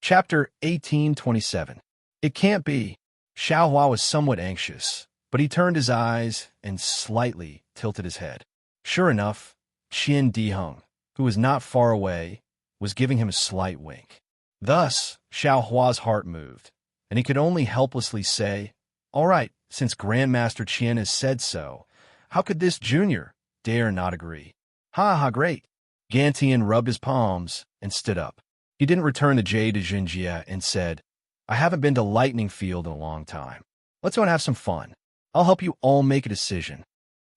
Chapter 1827. It can't be. Xiao Hua was somewhat anxious, but he turned his eyes and slightly tilted his head. Sure enough, Qian Diheng, who was not far away, was giving him a slight wink. Thus, Xiao Hua's heart moved, and he could only helplessly say, "All right, since Grandmaster Qian has said so, how could this junior dare not agree?" "Ha ha, great." Gantian rubbed his palms and stood up. He didn't return the jade to Jinjie and said, "I haven't been to Lightning Field in a long time. Let's go and have some fun. I'll help you all make a decision."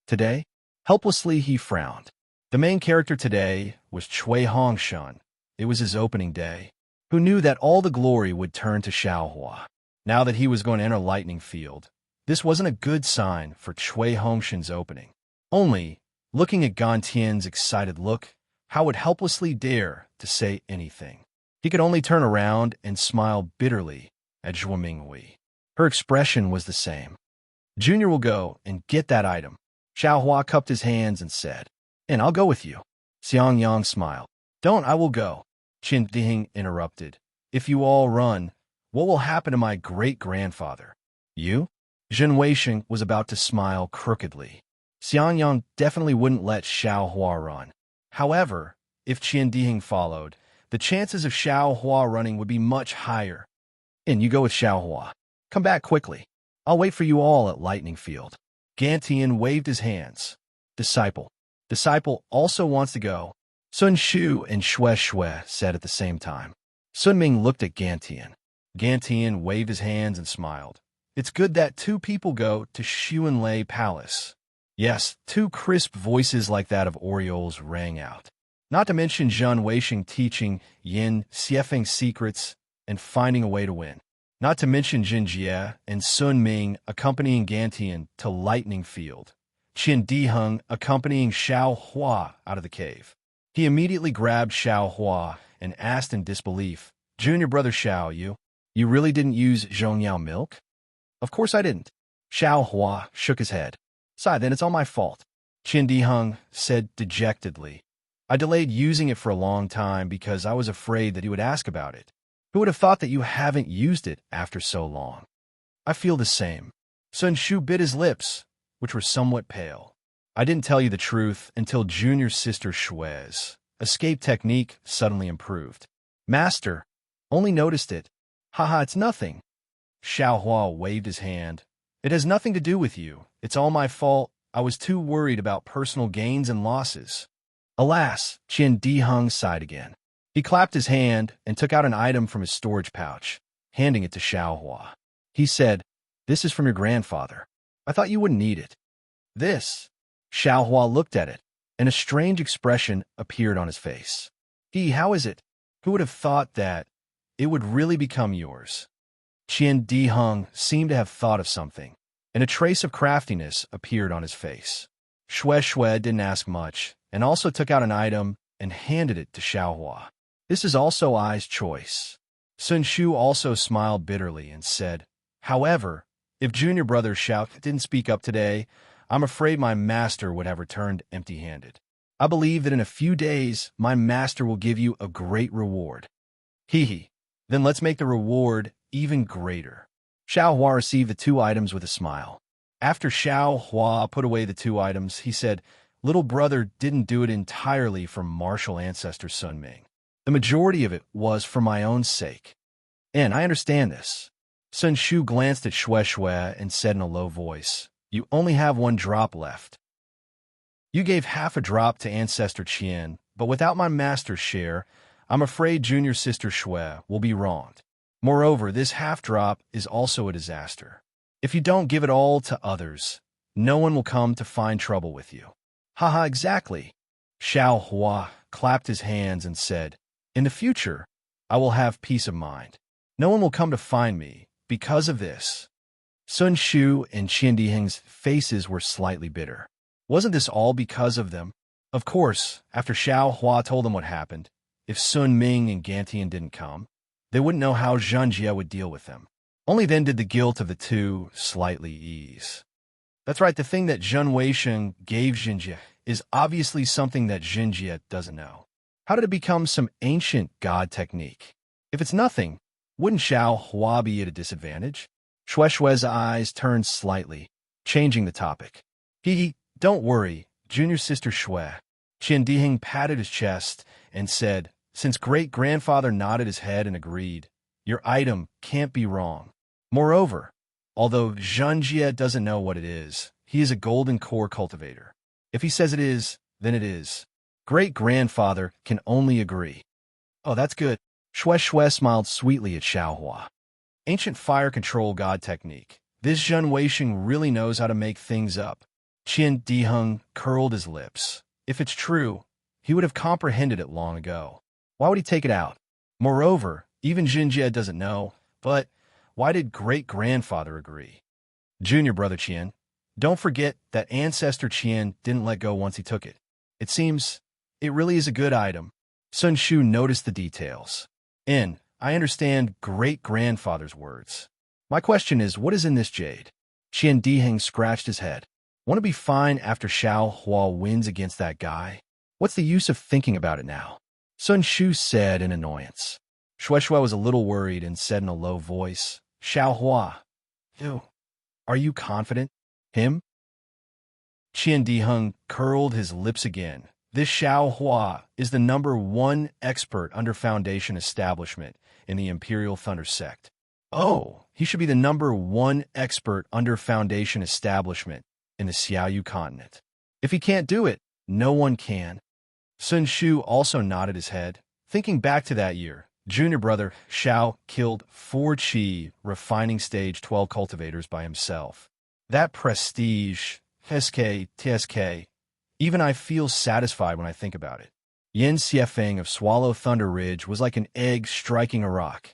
Today? Helplessly, he frowned. The main character today was Cui Hongshan. It was his opening day. Who knew that all the glory would turn to Xiao Hua? Now that he was going to enter Lightning Field, this wasn't a good sign for Cui Hongshan's opening. Only, looking at Gantian's excited look, how would helplessly dare to say anything? He could only turn around and smile bitterly at Zhuo Minghui. Her expression was the same. "Junior will go and get that item." Xiao Hua cupped his hands and said, "And I'll go with you." Xiang Yang smiled. "Don't, I will go." Qin Diheng interrupted. "If you all run, what will happen to my great-grandfather?" "You?" Zhen Weisheng was about to smile crookedly. Xiang Yang definitely wouldn't let Xiao Hua run. However, if Qin Diheng followed, the chances of Xiao Hua running would be much higher. "And you go with Xiao Hua. Come back quickly. I'll wait for you all at Lightning Field." Gantian waved his hands. "Disciple. Disciple also wants to go." Sun Shu and Xue Xue said at the same time. Sun Ming looked at Gantian. Gantian waved his hands and smiled. "It's good that two people go to Xuanlei Palace." Yes, two crisp voices like that of Orioles rang out. Not to mention Zhen Weisheng teaching Yin Xiefeng's secrets and finding a way to win. Not to mention Jinjie and Sun Ming accompanying Gantian to Lightning Field. Qin Diheng accompanying Xiao Hua out of the cave. He immediately grabbed Xiao Hua and asked in disbelief, "Junior brother Xiao, you really didn't use Zhongyao milk?" "Of course I didn't." Xiao Hua shook his head. "Sai, then it's all my fault." Qin Diheng said dejectedly, "I delayed using it for a long time because I was afraid that he would ask about it. Who would have thought that you haven't used it after so long?" "I feel the same." Sun Shu bit his lips, which were somewhat pale. "I didn't tell you the truth until junior sister Xue's escape technique suddenly improved." "Master, only noticed it." "Haha, it's nothing." Xiao Hua waved his hand. "It has nothing to do with you. It's all my fault. I was too worried about personal gains and losses." Alas, Qin Diheng sighed again. He clapped his hand and took out an item from his storage pouch, handing it to Xiao Hua. He said, "This is from your grandfather. I thought you wouldn't need it." "This?" Xiao Hua looked at it, and a strange expression appeared on his face. How is it? Who would have thought that it would really become yours?" Qin Diheng seemed to have thought of something, and a trace of craftiness appeared on his face. Xue Xue didn't ask much, and also took out an item and handed it to Xiao Hua. "This is also I's choice." Sun Shu also smiled bitterly and said, "However, if junior brother Xiao didn't speak up today, I'm afraid my master would have returned empty-handed. I believe that in a few days, my master will give you a great reward." "Hee. Then let's make the reward even greater." Xiao Hua received the two items with a smile. After Xiao Hua put away the two items, he said, "Little brother didn't do it entirely for martial ancestor Sun Ming. The majority of it was for my own sake. And I understand this." Sun Shu glanced at Xue Xue and said in a low voice, "You only have one drop left. You gave half a drop to Ancestor Qian, but without my master's share, I'm afraid junior sister Xue will be wronged. Moreover, this half drop is also a disaster. If you don't give it all to others, no one will come to find trouble with you." "Haha, exactly." Xiao Hua clapped his hands and said, "In the future, I will have peace of mind. No one will come to find me because of this." Sun Shu and Qin Diheng's faces were slightly bitter. Wasn't this all because of them? Of course, after Xiao Hua told them what happened, if Sun Ming and Gantian didn't come, they wouldn't know how Zhanjie would deal with them. Only then did the guilt of the two slightly ease. That's right, the thing that Zhen Weisheng gave Jinjie is obviously something that Jinjie doesn't know. How did it become some ancient god technique? If it's nothing, wouldn't Xiao Hua be at a disadvantage? Shui Shui's eyes turned slightly, changing the topic. Don't worry, junior sister Shui. Qian Diheng patted his chest and said, since great-grandfather nodded his head and agreed, your item can't be wrong. Moreover, although Zhang Jie doesn't know what it is, he is a golden core cultivator. If he says it is, then it is. Great-grandfather can only agree. Oh, that's good. Shui Shui smiled sweetly at Xiao Hua. Ancient fire control god technique. This Zhen Weixing really knows how to make things up. Qian Diheng curled his lips. If it's true, he would have comprehended it long ago. Why would he take it out? Moreover, even Jinjie doesn't know, but why did great-grandfather agree? Junior brother Qian, don't forget that ancestor Qian didn't let go once he took it. It seems it really is a good item. Sun Shu noticed the details. I understand great-grandfather's words. My question is, what is in this jade? Qian Diheng scratched his head. Want to be fine after Xiao Hua wins against that guy? What's the use of thinking about it now? Sun Shu said in annoyance. Shui Shui was a little worried and said in a low voice, Xiao Hua, are you confident? Him? Qian Diheng curled his lips again. This Xiao Hua is the #1 expert under Foundation establishment in the Imperial Thunder Sect. Oh, he should be the #1 expert under Foundation establishment in the Xiaoyu continent. If he can't do it, no one can. Sun Shu also nodded his head. Thinking back to that year, junior brother Xiao killed 4 Qi refining stage 12 cultivators by himself. That prestige, TSK, even I feel satisfied when I think about it. Yin Xiefeng of Swallow Thunder Ridge was like an egg striking a rock.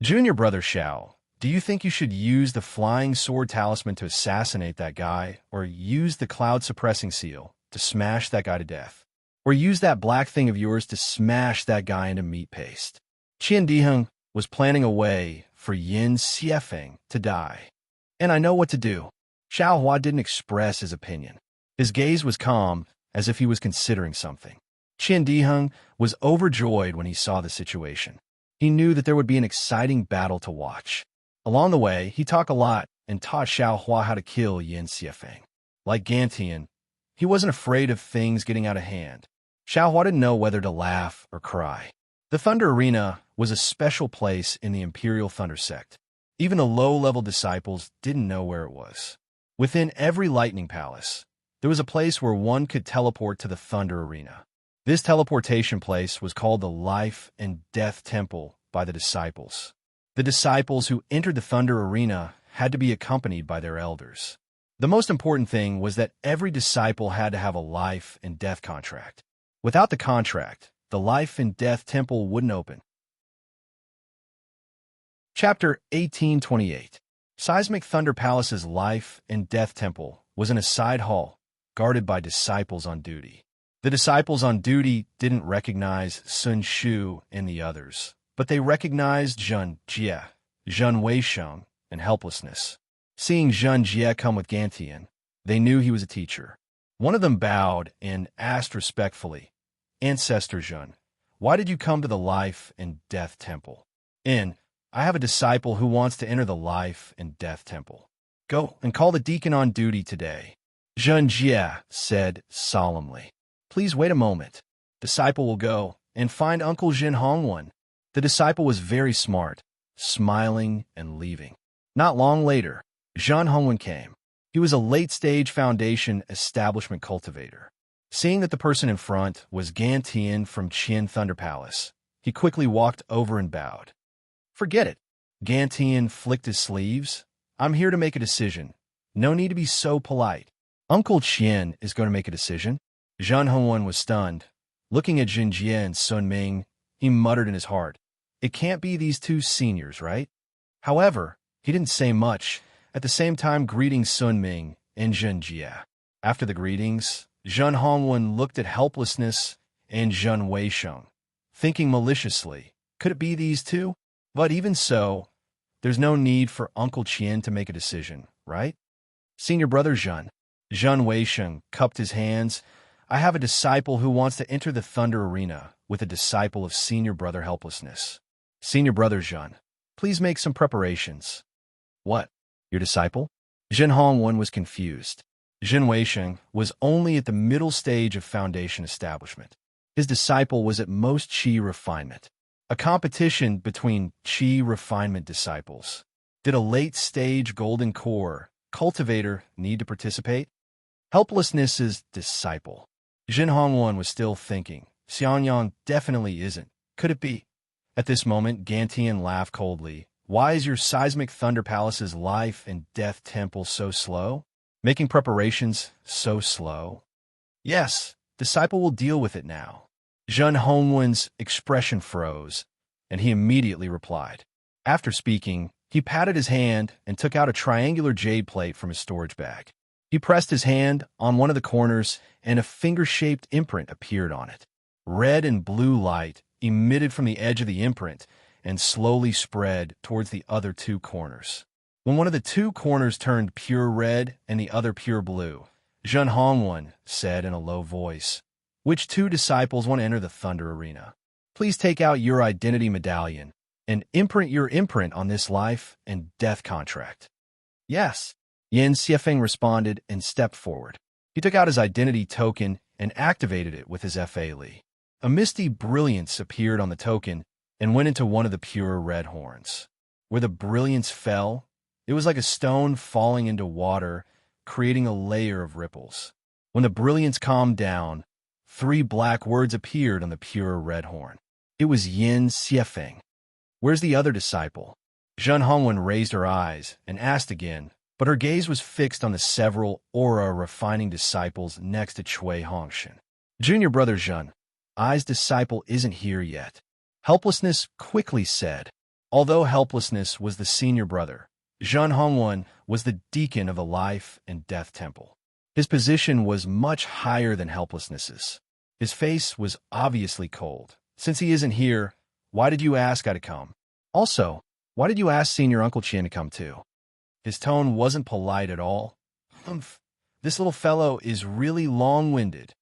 Junior brother Xiao, do you think you should use the flying sword talisman to assassinate that guy, or use the cloud suppressing seal to smash that guy to death? Or use that black thing of yours to smash that guy into meat paste? Qian Diheng was planning a way for Yin Xiefeng to die. And I know what to do. Xiao Hua didn't express his opinion. His gaze was calm, as if he was considering something. Qian Diheng was overjoyed when he saw the situation. He knew that there would be an exciting battle to watch. Along the way, he talked a lot and taught Xiao Hua how to kill Yin Xiefeng. Like Gantian, he wasn't afraid of things getting out of hand. Xiao Hua didn't know whether to laugh or cry. The Thunder Arena was a special place in the Imperial Thunder Sect. Even the low-level disciples didn't know where it was. Within every Lightning Palace, there was a place where one could teleport to the Thunder Arena. This teleportation place was called the Life and Death Temple by the disciples. The disciples who entered the Thunder Arena had to be accompanied by their elders. The most important thing was that every disciple had to have a life and death contract. Without the contract, the Life and Death Temple wouldn't open. Chapter 1828. Seismic Thunder Palace's Life and Death Temple was in a side hall, guarded by disciples on duty. The disciples on duty didn't recognize Sun Shu and the others, but they recognized Zhen Jie, Zhen Weisheng, and helplessness. Seeing Zhen Jie come with Gantian, they knew he was a teacher. One of them bowed and asked respectfully, Ancestor Zhen, why did you come to the Life and Death Temple? I have a disciple who wants to enter the Life and Death Temple. Go and call the deacon on duty today. Zhen Jie said solemnly. Please wait a moment. Disciple will go and find Uncle Jin Hongwen. The disciple was very smart, smiling and leaving. Not long later, Zhan Hongwen came. He was a late-stage Foundation establishment cultivator. Seeing that the person in front was Gan Tian from Qian Thunder Palace, he quickly walked over and bowed. Forget it. Gan Tian flicked his sleeves. I'm here to make a decision. No need to be so polite. Uncle Qian is going to make a decision. Zhan Hongwen was stunned. Looking at Jin Jie and Sun Ming, he muttered in his heart, it can't be these two seniors, right? However, he didn't say much, at the same time greeting Sun Ming and Jin Jie. After the greetings, Zhan Hongwen looked at helplessness and Zhen Weisheng, thinking maliciously, could it be these two? But even so, there's no need for Uncle Qian to make a decision, right? Senior brother Zhen Weisheng cupped his hands. I have a disciple who wants to enter the Thunder Arena with a disciple of senior brother helplessness. Senior brother Zhen, please make some preparations. What? Your disciple? Zhen Hongwen was confused. Zhen Weisheng was only at the middle stage of foundation establishment. His disciple was at most qi refinement. A competition between qi refinement disciples. Did a late-stage golden core cultivator need to participate? Helplessness's disciple. Zhen Hongwen was still thinking. Xiangyang definitely isn't. Could it be? At this moment, Gantian laughed coldly. Why is your seismic Thunder Palace's life and death temple so slow? Making preparations so slow? Yes, disciple will deal with it now. Zhen Hongwen's expression froze, and he immediately replied. After speaking, he patted his hand and took out a triangular jade plate from his storage bag. He pressed his hand on one of the corners, and a finger-shaped imprint appeared on it. Red and blue light emitted from the edge of the imprint and slowly spread towards the other two corners. When one of the two corners turned pure red and the other pure blue, Zhen Hongwen said in a low voice, "Which two disciples want to enter the Thunder Arena? Please take out your identity medallion and imprint your imprint on this life and death contract." Yes, Yin Xiefeng responded and stepped forward. He took out his identity token and activated it with his Fa Li. A misty brilliance appeared on the token and went into one of the pure red horns. Where the brilliance fell, it was like a stone falling into water, creating a layer of ripples. When the brilliance calmed down, 3 black words appeared on the pure red horn. It was Yin Xiefeng. Where's the other disciple? Zhen Hongwen raised her eyes and asked again, but her gaze was fixed on the several aura-refining disciples next to Cui Hongshan. Junior brother Zhen, I's disciple isn't here yet. Helplessness quickly said. Although Helplessness was the senior brother, Zhen Hongwen was the deacon of the life and death temple. His position was much higher than Helplessness's. His face was obviously cold. Since he isn't here, why did you ask I to come? Also, why did you ask Senior Uncle Qian to come too? His tone wasn't polite at all. Humph, this little fellow is really long-winded.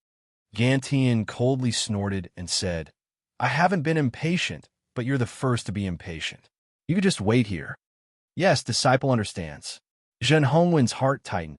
Gantian coldly snorted and said, I haven't been impatient, but you're the first to be impatient. You could just wait here. Yes, disciple understands. Zhen Hongwen's heart tightened.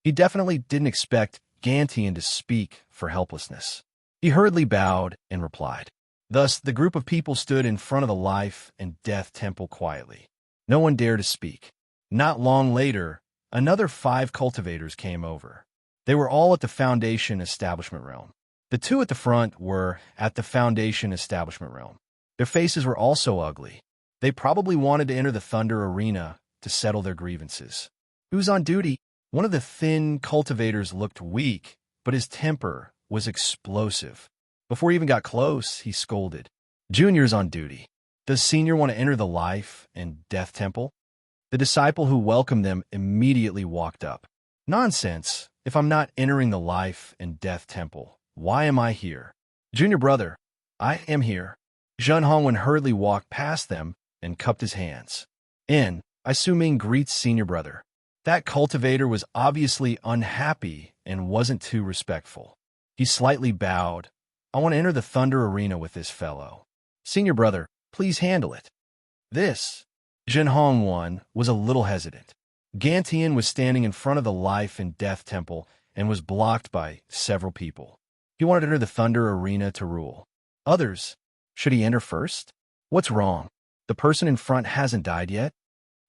He definitely didn't expect Gantian to speak for Helplessness. He hurriedly bowed and replied. Thus, the group of people stood in front of the life and death temple quietly. No one dared to speak. Not long later, another 5 cultivators came over. They were all at the Foundation Establishment Realm. The 2 at the front were at the Foundation Establishment Realm. Their faces were also ugly. They probably wanted to enter the Thunder Arena to settle their grievances. Who's on duty? One of the thin cultivators looked weak, but his temper was explosive. Before he even got close, he scolded. Junior's on duty. Does Senior want to enter the Life and Death Temple? The disciple who welcomed them immediately walked up. Nonsense. If I'm not entering the Life and Death Temple, why am I here? Junior brother, I am here. Zhen Hongwen hurriedly walked past them and cupped his hands. In, I Suming greets senior brother. That cultivator was obviously unhappy and wasn't too respectful. He slightly bowed. I want to enter the Thunder Arena with this fellow. Senior brother, please handle it. This, Zhen Hongwen was a little hesitant. Gantian was standing in front of the Life and Death Temple and was blocked by several people. He wanted to enter the Thunder Arena to rule. Others, should he enter first? What's wrong? The person in front hasn't died yet?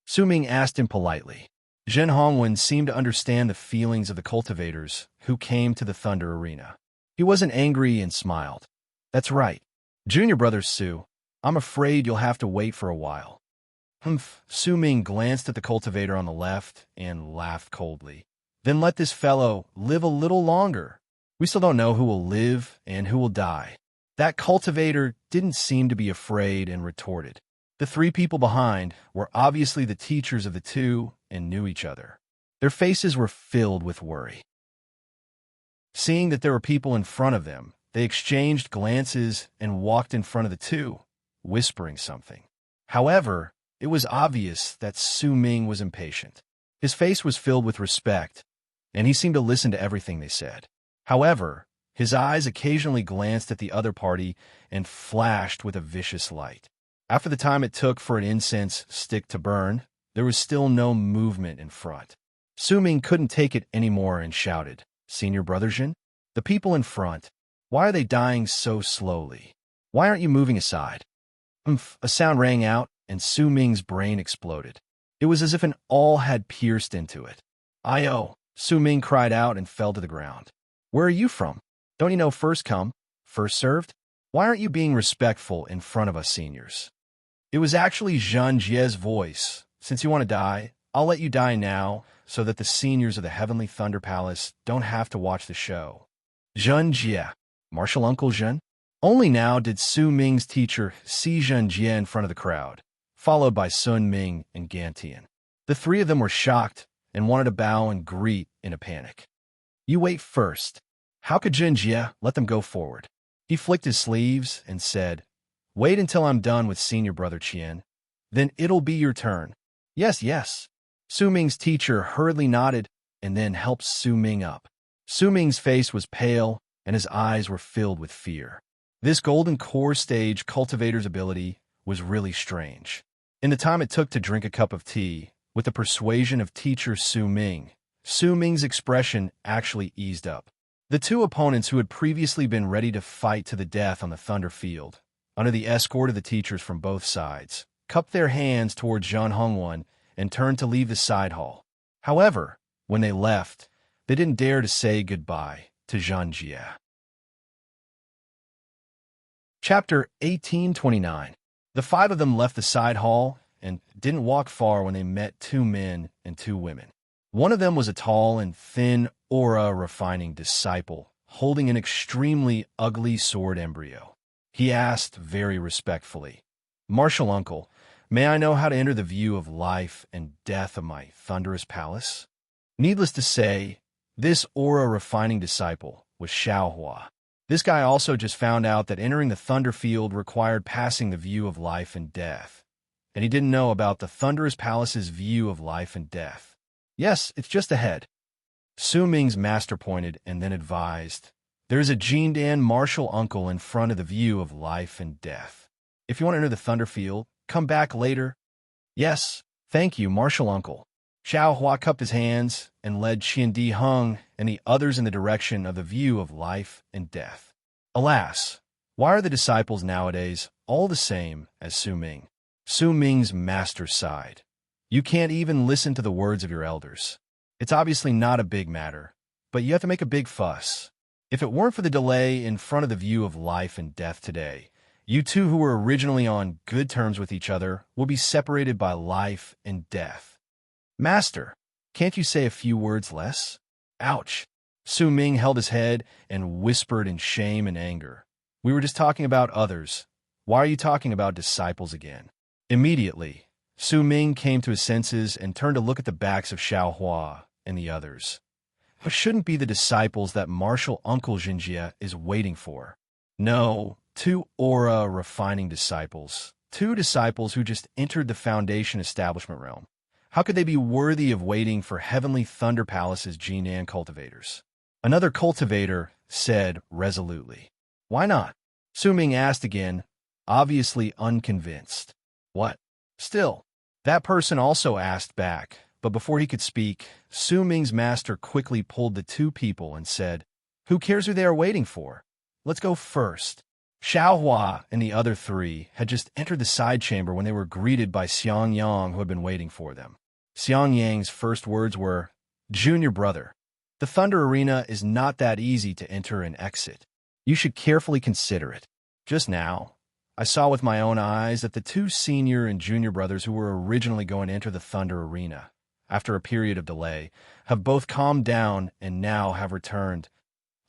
Suming asked him politely. Zhen Hongwen seemed to understand the feelings of the cultivators who came to the Thunder Arena. He wasn't angry and smiled. That's right. Junior brother Su, I'm afraid you'll have to wait for a while. Humph. Suming glanced at the cultivator on the left and laughed coldly. Then let this fellow live a little longer. We still don't know who will live and who will die. That cultivator didn't seem to be afraid and retorted. The 3 people behind were obviously the teachers of the 2 and knew each other. Their faces were filled with worry. Seeing that there were people in front of them, they exchanged glances and walked in front of the 2, whispering something. However, it was obvious that Su Ming was impatient. His face was filled with respect, and he seemed to listen to everything they said. However, his eyes occasionally glanced at the other party and flashed with a vicious light. After the time it took for an incense stick to burn, there was still no movement in front. Su Ming couldn't take it anymore and shouted, "Senior Brother Jin? The people in front, why are they dying so slowly? Why aren't you moving aside?" A sound rang out, and Su Ming's brain exploded. It was as if an awl had pierced into it. "Io!" Su Ming cried out and fell to the ground. "Where are you from? Don't you know first come, first served? Why aren't you being respectful in front of us seniors?" It was actually Zhang Jie's voice. "Since you want to die, I'll let you die now, so that the seniors of the Heavenly Thunder Palace don't have to watch the show." Zhang Jie, Martial Uncle Zhen? Only now did Su Ming's teacher see Zhang Jie in front of the crowd, followed by Sun Ming and Gantian. The three of them were shocked and wanted to bow and greet in a panic. "You wait first." How could Zhang Jie let them go forward? He flicked his sleeves and said, "Wait until I'm done with Senior Brother Qian. Then it'll be your turn." "Yes, yes." Su Ming's teacher hurriedly nodded and then helped Su Ming up. Su Ming's face was pale and his eyes were filled with fear. This golden core stage cultivator's ability was really strange. In the time it took to drink a cup of tea, with the persuasion of teacher Su Ming's expression actually eased up. The two opponents who had previously been ready to fight to the death on the Thunder Field, under the escort of the teachers from both sides, cupped their hands towards Zhang Hongwan and turned to leave the side hall. However, when they left, they didn't dare to say goodbye to Zhang Jie. Chapter 1829. The five of them left the side hall and didn't walk far when they met two men and two women. One of them was a tall and thin, aura-refining disciple, holding an extremely ugly sword embryo. He asked very respectfully, "Martial Uncle, may I know how to enter the view of life and death of my thunderous palace?" Needless to say, this aura-refining disciple was Xiaohua. This guy also just found out that entering the Thunder Field required passing the view of life and death. And he didn't know about the Thunderous Palace's view of life and death. "Yes, it's just ahead." Su Ming's master pointed and then advised, "There's a Jindan martial uncle in front of the view of life and death. If you want to enter the Thunder Field, come back later." "Yes, thank you, martial uncle." Xiaohua cupped his hands and led Qiandi Hung and the others in the direction of the view of life and death. Alas, why are the disciples nowadays all the same as Su Ming? Su Ming's master sighed. "You can't even listen to the words of your elders. It's obviously not a big matter, but you have to make a big fuss. If it weren't for the delay in front of the view of life and death today, you two who were originally on good terms with each other will be separated by life and death." "Master, can't you say a few words less?" "Ouch." Su Ming held his head and whispered in shame and anger, "We were just talking about others. Why are you talking about disciples again?" Immediately, Su Ming came to his senses and turned to look at the backs of Xiaohua and the others. But shouldn't be the disciples that martial Uncle Jinjie is waiting for. No, two aura-refining disciples. Two disciples who just entered the Foundation establishment realm. How could they be worthy of waiting for Heavenly Thunder Palace's Jinan cultivators? Another cultivator said resolutely. "Why not?" Su Ming asked again, obviously unconvinced. "What?" Still, that person also asked back, but before he could speak, Su Ming's master quickly pulled the two people and said, "Who cares who they are waiting for? Let's go first." Xiaohua and the other three had just entered the side chamber when they were greeted by Xiang Yang, who had been waiting for them. Xiang Yang's first words were, "Junior brother, the Thunder Arena is not that easy to enter and exit. You should carefully consider it. Just now, I saw with my own eyes that the two senior and junior brothers who were originally going to enter the Thunder Arena, after a period of delay, have both calmed down and now have returned."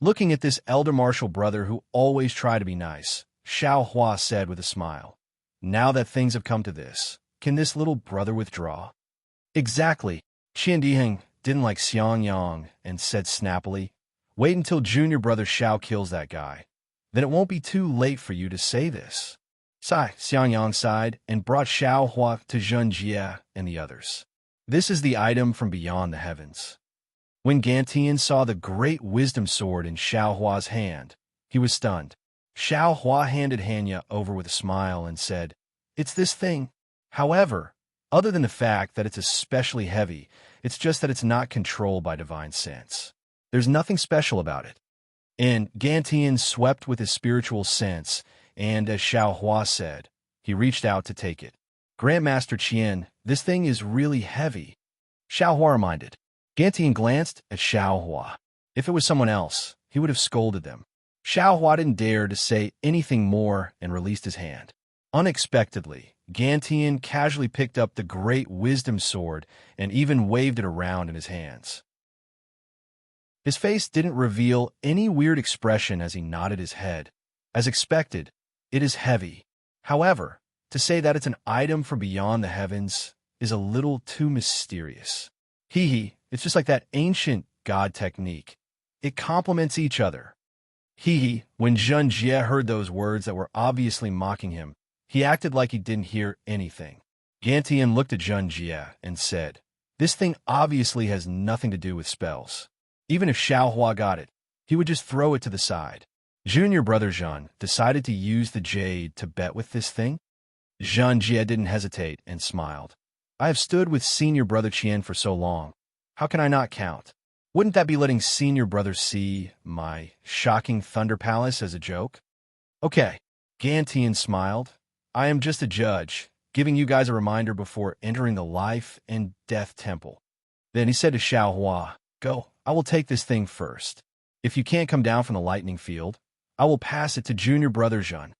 Looking at this elder martial brother who always tried to be nice, Xiaohua said with a smile, "Now that things have come to this, can this little brother withdraw?" "Exactly." Qiandiheng didn't like Xiang Yang and said snappily, "Wait until junior brother Xiao kills that guy. Then it won't be too late for you to say this." Xiang Yang sighed and brought Xiaohua to Zhang Jie and the others. "This is the item from beyond the heavens." When Gantian saw the great wisdom sword in Xiaohua's hand, he was stunned. Xiaohua handed Hanya over with a smile and said, It's this thing. However, other than the fact that it's especially heavy, it's just that it's not controlled by divine sense. There's nothing special about it. And Gantian swept with his spiritual sense, and as Xiao Hua said, he reached out to take it. Grandmaster Qian, this thing is really heavy. Xiao Hua reminded. Gantian glanced at Xiao Hua. If it was someone else, he would have scolded them. Xiao Hua didn't dare to say anything more and released his hand. Unexpectedly, Gantian casually picked up the great wisdom sword and even waved it around in his hands. His face didn't reveal any weird expression as he nodded his head. As expected, it is heavy. However, to say that it's an item from beyond the heavens is a little too mysterious. It's just like that ancient god technique. It complements each other. When Zhen Jie heard those words that were obviously mocking him, he acted like he didn't hear anything. Gantian looked at Zhen Jie and said, "This thing obviously has nothing to do with spells. Even if Xiao Hua got it, he would just throw it to the side." Junior brother Zhen decided to use the jade to bet with this thing. Zhen Jie didn't hesitate and smiled. "I have stood with senior brother Qian for so long. How can I not count? Wouldn't that be letting senior brother see my shocking Thunder Palace as a joke?" "Okay." Gantian smiled. "I am just a judge, giving you guys a reminder before entering the life and death temple." Then he said to Xiao Hua, "Go, I will take this thing first. If you can't come down from the lightning field, I will pass it to junior brother Zhen."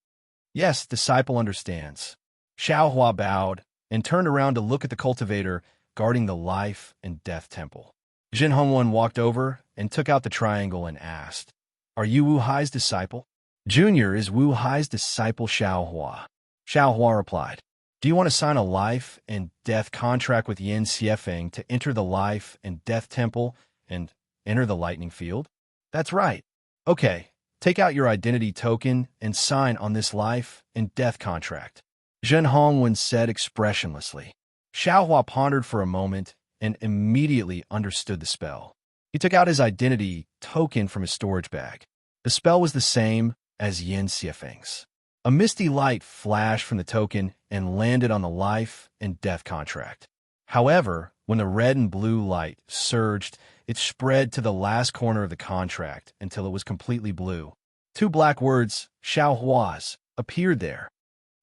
"Yes, disciple understands." Xiao Hua bowed and turned around to look at the cultivator guarding the life and death temple. Jin Hongwen walked over and took out the triangle and asked, "Are you Wu Hai's disciple?" "Junior is Wu Hai's disciple Xiao Hua." Xiao Hua replied, "Do you want to sign a life and death contract with Yin Xiefeng to enter the life and death temple and enter the lightning field?" "That's right." "Okay, take out your identity token and sign on this life and death contract," Zhen Hongwen said expressionlessly. Xiao Hua pondered for a moment and immediately understood the spell. He took out his identity token from his storage bag. The spell was the same as Yin Xiefeng's. A misty light flashed from the token and landed on the life and death contract. However, when the red and blue light surged, it spread to the last corner of the contract until it was completely blue. Two black words, Xiao Hua's, appeared there.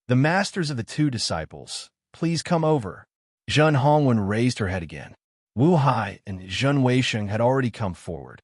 "The masters of the two disciples, please come over." Zhen Hongwen raised her head again. Wu Hai and Zhen Weisheng had already come forward.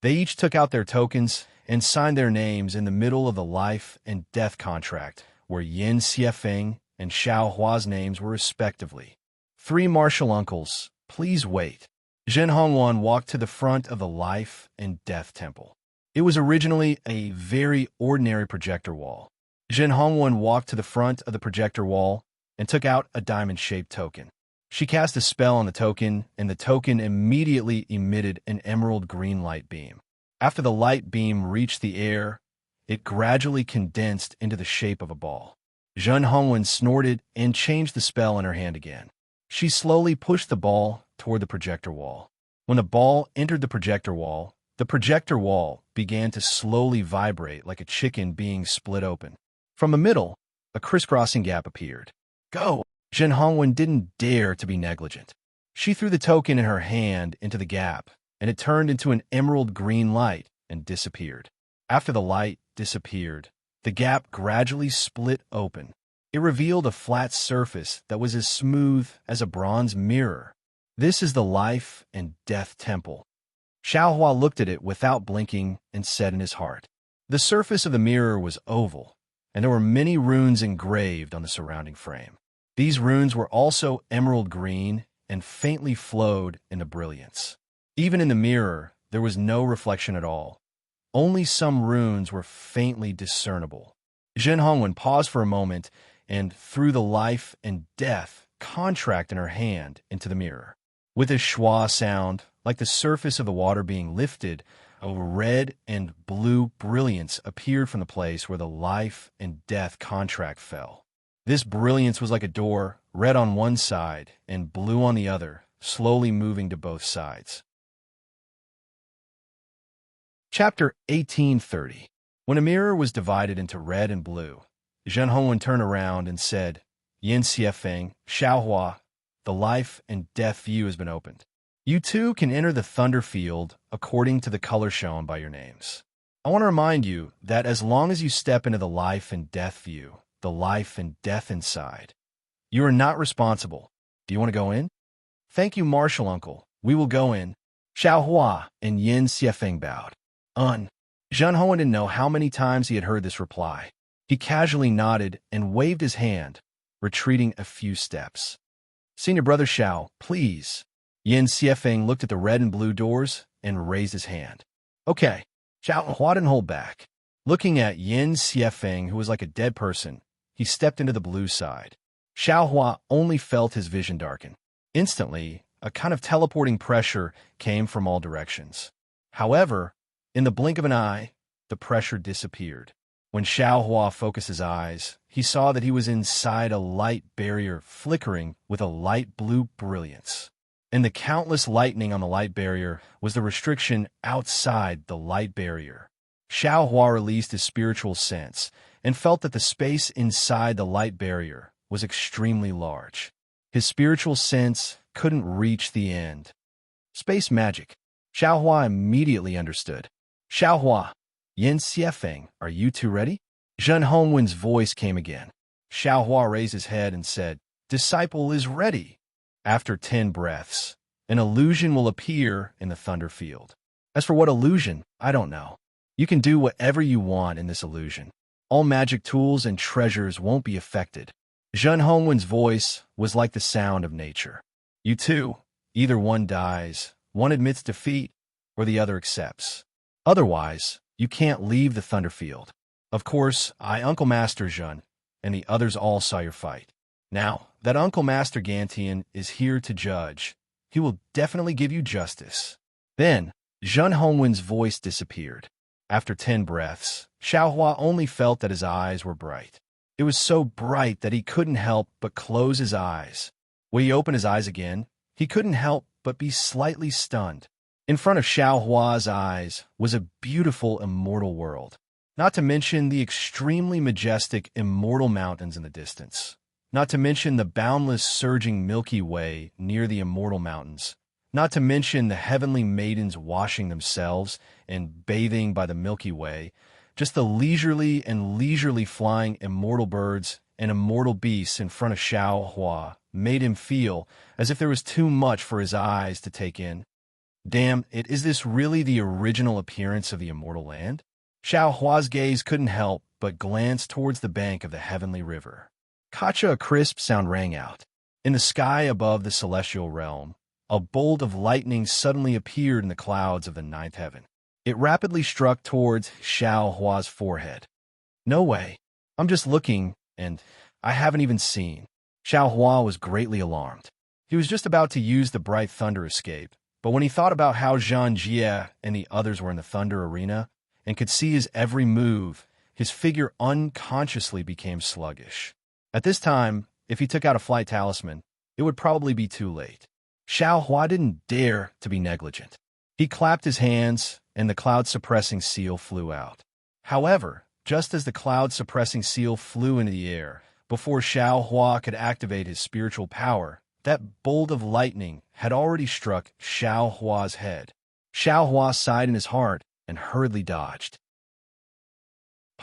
They each took out their tokens and signed their names in the middle of the life and death contract, where Yin Xiefeng and Xiao Hua's names were respectively. "Three martial uncles, please wait." Zhen Hongwen walked to the front of the life and death temple. It was originally a very ordinary projector wall. Zhen Hongwen walked to the front of the projector wall and took out a diamond-shaped token. She cast a spell on the token, and the token immediately emitted an emerald green light beam. After the light beam reached the air, it gradually condensed into the shape of a ball. Zhen Hongwen snorted and changed the spell in her hand again. She slowly pushed the ball toward the projector wall. When the ball entered the projector wall began to slowly vibrate like a chicken being split open. From the middle, a crisscrossing gap appeared. "Go!" Zhen Hongwen didn't dare to be negligent. She threw the token in her hand into the gap, and it turned into an emerald green light and disappeared. After the light disappeared, the gap gradually split open. It revealed a flat surface that was as smooth as a bronze mirror. "This is the life and death temple." Xiao Hua looked at it without blinking and said in his heart. The surface of the mirror was oval, and there were many runes engraved on the surrounding frame. These runes were also emerald green and faintly flowed into brilliance. Even in the mirror, there was no reflection at all. Only some runes were faintly discernible. Zhen Hongwen paused for a moment and threw the life and death contract in her hand into the mirror. With a schwa sound, like the surface of the water being lifted, a red and blue brilliance appeared from the place where the life and death contract fell. This brilliance was like a door, red on one side and blue on the other, slowly moving to both sides. Chapter 1830. When a mirror was divided into red and blue, Zhen Hongwen turned around and said, Yin Xiefeng, Xiaohua, the life and death view has been opened. You too can enter the thunder field according to the color shown by your names. I want to remind you that as long as you step into the life and death view, the life and death inside, you are not responsible. Do you want to go in? Thank you, Marshal Uncle. We will go in. Xiaohua and Yin Xiefeng bowed. Zhen Hongwen didn't know how many times he had heard this reply. He casually nodded and waved his hand, retreating a few steps. Senior Brother Xiao, please. Yin Xiefeng looked at the red and blue doors and raised his hand. Okay. Xiaohua didn't hold back. Looking at Yin Xiefeng, who was like a dead person, he stepped into the blue side. Xiaohua only felt his vision darken. Instantly, a kind of teleporting pressure came from all directions. However, in the blink of an eye, the pressure disappeared. When Xiaohua focused his eyes, he saw that he was inside a light barrier flickering with a light blue brilliance. And the countless lightning on the light barrier was the restriction outside the light barrier. Xiaohua released his spiritual sense and felt that the space inside the light barrier was extremely large. His spiritual sense couldn't reach the end. Space magic. Xiaohua immediately understood. Xiaohua, Yin Xiefeng, are you two ready? Zhen Hongwen's voice came again. Xiaohua raised his head and said, Disciple is ready. After 10 breaths, an illusion will appear in the thunder field. As for what illusion, I don't know. You can do whatever you want in this illusion. All magic tools and treasures won't be affected. Zhen Hongwen's voice was like the sound of nature. You two, either one dies, one admits defeat, or the other accepts. Otherwise, you can't leave the thunder field. Of course, I, Uncle Master Zhen, and the others all saw your fight. Now, that Uncle Master Gantian is here to judge. He will definitely give you justice. Then, Zhen Hongwen's voice disappeared. After 10 breaths, Xiaohua only felt that his eyes were bright. It was so bright that he couldn't help but close his eyes. When he opened his eyes again, he couldn't help but be slightly stunned. In front of Xiaohua's eyes was a beautiful immortal world, not to mention the extremely majestic immortal mountains in the distance. Not to mention the boundless surging Milky Way near the immortal mountains. Not to mention the heavenly maidens washing themselves and bathing by the Milky Way. Just the leisurely flying immortal birds and immortal beasts in front of Xiaohua made him feel as if there was too much for his eyes to take in. Damn, is this really the original appearance of the immortal land? Xiaohua's gaze couldn't help but glance towards the bank of the heavenly river. Kacha, a crisp sound rang out. In the sky above the celestial realm, a bolt of lightning suddenly appeared in the clouds of the ninth heaven. It rapidly struck towards Xiaohua's forehead. No way. I'm just looking, and I haven't even seen. Xiaohua was greatly alarmed. He was just about to use the bright thunder escape, but when he thought about how Zhang Jie and the others were in the thunder arena and could see his every move, his figure unconsciously became sluggish. At this time, if he took out a flight talisman, it would probably be too late. Xiaohua didn't dare to be negligent. He clapped his hands, and the cloud-suppressing seal flew out. However, just as the cloud-suppressing seal flew into the air, before Xiaohua could activate his spiritual power, that bolt of lightning had already struck Xiaohua's head. Xiaohua sighed in his heart and hurriedly dodged.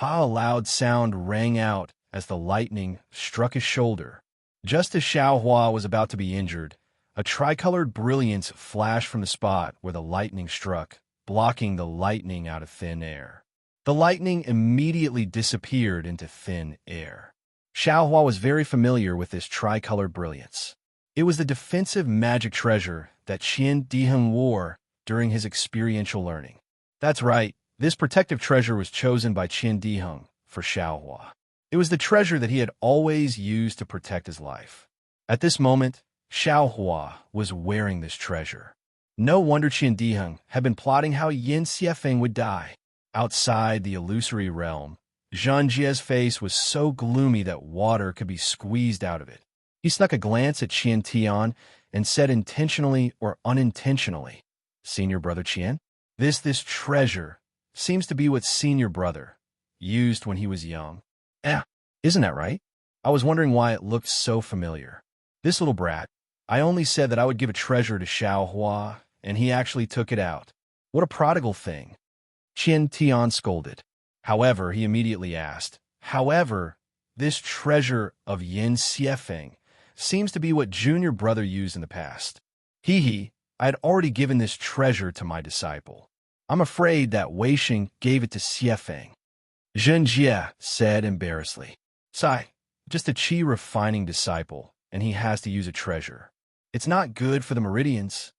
A loud sound rang out as the lightning struck his shoulder. Just as Xiaohua was about to be injured, a tricolored brilliance flashed from the spot where the lightning struck, blocking the lightning out of thin air. The lightning immediately disappeared into thin air. Xiaohua was very familiar with this tricolored brilliance. It was the defensive magic treasure that Qian Diheng wore during his experiential learning. That's right, this protective treasure was chosen by Qian Diheng for Xiaohua. It was the treasure that he had always used to protect his life. At this moment, Xiaohua was wearing this treasure. No wonder Qian Diheng had been plotting how Yin Xiefeng would die. Outside the illusory realm, Zhang Jie's face was so gloomy that water could be squeezed out of it. He snuck a glance at Qian Tian and said intentionally or unintentionally, Senior Brother Qian, this treasure seems to be what Senior Brother used when he was young. Isn't that right? I was wondering why it looked so familiar. This little brat. I only said that I would give a treasure to Xiao Hua, and he actually took it out. What a prodigal thing. Qian Tian scolded. However, he immediately asked, However, this treasure of Yin Xiefeng seems to be what junior brother used in the past. Hee, I had already given this treasure to my disciple. I'm afraid that Wei Xing gave it to Xiefeng. Zhen Jie said embarrassedly. Sai, just a qi refining disciple, and he has to use a treasure. It's not good for the meridians.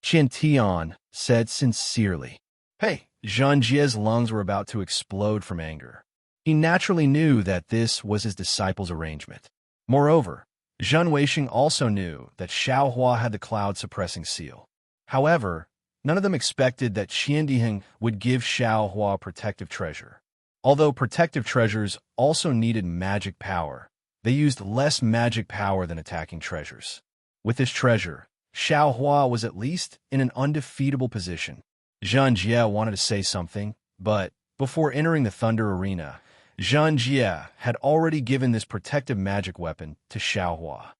Qian Tian said sincerely. Hey, Zhen Jie's lungs were about to explode from anger. He naturally knew that this was his disciple's arrangement. Moreover, Zhen Weixing also knew that Xiao Hua had the cloud-suppressing seal. However, none of them expected that Qian Diheng would give Xiao Hua a protective treasure. Although protective treasures also needed magic power, they used less magic power than attacking treasures. With this treasure, Xiao Hua was at least in an undefeatable position. Zhen Jie wanted to say something, but before entering the Thunder Arena, Zhen Jie had already given this protective magic weapon to Xiao Hua.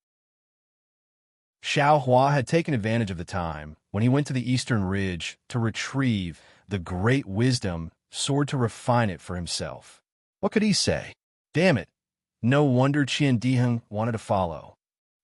Xiao Hua had taken advantage of the time when he went to the Eastern Ridge to retrieve the Great Wisdom Sword to refine it for himself. What could he say? Damn it. No wonder Qian Diheng wanted to follow.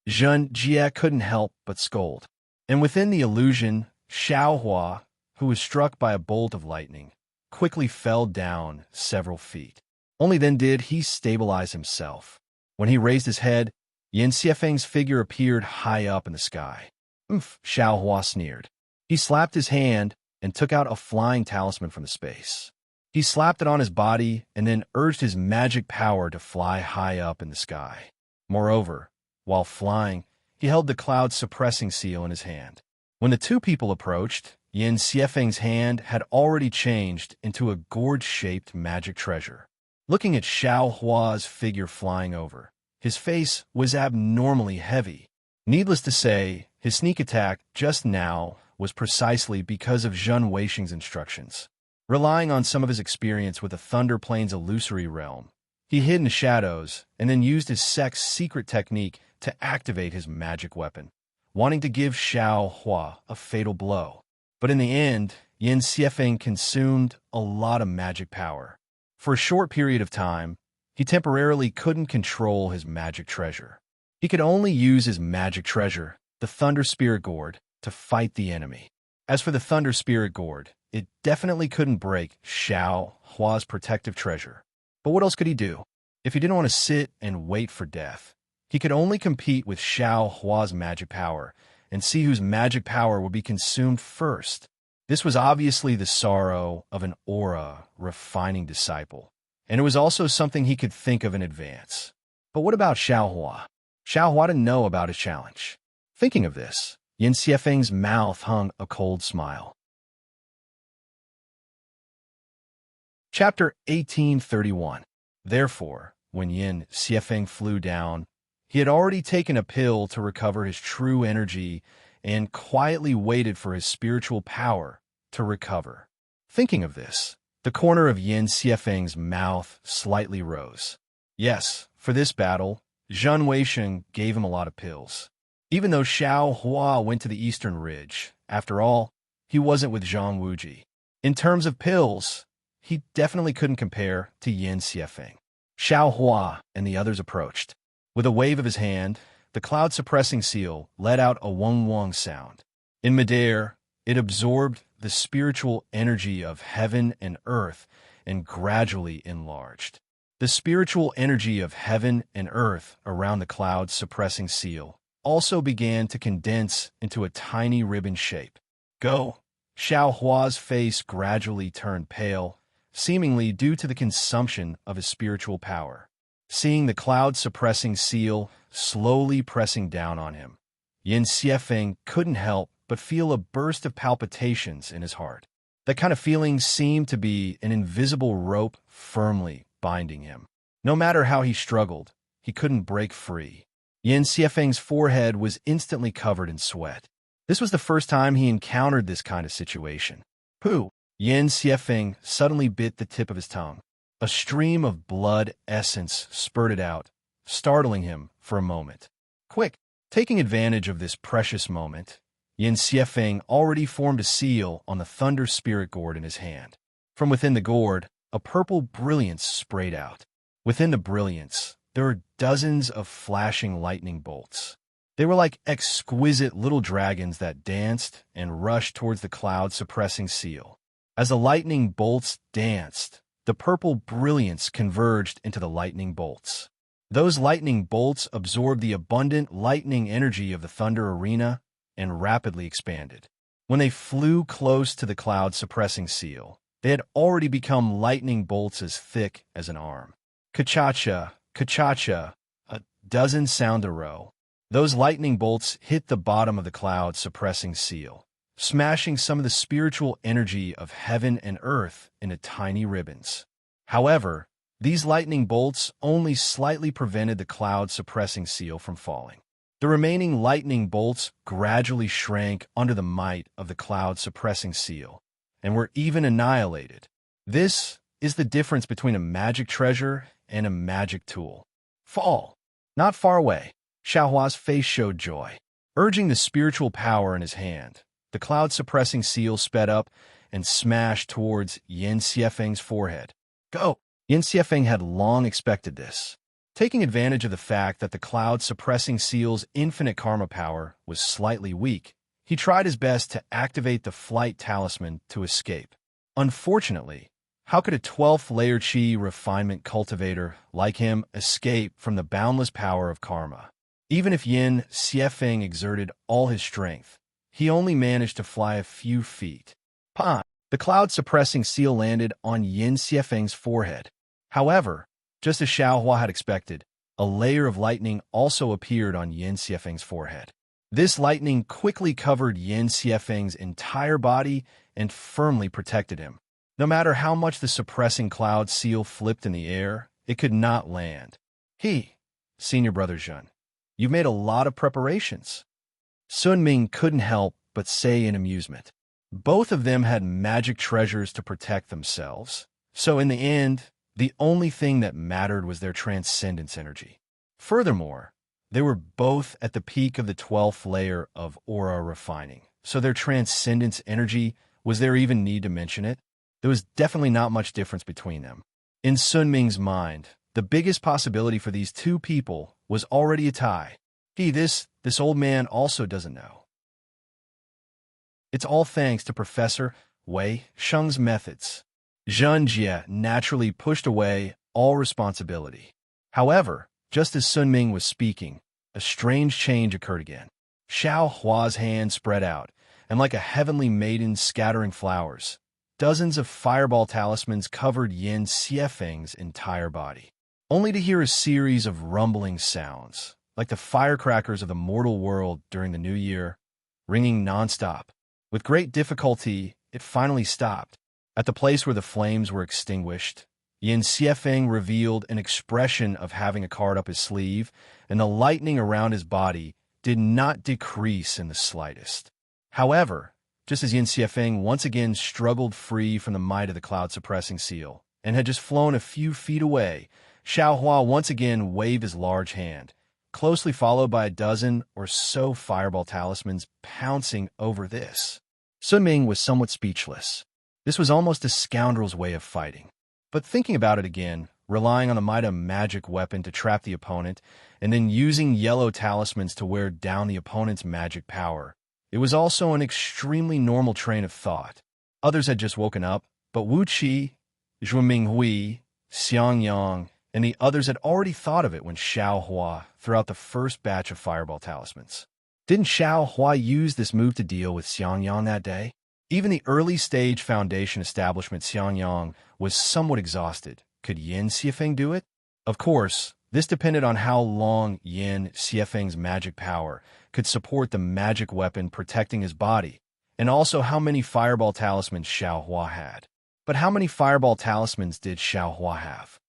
Zhen Jie couldn't help but scold. And within the illusion, Xiao Hua, who was struck by a bolt of lightning, quickly fell down several feet. Only then did he stabilize himself. When he raised his head, Yin Xiefeng's figure appeared high up in the sky. Xiao Hua sneered. He slapped his hand and took out a flying talisman from the space. He slapped it on his body and then urged his magic power to fly high up in the sky. Moreover, while flying, he held the cloud-suppressing seal in his hand. When the two people approached, Yin Xiefeng's hand had already changed into a gourd-shaped magic treasure. Looking at Xiao Hua's figure flying over, his face was abnormally heavy. Needless to say, his sneak attack just now was precisely because of Zhen Weixing's instructions. Relying on some of his experience with the Thunder Plains illusory realm, he hid in the shadows and then used his sect's secret technique to activate his magic weapon, wanting to give Xiao Hua a fatal blow. But in the end, Yin Xiefeng consumed a lot of magic power. For a short period of time, he temporarily couldn't control his magic treasure. He could only use his magic treasure, the Thunder Spirit Gourd, to fight the enemy. As for the Thunder Spirit Gourd, it definitely couldn't break Xiao Hua's protective treasure. But what else could he do? If he didn't want to sit and wait for death, he could only compete with Xiao Hua's magic power and see whose magic power would be consumed first. This was obviously the sorrow of an aura-refining disciple, and it was also something he could think of in advance. But what about Xiao Hua? Xiao Hua didn't know about his challenge. Thinking of this, Yin Xiefeng's mouth hung a cold smile. Chapter 1831. Therefore, when Yin Xiefeng flew down, he had already taken a pill to recover his true energy and quietly waited for his spiritual power to recover. Thinking of this, the corner of Yin Xiefeng's mouth slightly rose. Yes, for this battle, Zhen Weixing gave him a lot of pills. Even though Xiao Hua went to the Eastern Ridge, after all, he wasn't with Zhang Wuji. In terms of pills, he definitely couldn't compare to Yin Xiefeng. Xiao Hua and the others approached. With a wave of his hand, the cloud-suppressing seal let out a wong-wong sound. In midair, it absorbed the spiritual energy of heaven and earth and gradually enlarged. The spiritual energy of heaven and earth around the cloud-suppressing seal also began to condense into a tiny ribbon shape. Go! Xiao Hua's face gradually turned pale, seemingly due to the consumption of his spiritual power. Seeing the cloud-suppressing seal slowly pressing down on him, Yin Xiefeng couldn't help but feel a burst of palpitations in his heart. That kind of feeling seemed to be an invisible rope firmly binding him. No matter how he struggled, he couldn't break free. Yin Xiefeng's forehead was instantly covered in sweat. This was the first time he encountered this kind of situation. Pooh! Yin Xiefeng suddenly bit the tip of his tongue. A stream of blood essence spurted out, startling him for a moment. Quick! Taking advantage of this precious moment, Yin Xiefeng already formed a seal on the Thunder Spirit Gourd in his hand. From within the gourd, a purple brilliance sprayed out. Within the brilliance, there were dozens of flashing lightning bolts. They were like exquisite little dragons that danced and rushed towards the cloud-suppressing seal. As the lightning bolts danced, the purple brilliance converged into the lightning bolts. Those lightning bolts absorbed the abundant lightning energy of the Thunder Arena and rapidly expanded. When they flew close to the cloud-suppressing seal, they had already become lightning bolts as thick as an arm. Ka-cha-cha, ka-cha-cha, a dozen sound a row. Those lightning bolts hit the bottom of the cloud-suppressing seal, smashing some of the spiritual energy of heaven and earth into tiny ribbons. However, these lightning bolts only slightly prevented the cloud-suppressing seal from falling. The remaining lightning bolts gradually shrank under the might of the cloud-suppressing seal, and were even annihilated. This is the difference between a magic treasure and a magic tool. Fall! Not far away, Xiaohua's face showed joy. Urging the spiritual power in his hand, the cloud-suppressing seal sped up and smashed towards Yin Xiefeng's forehead. Go! Yin Xiefeng had long expected this. Taking advantage of the fact that the cloud-suppressing seal's infinite karma power was slightly weak, he tried his best to activate the flight talisman to escape. Unfortunately, how could a 12th-layer Qi refinement cultivator like him escape from the boundless power of karma? Even if Yin Xiefeng exerted all his strength, he only managed to fly a few feet. Pah! The cloud-suppressing seal landed on Yin Xiefeng's forehead. However, just as Xiaohua had expected, a layer of lightning also appeared on Yin Xiefeng's forehead. This lightning quickly covered Yin Xiefeng's entire body and firmly protected him. No matter how much the suppressing cloud seal flipped in the air, it could not land. Senior brother Zhen, you've made a lot of preparations. Sun Ming couldn't help but say in amusement. Both of them had magic treasures to protect themselves, so in the end, the only thing that mattered was their transcendence energy. Furthermore, they were both at the peak of the 12th layer of aura refining, so their transcendence energy, was there even need to mention it? There was definitely not much difference between them. In Sun Ming's mind, the biggest possibility for these two people was already a tie. This old man also doesn't know. It's all thanks to Professor Wei Sheng's methods. Zhen Jie naturally pushed away all responsibility. However, just as Sun Ming was speaking, a strange change occurred again. Xiao Hua's hand spread out, and like a heavenly maiden scattering flowers, dozens of fireball talismans covered Yin Xiefeng's entire body, only to hear a series of rumbling sounds, like the firecrackers of the mortal world during the new year, ringing nonstop. With great difficulty, it finally stopped. At the place where the flames were extinguished, Yin Xiefeng revealed an expression of having a card up his sleeve, and the lightning around his body did not decrease in the slightest. However, just as Yin Xiefeng once again struggled free from the might of the cloud-suppressing seal, and had just flown a few feet away, Xiaohua once again waved his large hand, closely followed by a dozen or so fireball talismans pouncing over this. Sun Ming was somewhat speechless. This was almost a scoundrel's way of fighting. But thinking about it again, relying on the might of magic weapon to trap the opponent, and then using yellow talismans to wear down the opponent's magic power, it was also an extremely normal train of thought. Others had just woken up, but Wu Qi, Zhu Minghui, Xiang Yang, and the others had already thought of it when Xiao Hua threw out the first batch of fireball talismans. Didn't Xiao Hua use this move to deal with Xiang Yang that day? Even the early-stage foundation establishment Xiang Yang was somewhat exhausted. Could Yin Xiefeng do it? Of course, this depended on how long Yin Xiefeng's magic power could support the magic weapon protecting his body, and also how many fireball talismans Xiao Hua had. But how many fireball talismans did Xiao Hua have?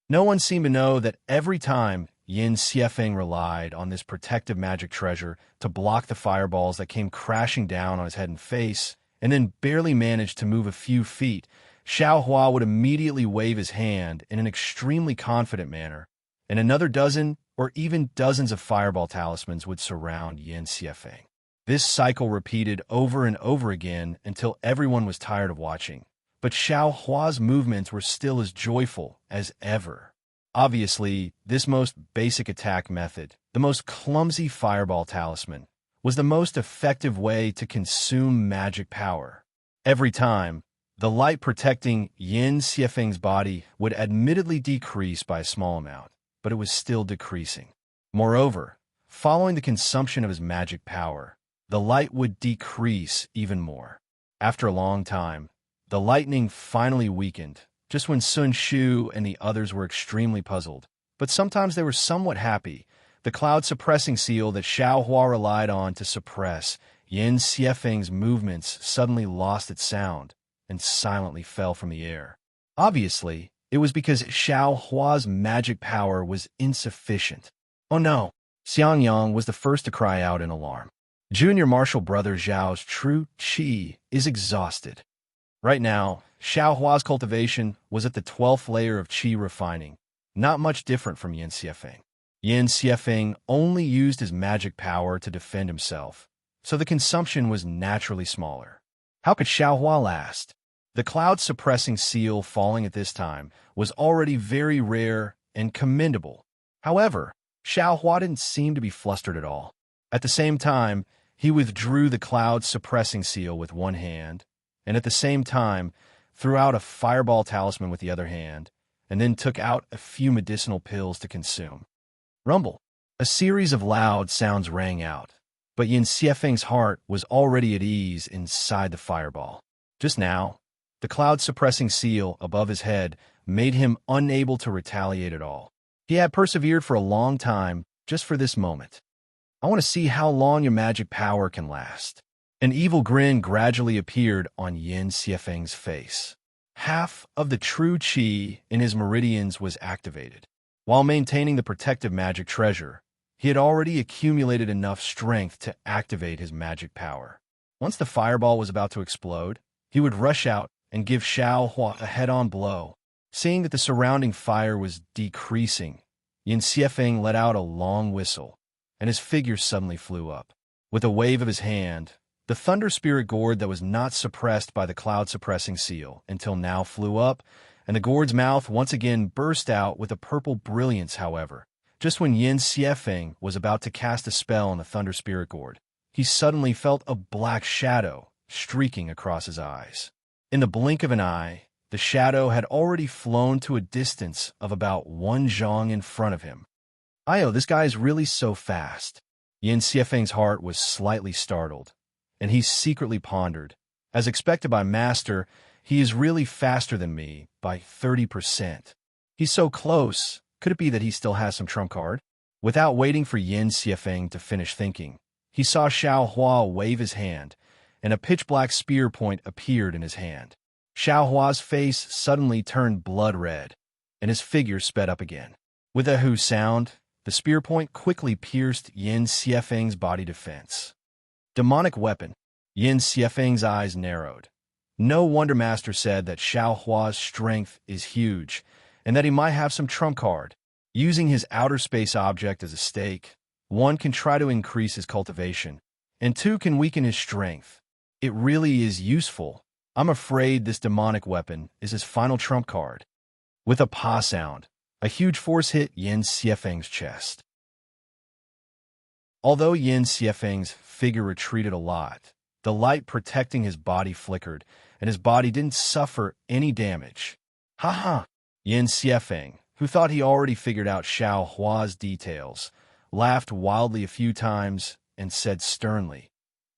No one seemed to know that every time Yin Xiefeng relied on this protective magic treasure to block the fireballs that came crashing down on his head and face, and then barely managed to move a few feet, Xiao Hua would immediately wave his hand in an extremely confident manner, and another dozen or even dozens of fireball talismans would surround Yin Xiefeng. This cycle repeated over and over again until everyone was tired of watching, but Xiao Hua's movements were still as joyful as ever. Obviously, this most basic attack method, the most clumsy fireball talisman, was the most effective way to consume magic power. Every time, the light protecting Yin Xiefeng's body would admittedly decrease by a small amount, but it was still decreasing. Moreover, following the consumption of his magic power, the light would decrease even more. After a long time, the lightning finally weakened, just when Sun Shu and the others were extremely puzzled. But sometimes they were somewhat happy. The cloud-suppressing seal that Xiao Hua relied on to suppress Yin Xiefeng's movements suddenly lost its sound and silently fell from the air. Obviously, it was because Xiao Hua's magic power was insufficient. Oh no! Xiang Yang was the first to cry out in alarm. Junior Martial Brother Zhao's true qi is exhausted. Right now, Xiao Hua's cultivation was at the 12th layer of qi refining, not much different from Yin Xiefeng. Yin Xiefeng only used his magic power to defend himself, so the consumption was naturally smaller. How could Xiao Hua last? The cloud-suppressing seal falling at this time was already very rare and commendable. However, Xiao Hua didn't seem to be flustered at all. At the same time, he withdrew the cloud-suppressing seal with one hand, and at the same time threw out a fireball talisman with the other hand, and then took out a few medicinal pills to consume. Rumble. A series of loud sounds rang out, but Yin Xiefeng's heart was already at ease inside the fireball. Just now, the cloud-suppressing seal above his head made him unable to retaliate at all. He had persevered for a long time just for this moment. I want to see how long your magic power can last. An evil grin gradually appeared on Yin Xiefeng's face. Half of the true qi in his meridians was activated. While maintaining the protective magic treasure, he had already accumulated enough strength to activate his magic power. Once the fireball was about to explode, he would rush out and give Xiao Hua a head-on blow. Seeing that the surrounding fire was decreasing, Yin Xiefeng let out a long whistle, and his figure suddenly flew up. With a wave of his hand, the thunder spirit gourd that was not suppressed by the cloud-suppressing seal until now flew up, and the gourd's mouth once again burst out with a purple brilliance. However, just when Yin Xiefeng was about to cast a spell on the thunder spirit gourd, he suddenly felt a black shadow streaking across his eyes. In the blink of an eye, the shadow had already flown to a distance of about 1 zhang in front of him. This guy is really so fast. Yin Xiefeng's heart was slightly startled, and he secretly pondered. As expected by Master, he is really faster than me by 30%. He's so close. Could it be that he still has some trump card? Without waiting for Yin Xiefeng to finish thinking, he saw Xiao Hua wave his hand, and a pitch-black spear point appeared in his hand. Xiao Hua's face suddenly turned blood red, and his figure sped up again. With a hoo sound, the spear point quickly pierced Yin Xiefeng's body defense. Demonic weapon. Yin Xiefeng's eyes narrowed. No wonder Master said that Xiao Hua's strength is huge, and that he might have some trump card. Using his outer space object as a stake, 1 can try to increase his cultivation, and 2 can weaken his strength. It really is useful. I'm afraid this demonic weapon is his final trump card. With a pa sound, a huge force hit Yin Xiefeng's chest. Although Yin Xiefeng's figure retreated a lot, the light protecting his body flickered, and his body didn't suffer any damage. Ha! Yin Xiefeng, who thought he already figured out Xiao Hua's details, laughed wildly a few times and said sternly,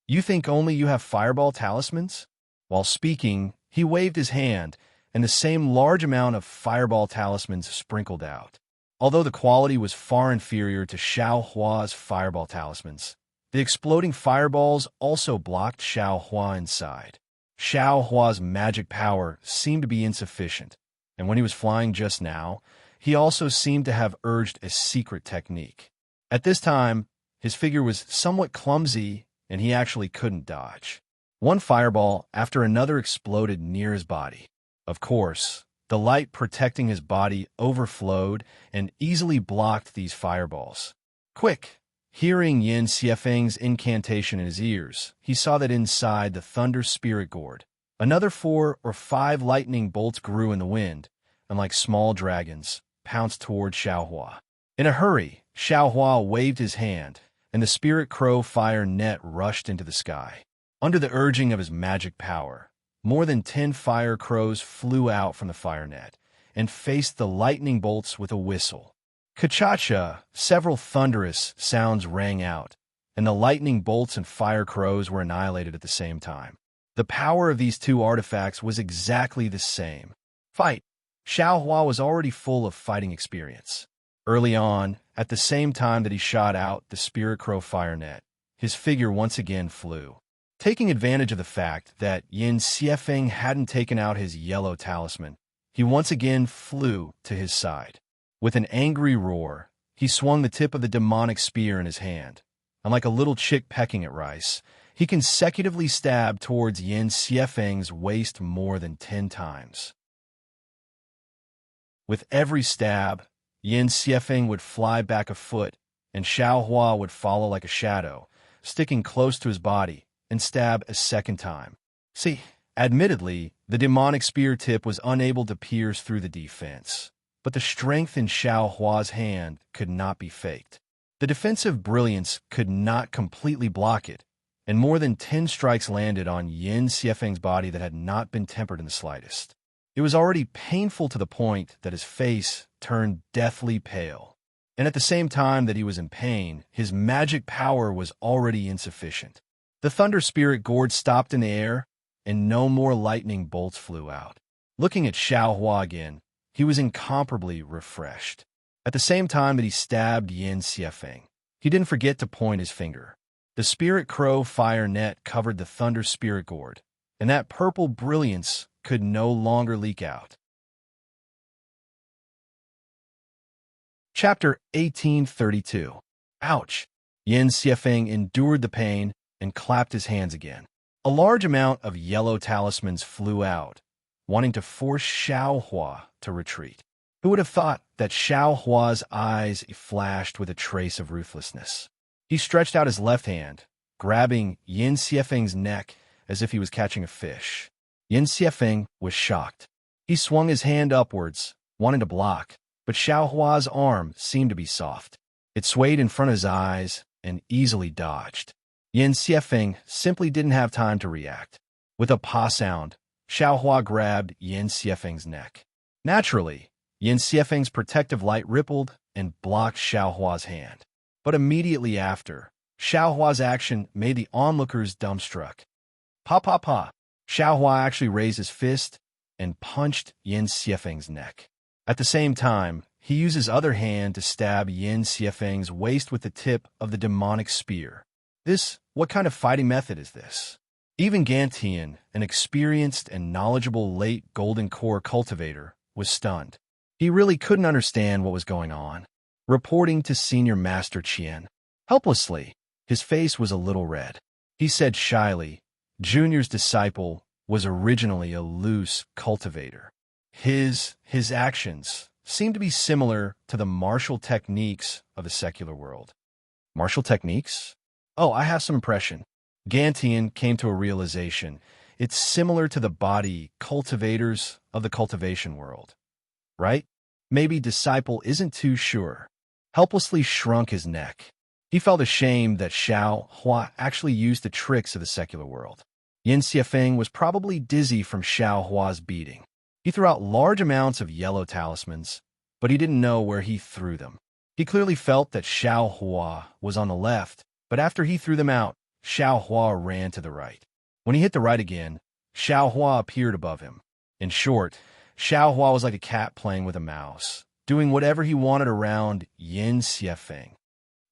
"You think only you have fireball talismans?" While speaking, he waved his hand, and the same large amount of fireball talismans sprinkled out. Although the quality was far inferior to Xiao Hua's fireball talismans, the exploding fireballs also blocked Xiao Hua inside. Xiao Hua's magic power seemed to be insufficient, and when he was flying just now, he also seemed to have urged a secret technique. At this time, his figure was somewhat clumsy, and he actually couldn't dodge. One fireball after another exploded near his body. Of course, the light protecting his body overflowed and easily blocked these fireballs. Quick! Hearing Yin Xiefeng's incantation in his ears, he saw that inside the Thunder Spirit Gourd, another 4 or 5 lightning bolts grew in the wind, and like small dragons, pounced toward Xiaohua. In a hurry, Xiaohua waved his hand, and the Spirit Crow fire net rushed into the sky. Under the urging of his magic power, more than 10 fire crows flew out from the fire net and faced the lightning bolts with a whistle. Ka-cha-cha, several thunderous sounds rang out, and the lightning bolts and fire crows were annihilated at the same time. The power of these two artifacts was exactly the same. Fight! Xiaohua was already full of fighting experience. Early on, at the same time that he shot out the Spirit Crow fire net, his figure once again flew. Taking advantage of the fact that Yin Xiefeng hadn't taken out his yellow talisman, he once again flew to his side. With an angry roar, he swung the tip of the demonic spear in his hand, and like a little chick pecking at rice, he consecutively stabbed towards Yin Xiefeng's waist more than 10 times. With every stab, Yin Xiefeng would fly back a foot, and Xiaohua would follow like a shadow, sticking close to his body, and stab a second time. See, admittedly, the demonic spear tip was unable to pierce through the defense, but the strength in Xiaohua's hand could not be faked. The defensive brilliance could not completely block it, and more than 10 strikes landed on Yin Xiefeng's body that had not been tempered in the slightest. It was already painful to the point that his face turned deathly pale, and at the same time that he was in pain, his magic power was already insufficient. The Thunder Spirit Gourd stopped in the air, and no more lightning bolts flew out. Looking at Xiaohua again, he was incomparably refreshed. At the same time that he stabbed Yin Xiefeng, he didn't forget to point his finger. The Spirit Crow fire net covered the Thunder Spirit Gourd, and that purple brilliance could no longer leak out. Chapter 1832. Ouch! Yin Xiefeng endured the pain and clapped his hands again. A large amount of yellow talismans flew out, wanting to force Xiaohua to retreat. Who would have thought that Xiaohua's eyes flashed with a trace of ruthlessness? He stretched out his left hand, grabbing Yin Xiefeng's neck as if he was catching a fish. Yin Xiefeng was shocked. He swung his hand upwards, wanting to block, but Xiaohua's arm seemed to be soft. It swayed in front of his eyes and easily dodged. Yin Xiefeng simply didn't have time to react. With a pa sound, Xiaohua grabbed Yin Xiefeng's neck. Naturally, Yin Xiefeng's protective light rippled and blocked Xiaohua's hand. But immediately after, Xiaohua's action made the onlookers dumbstruck. Pa pa pa! Xiaohua actually raised his fist and punched Yin Xiefeng's neck. At the same time, he used his other hand to stab Yin Xiefeng's waist with the tip of the demonic spear. What kind of fighting method is this? Even Gantian, an experienced and knowledgeable late Golden Core cultivator, was stunned. He really couldn't understand what was going on. Reporting to Senior Master Qian. Helplessly, his face was a little red. He said shyly, Junior's disciple was originally a loose cultivator. His actions seemed to be similar to the martial techniques of the secular world. Martial techniques? Oh, I have some impression. Gantian came to a realization. It's similar to the body cultivators of the cultivation world. Right? Maybe disciple isn't too sure. Helplessly shrunk his neck. He felt ashamed that Xiaohua actually used the tricks of the secular world. Yin Xiefeng was probably dizzy from Xiaohua's beating. He threw out large amounts of yellow talismans, but he didn't know where he threw them. He clearly felt that Xiaohua was on the left, but after he threw them out, Xiaohua ran to the right. When he hit the right again, Xiaohua appeared above him. In short, Xiaohua was like a cat playing with a mouse, doing whatever he wanted around Yin Xiefeng.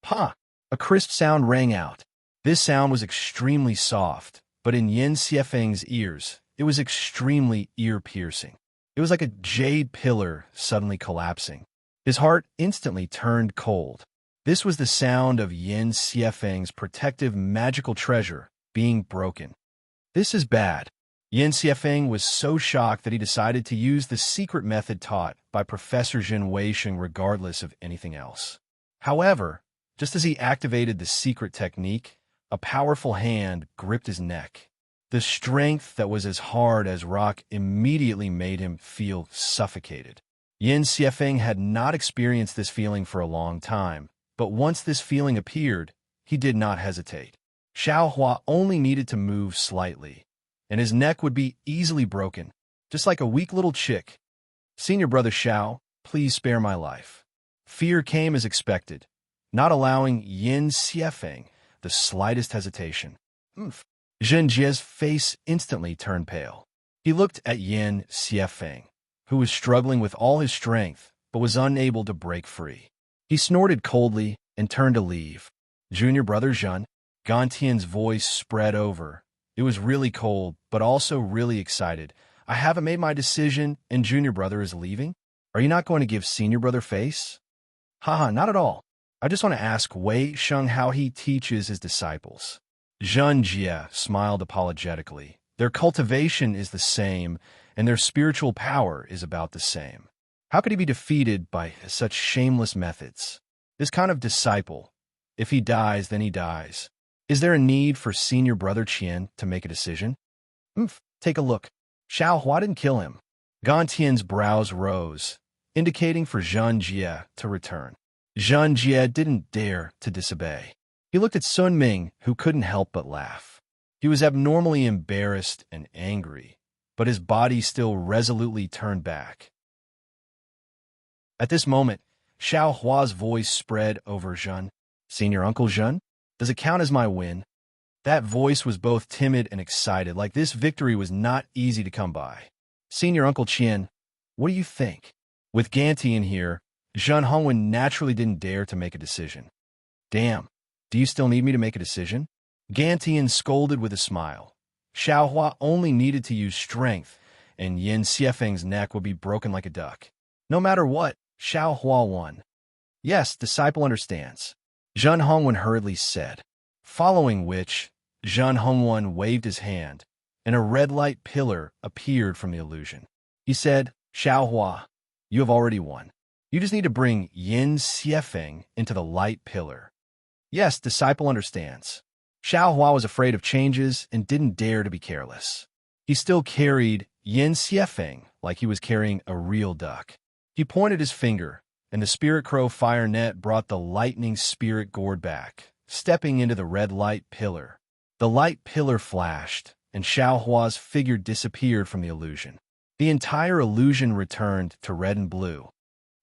Pa! A crisp sound rang out. This sound was extremely soft, but in Yin Xiefeng's ears, it was extremely ear-piercing. It was like a jade pillar suddenly collapsing. His heart instantly turned cold. This was the sound of Yin Xiefeng's protective magical treasure being broken. This is bad. Yin Xiefeng was so shocked that he decided to use the secret method taught by Professor Jin Weisheng regardless of anything else. However, just as he activated the secret technique, a powerful hand gripped his neck. The strength that was as hard as rock immediately made him feel suffocated. Yin Xiefeng had not experienced this feeling for a long time, but once this feeling appeared, he did not hesitate. Xiaohua only needed to move slightly, and his neck would be easily broken, just like a weak little chick. "Senior brother Xiao, please spare my life." Fear came as expected, not allowing Yin Xiefeng the slightest hesitation. Zhen Jie's face instantly turned pale. He looked at Yin Xiefeng, who was struggling with all his strength but was unable to break free. He snorted coldly and turned to leave. "Junior brother Zhen." Gantian's voice spread over. It was really cold, but also really excited. "I haven't made my decision, and junior brother is leaving? Are you not going to give senior brother face?" "Haha, not at all. I just want to ask Wei Sheng how he teaches his disciples." Zhen Jie smiled apologetically. "Their cultivation is the same, and their spiritual power is about the same. How could he be defeated by such shameless methods? This kind of disciple, if he dies, then he dies. Is there a need for senior brother Qian to make a decision?" Take a look. Xiaohua didn't kill him." Gantian's brows rose, indicating for Zhen Jie to return. Zhen Jie didn't dare to disobey. He looked at Sun Ming, who couldn't help but laugh. He was abnormally embarrassed and angry, but his body still resolutely turned back. At this moment, Xiaohua's voice spread over Zhen. "Senior Uncle Zhen, does it count as my win?" That voice was both timid and excited, like this victory was not easy to come by. "Senior Uncle Qian, what do you think?" With Gantian here, Zhen Hongwen naturally didn't dare to make a decision. "Damn, do you still need me to make a decision?" Gantian scolded with a smile. Xiaohua only needed to use strength, and Yin Xiefeng's neck would be broken like a duck. No matter what, Xiaohua won. "Yes, disciple understands," Zhen Hongwen hurriedly said, following which Zhen Hongwen waved his hand, and a red light pillar appeared from the illusion. He said, "Xiaohua, you have already won. You just need to bring Yin Xiefeng into the light pillar." "Yes, disciple understands." Xiaohua was afraid of changes and didn't dare to be careless. He still carried Yin Xiefeng like he was carrying a real duck. He pointed his finger, and the spirit crow fire net brought the lightning spirit gourd back, stepping into the red light pillar. The light pillar flashed, and Xiaohua's figure disappeared from the illusion. The entire illusion returned to red and blue.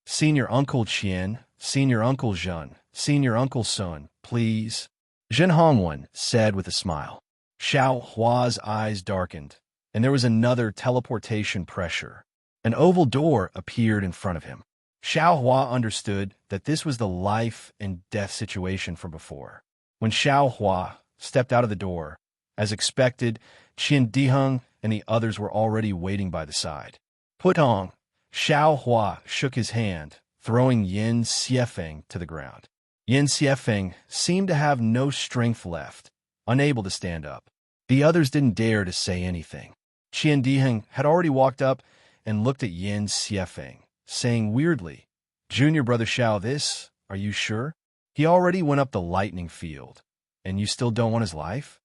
"Senior Uncle Qian, Senior Uncle Zhen, Senior Uncle Sun, please," Zhen Hongwen said with a smile. Xiaohua's eyes darkened, and there was another teleportation pressure. An oval door appeared in front of him. Xiaohua understood that this was the life and death situation from before. When Xiaohua stepped out of the door, as expected, Qin Diheng and the others were already waiting by the side. "Putong," Xiaohua shook his hand, throwing Yin Xiefeng to the ground. Yin Xiefeng seemed to have no strength left, unable to stand up. The others didn't dare to say anything. Qin Diheng had already walked up and looked at Yin Xiefeng, saying weirdly, "Junior brother Xiao, this, are you sure? He already went up the lightning field, and you still don't want his life?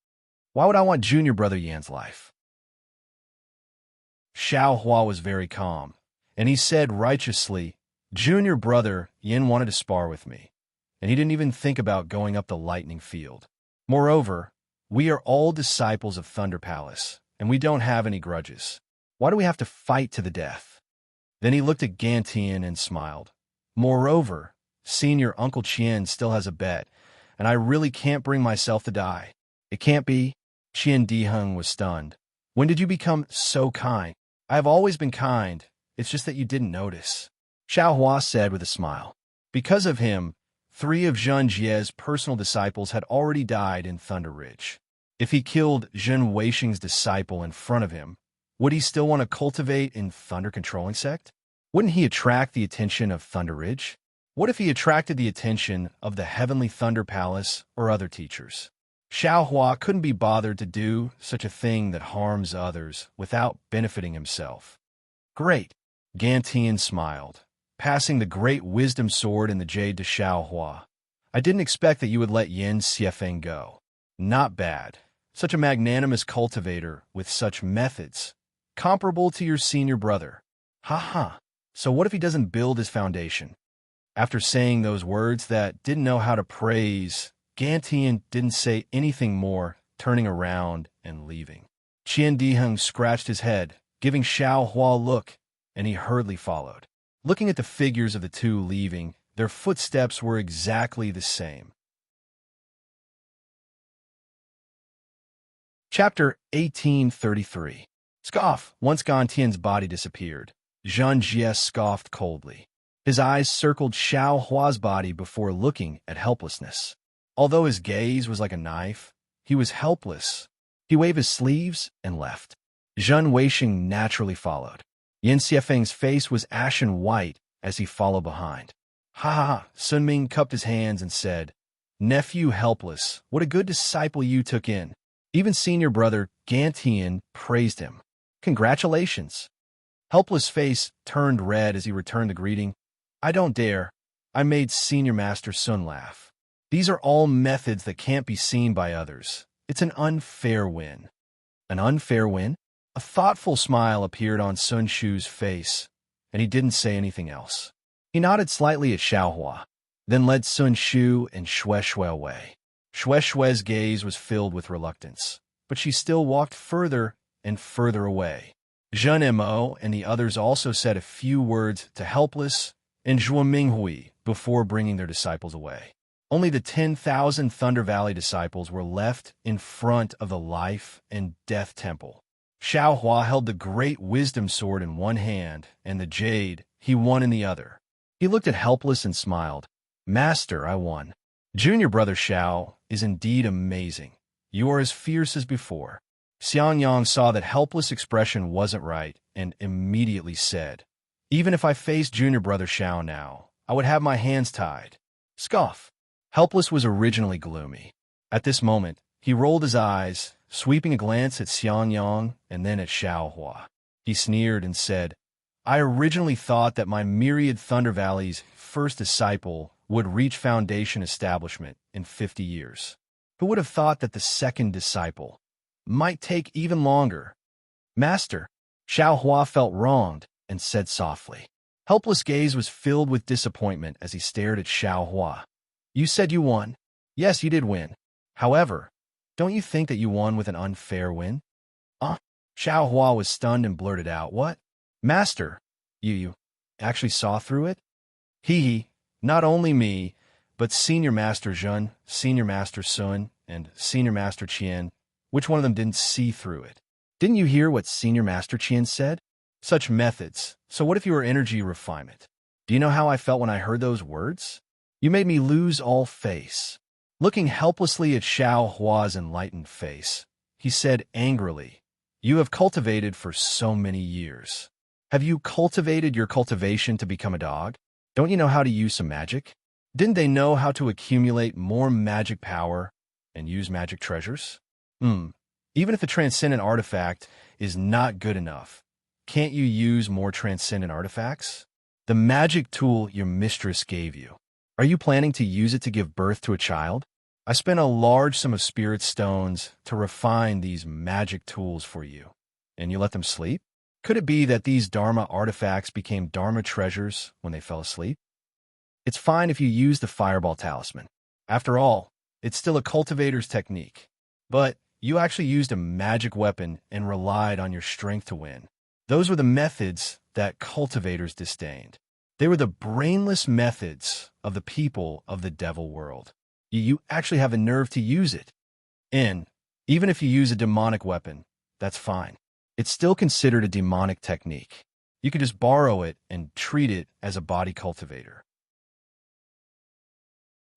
Why would I want junior brother Yan's life?" Xiaohua was very calm, and he said righteously, "Junior brother Yin wanted to spar with me, and he didn't even think about going up the lightning field. Moreover, we are all disciples of Thunder Palace, and we don't have any grudges. Why do we have to fight to the death?" Then he looked at Gantian and smiled. "Moreover, Senior Uncle Qian still has a bet, and I really can't bring myself to die. It can't be." Qin Diheng was stunned. "When did you become so kind?" "I have always been kind. It's just that you didn't notice," Xiaohua said with a smile. Because of him, 3 of Zhen Jie's personal disciples had already died in Thunder Ridge. If he killed Jin Weisheng's disciple in front of him, would he still want to cultivate in Thunder Controlling Sect? Wouldn't he attract the attention of Thunder Ridge? What if he attracted the attention of the Heavenly Thunder Palace or other teachers? Xiao Hua couldn't be bothered to do such a thing that harms others without benefiting himself. Great, Gan Tian smiled, passing the great wisdom sword and the jade to Xiao Hua. I didn't expect that you would let Yin Xiefeng go. Not bad. Such a magnanimous cultivator with such methods, comparable to your senior brother. Ha ha. So what if he doesn't build his foundation? After saying those words that didn't know how to praise, Gan Tian didn't say anything more, turning around and leaving. Qian Diheng scratched his head, giving Xiao Hua a look, and he hurriedly followed. Looking at the figures of the two leaving, their footsteps were exactly the same. Chapter 1833. Scoff. Once Gan Tian's body disappeared, Zhang Jie scoffed coldly. His eyes circled Xiao Hua's body before looking at helplessness. Although his gaze was like a knife, he was helpless. He waved his sleeves and left. Zhen Weixing naturally followed. Yin Xiefeng's face was ashen white as he followed behind. Ha ha ha! Sun Ming cupped his hands and said, "Nephew helpless, what a good disciple you took in." Even senior brother Gan Tian praised him. Congratulations. Helpless face turned red as he returned the greeting. I don't dare. I made Senior Master Sun laugh. These are all methods that can't be seen by others. It's an unfair win. An unfair win? A thoughtful smile appeared on Sun Shu's face, and he didn't say anything else. He nodded slightly at Xiao Hua, then led Sun Shu and Xue Xue away. Xue Xue's gaze was filled with reluctance, but she still walked further and further away. Zhen Mo and the others also said a few words to Helpless and Zhuo Minghui before bringing their disciples away. Only the 10,000 Thunder Valley disciples were left in front of the Life and Death Temple. Xiao Hua held the great wisdom sword in one hand and the jade he won in the other. He looked at Helpless and smiled. Master, I won. Junior brother Xiao is indeed amazing. You are as fierce as before. Xiangyang saw that Helpless' expression wasn't right and immediately said, Even if I faced junior brother Xiao now, I would have my hands tied. Scoff. Helpless was originally gloomy. At this moment, he rolled his eyes, sweeping a glance at Xiangyang and then at Xiao Hua. He sneered and said, I originally thought that my myriad Thunder Valley's first disciple would reach foundation establishment in 50 years. Who would have thought that the second disciple might take even longer? Master, Xiao Hua felt wronged and said softly. Helpless' gaze was filled with disappointment as he stared at Xiao Hua. You said you won. Yes, you did win. However, don't you think that you won with an unfair win? Xiao Hua was stunned and blurted out, What? Master, you actually saw through it? Hee, not only me, but Senior Master Zhen, Senior Master Sun, and Senior Master Qian. Which one of them didn't see through it? Didn't you hear what Senior Master Qian said? Such methods. So what if you were energy refinement? Do you know how I felt when I heard those words? You made me lose all face. Looking helplessly at Xiao Hua's enlightened face, he said angrily, You have cultivated for so many years. Have you cultivated your cultivation to become a dog? Don't you know how to use some magic? Didn't they know how to accumulate more magic power and use magic treasures? Even if the transcendent artifact is not good enough, can't you use more transcendent artifacts? The magic tool your mistress gave you. Are you planning to use it to give birth to a child? I spent a large sum of spirit stones to refine these magic tools for you. And you let them sleep? Could it be that these Dharma artifacts became Dharma treasures when they fell asleep? It's fine if you use the Fireball Talisman. After all, it's still a cultivator's technique. But you actually used a magic weapon and relied on your strength to win. Those were the methods that cultivators disdained. They were the brainless methods of the people of the devil world. You actually have the nerve to use it. And even if you use a demonic weapon, that's fine. It's still considered a demonic technique. You can just borrow it and treat it as a body cultivator.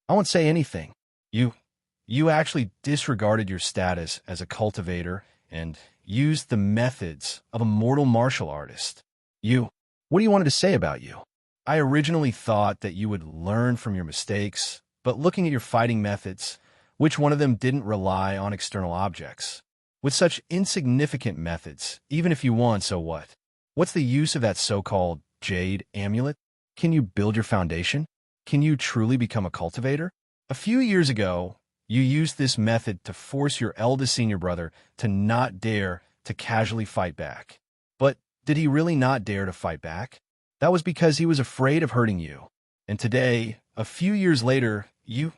I won't say anything. You actually disregarded your status as a cultivator and used the methods of a mortal martial artist. What do you want to say about you? I originally thought that you would learn from your mistakes, but looking at your fighting methods, Which one of them didn't rely on external objects? With such insignificant methods, even if you won, so what? What's the use of that so-called jade amulet? Can you build your foundation? Can you truly become a cultivator? A few years ago, you used this method to force your eldest senior brother to not dare to casually fight back. But did he really not dare to fight back? That was because he was afraid of hurting you. And today, a few years later, you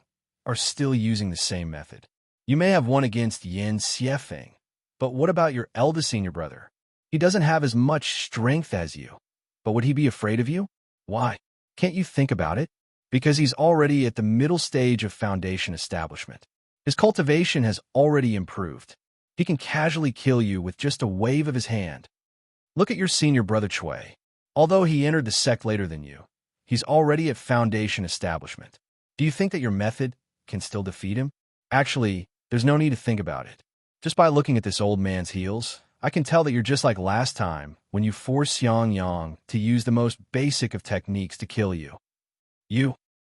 are still using the same method. You may have won against Yin Xiefeng, but what about your eldest senior brother? He doesn't have as much strength as you. But would he be afraid of you? Why? Can't you think about it? Because he's already at the middle stage of foundation establishment. His cultivation has already improved. He can casually kill you with just a wave of his hand. Look at your senior brother Chui. Although he entered the sect later than you, he's already at foundation establishment. Do you think that your method can still defeat him? Actually, there's no need to think about it. Just by looking at this old man's heels, I can tell that you're just like last time when you forced Xiang Yang to use the most basic of techniques to kill you.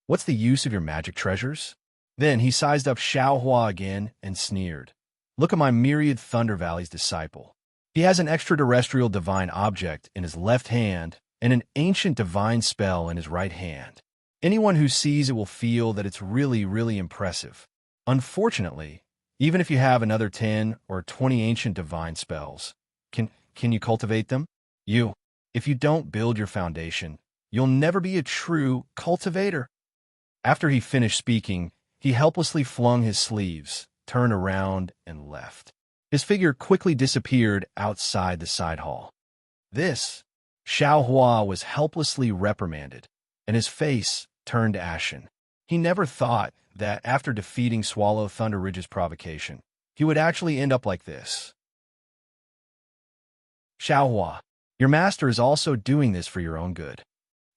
What's the use of your magic treasures? Then he sized up Xiao Hua again and sneered. Look at my myriad Thunder Valley's disciple. He has an extraterrestrial divine object in his left hand and an ancient divine spell in his right hand. Anyone who sees it will feel that it's really, really impressive. Unfortunately, even if you have another 10 or 20 ancient divine spells, can you cultivate them? If you don't build your foundation, you'll never be a true cultivator. After he finished speaking, he helplessly flung his sleeves, turned around, and left. His figure quickly disappeared outside the side hall. Xiao Hua was helplessly reprimanded, and his face turned ashen. He never thought that after defeating Swallow Thunder Ridge's provocation, he would actually end up like this. Xiao Hua, your master is also doing this for your own good.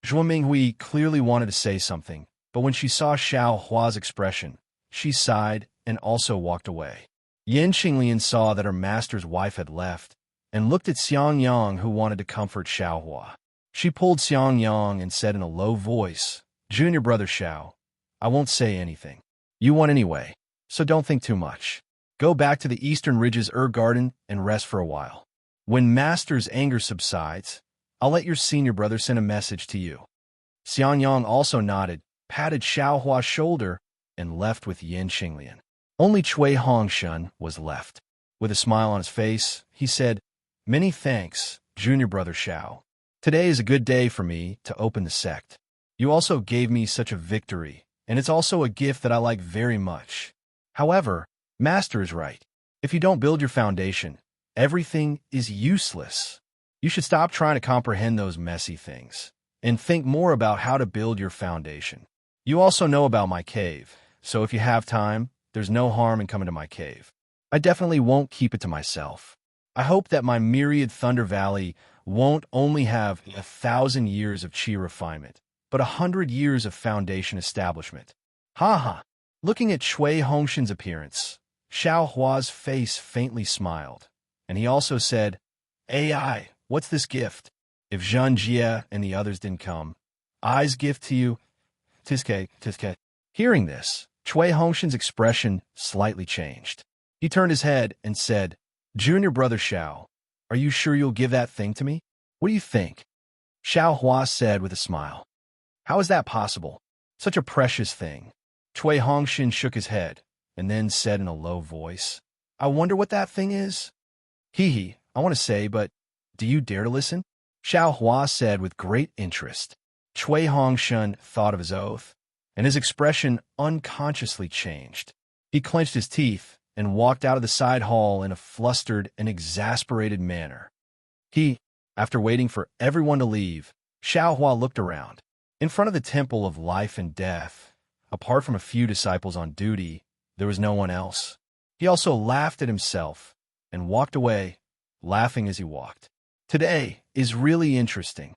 Zhuo Minghui clearly wanted to say something, but when she saw Xiao Hua's expression, she sighed and also walked away. Yin Xinglian saw that her master's wife had left and looked at Xiang Yang, who wanted to comfort Xiao Hua. She pulled Xiang Yang and said in a low voice, Junior brother Xiao, I won't say anything. You won anyway, so don't think too much. Go back to the Eastern Ridge's Garden and rest for a while. When master's anger subsides, I'll let your senior brother send a message to you. Xiang Yang also nodded, patted Xiao Hua's shoulder, and left with Yin Xinglian. Only Cui Hongshan was left. With a smile on his face, he said, Many thanks, junior brother Xiao. Today is a good day for me to open the sect. You also gave me such a victory, and it's also a gift that I like very much. However, Master is right. If you don't build your foundation, everything is useless. You should stop trying to comprehend those messy things and think more about how to build your foundation. You also know about my cave, so if you have time, there's no harm in coming to my cave. I definitely won't keep it to myself. I hope that my myriad Thunder Valley won't only have 1,000 years of chi refinement, but 100 years of foundation establishment. Ha! Looking at Cui Hongshan's appearance, Xiao Hua's face faintly smiled, and he also said, AI, what's this gift? If Zhang Jie and the others didn't come, I's gift to you, Tiske. Hearing this, Cui Hongshan's expression slightly changed. He turned his head and said, Junior brother Xiao, are you sure you'll give that thing to me? What do you think? Xiao Hua said with a smile. How is that possible? Such a precious thing. Cui Hongshan shook his head, and then said in a low voice, I wonder what that thing is? I want to say, but do you dare to listen? Xiao Hua said with great interest. Cui Hongshan thought of his oath, and his expression unconsciously changed. He clenched his teeth and walked out of the side hall in a flustered and exasperated manner. After waiting for everyone to leave, Xiao Hua looked around. In front of the Temple of Life and Death, apart from a few disciples on duty, there was no one else. He also laughed at himself and walked away, laughing as he walked. Today is really interesting,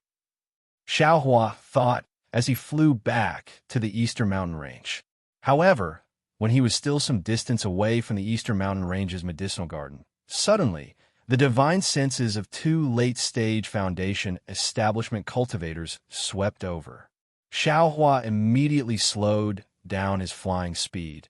Xiao Hua thought as he flew back to the Eastern Mountain Range. However, when he was still some distance away from the Eastern Mountain Range's medicinal garden, suddenly, the divine senses of two late-stage foundation establishment cultivators swept over. Xiao Hua immediately slowed down his flying speed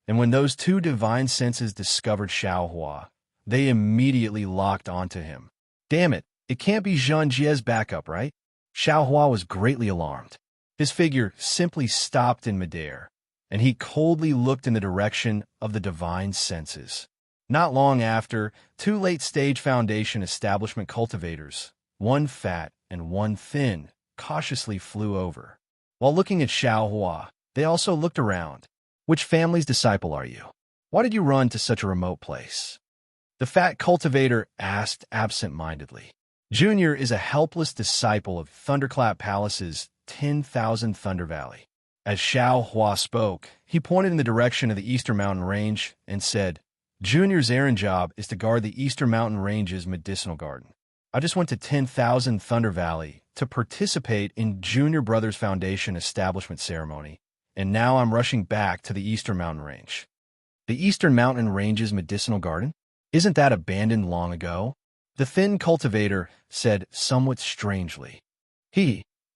And when those two divine senses discovered Xiaohua, they immediately locked onto him. Damn it, it can't be Zhang Jie's backup, right? Xiaohua was greatly alarmed. His figure simply stopped in midair, and he coldly looked in the direction of the divine senses. Not long after, two late-stage Foundation establishment cultivators, one fat and one thin, cautiously flew over. While looking at Xiaohua, they also looked around. Which family's disciple are you? Why did you run to such a remote place? The fat cultivator asked absent-mindedly. Junior is a helpless disciple of Thunderclap Palace's 10,000 Thunder Valley. As Xiaohua spoke, he pointed in the direction of the Eastern Mountain Range and said, Junior's errand job is to guard the Eastern Mountain Range's medicinal garden. I just went to 10,000 Thunder Valley to participate in Junior Brothers Foundation establishment ceremony, and now I'm rushing back to the Eastern Mountain Range. The Eastern Mountain Range's medicinal garden? Isn't that abandoned long ago? The thin cultivator said somewhat strangely.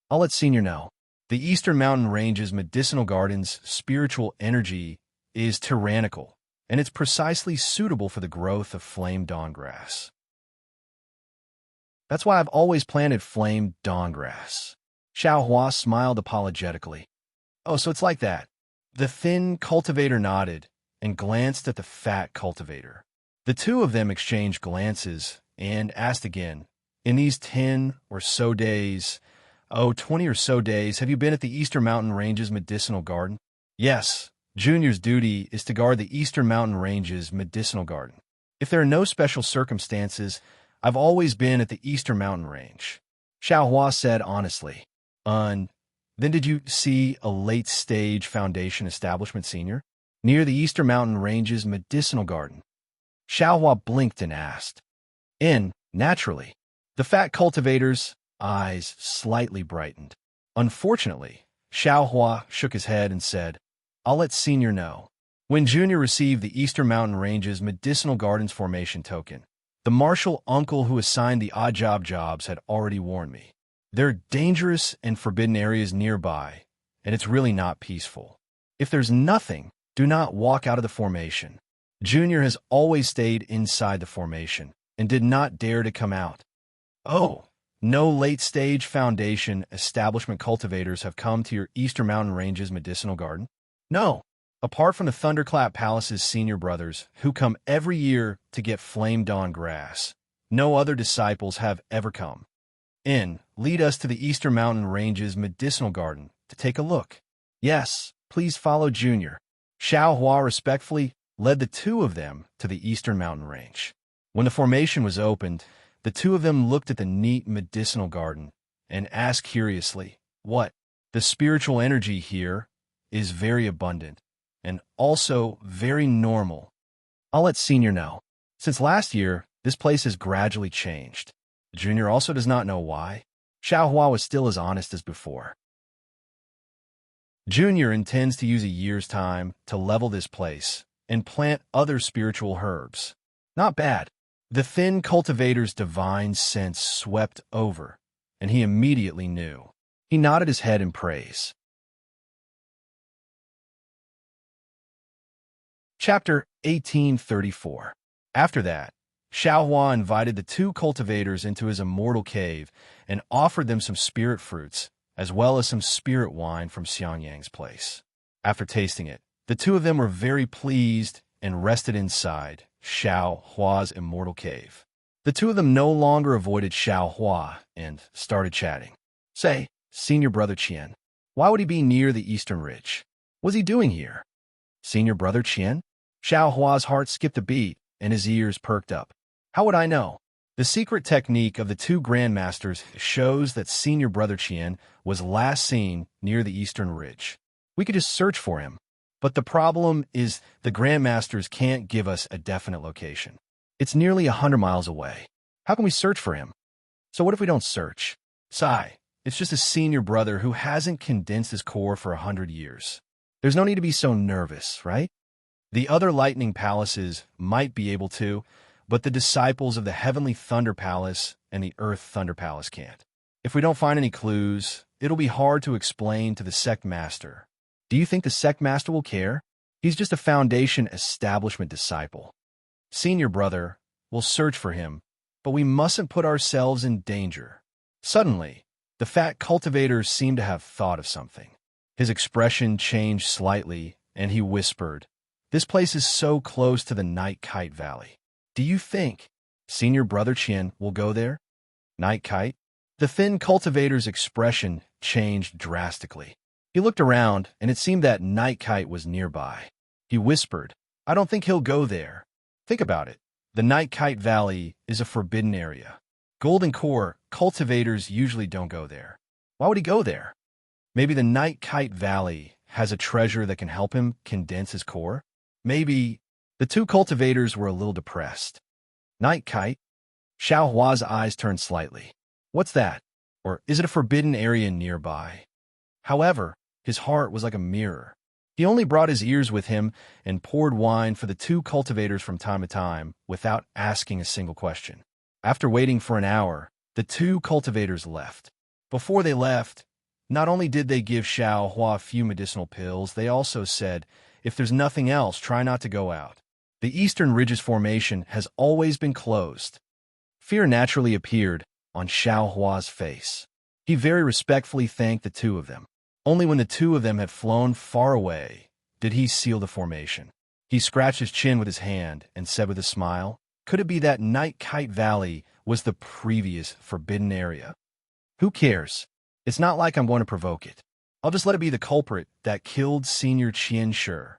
I'll let Senior know. The Eastern Mountain Range's medicinal garden's spiritual energy is tyrannical, and it's precisely suitable for the growth of flame dawn grass. That's why I've always planted flame dawn grass. Xiaohua smiled apologetically. Oh, so it's like that. The thin cultivator nodded and glanced at the fat cultivator. The two of them exchanged glances and asked again, in these 20 or so days, have you been at the Eastern Mountain Range's medicinal garden? Yes, Junior's duty is to guard the Eastern Mountain Range's medicinal garden. If there are no special circumstances, I've always been at the Eastern Mountain Range. Xiaohua said honestly. Then did you see a late-stage Foundation establishment senior? Near the Eastern Mountain Range's medicinal garden. Xiaohua blinked and asked. Naturally. The fat cultivator's eyes slightly brightened. Unfortunately, Xiaohua shook his head and said, I'll let Senior know. When Junior received the Eastern Mountain Range's medicinal gardens formation token, the martial uncle who assigned the odd jobs had already warned me. There are dangerous and forbidden areas nearby, and it's really not peaceful. If there's nothing, do not walk out of the formation. Junior has always stayed inside the formation and did not dare to come out. Oh, no late-stage Foundation establishment cultivators have come to your Eastern Mountain Range's medicinal garden? No. Apart from the Thunderclap Palace's senior brothers, who come every year to get flame dawn grass, no other disciples have ever come. Lead us to the Eastern Mountain Range's medicinal garden to take a look. Yes, please follow Junior. Xiaohua respectfully led the two of them to the Eastern Mountain Range. When the formation was opened, the two of them looked at the neat medicinal garden and asked curiously, what? The spiritual energy here is very abundant and also very normal. I'll let Senior know. Since last year, this place has gradually changed. Junior also does not know why. Xiaohua was still as honest as before. Junior intends to use a year's time to level this place and plant other spiritual herbs. Not bad. The thin cultivator's divine sense swept over, and he immediately knew. He nodded his head in praise. Chapter 1834. After that, Xiaohua invited the two cultivators into his immortal cave and offered them some spirit fruits, as well as some spirit wine from Xiangyang's place. After tasting it, the two of them were very pleased and rested inside Xiaohua's immortal cave. The two of them no longer avoided Xiaohua and started chatting. Say, Senior Brother Qian, why would he be near the Eastern Ridge? What's he doing here? Senior Brother Qian? Xiaohua's heart skipped a beat and his ears perked up. How would I know? The secret technique of the two grandmasters shows that Senior Brother Qian was last seen near the Eastern Ridge. We could just search for him. But the problem is the grandmasters can't give us a definite location. It's nearly 100 miles away. How can we search for him? So what if we don't search? Sigh, it's just a senior brother who hasn't condensed his core for 100 years. There's no need to be so nervous, right? The other lightning palaces might be able to, but the disciples of the Heavenly Thunder Palace and the Earth Thunder Palace can't. If we don't find any clues, it'll be hard to explain to the sect master. Do you think the sect master will care? He's just a Foundation establishment disciple. Senior brother will search for him, but we mustn't put ourselves in danger. Suddenly, the fat cultivator seemed to have thought of something. His expression changed slightly, and he whispered, "This place is so close to the Night Kite Valley. Do you think Senior Brother Qian will go there?" Night Kite? The thin cultivator's expression changed drastically. He looked around, and it seemed that Night Kite was nearby. He whispered, "I don't think he'll go there. Think about it. The Night Kite Valley is a forbidden area. Golden Core cultivators usually don't go there. Why would he go there? Maybe the Night Kite Valley has a treasure that can help him condense his core? Maybe." The two cultivators were a little depressed. Night Kite? Xiao Hua's eyes turned slightly. What's that? Or is it a forbidden area nearby? However, his heart was like a mirror. He only brought his ears with him and poured wine for the two cultivators from time to time without asking a single question. After waiting for an hour, the two cultivators left. Before they left, not only did they give Xiao Hua a few medicinal pills, they also said, "If there's nothing else, try not to go out. The Eastern Ridges Formation has always been closed." Fear naturally appeared on Xiao Hua's face. He very respectfully thanked the two of them. Only when the two of them had flown far away did he seal the formation. He scratched his chin with his hand and said with a smile, "Could it be that Night Kite Valley was the previous forbidden area? Who cares? It's not like I'm going to provoke it. I'll just let it be the culprit that killed Senior Qian Shi.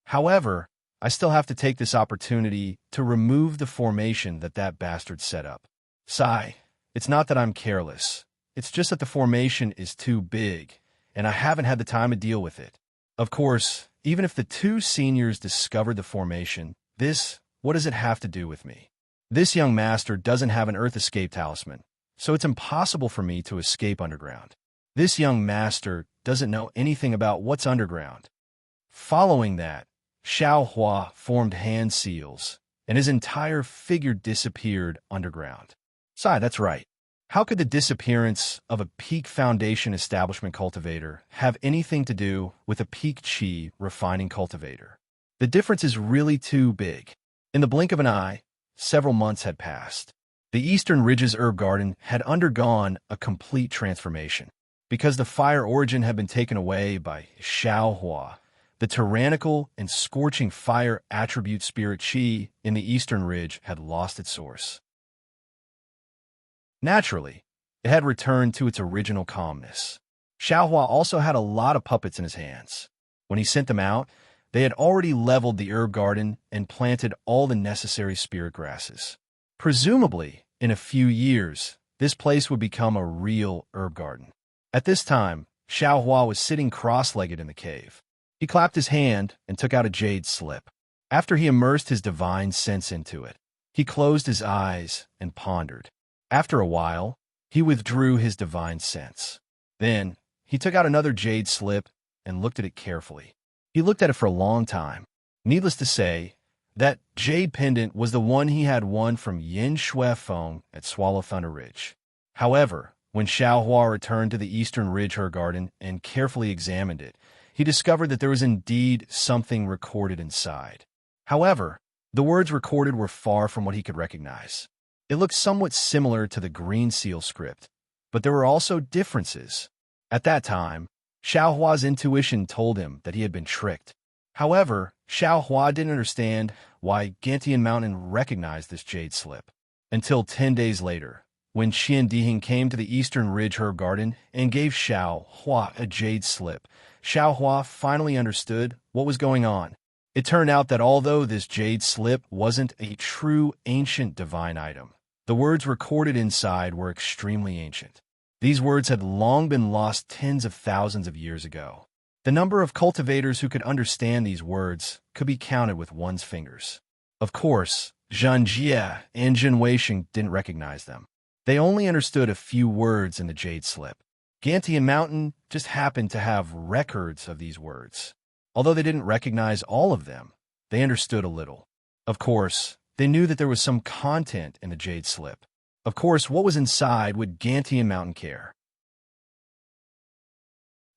However, I still have to take this opportunity to remove the formation that bastard set up. Sigh, it's not that I'm careless. It's just that the formation is too big, and I haven't had the time to deal with it. Of course, even if the two seniors discovered the formation, what does it have to do with me? This young master doesn't have an Earth Escape Talisman, so it's impossible for me to escape underground. This young master doesn't know anything about what's underground." Following that, Xiao Hua formed hand seals, and his entire figure disappeared underground. That's right. How could the disappearance of a peak Foundation establishment cultivator have anything to do with a peak Qi refining cultivator? The difference is really too big. In the blink of an eye, several months had passed. The Eastern Ridges Herb Garden had undergone a complete transformation. Because the fire origin had been taken away by Xiao Hua, the tyrannical and scorching fire attribute spirit Qi in the Eastern Ridge had lost its source. Naturally, it had returned to its original calmness. Xiao Hua also had a lot of puppets in his hands. When he sent them out, they had already leveled the herb garden and planted all the necessary spirit grasses. Presumably, in a few years, this place would become a real herb garden. At this time, Xiao Hua was sitting cross-legged in the cave. He clapped his hand and took out a jade slip. After he immersed his divine sense into it, he closed his eyes and pondered. After a while, he withdrew his divine sense. Then, he took out another jade slip and looked at it carefully. He looked at it for a long time. Needless to say, that jade pendant was the one he had won from Yin Shui Feng at Swallow Thunder Ridge. However, when Xiao Hua returned to the Eastern Ridge Herb Garden and carefully examined it, he discovered that there was indeed something recorded inside. However, the words recorded were far from what he could recognize. It looked somewhat similar to the Green Seal script, but there were also differences. At that time, Xiao Hua's intuition told him that he had been tricked. However, Xiao Hua didn't understand why Gantian Mountain recognized this jade slip. Until 10 days later, when Qian Dihing came to the Eastern Ridge Herb Garden and gave Xiao Hua a jade slip, Xiao Hua finally understood what was going on. It turned out that although this jade slip wasn't a true ancient divine item, the words recorded inside were extremely ancient. These words had long been lost tens of thousands of years ago. The number of cultivators who could understand these words could be counted with one's fingers. Of course, Zhang Jie and Jin Weisheng didn't recognize them. They only understood a few words in the jade slip. Gantian Mountain just happened to have records of these words. Although they didn't recognize all of them, they understood a little. Of course, they knew that there was some content in the jade slip. Of course, what was inside would Gantian Mountain care?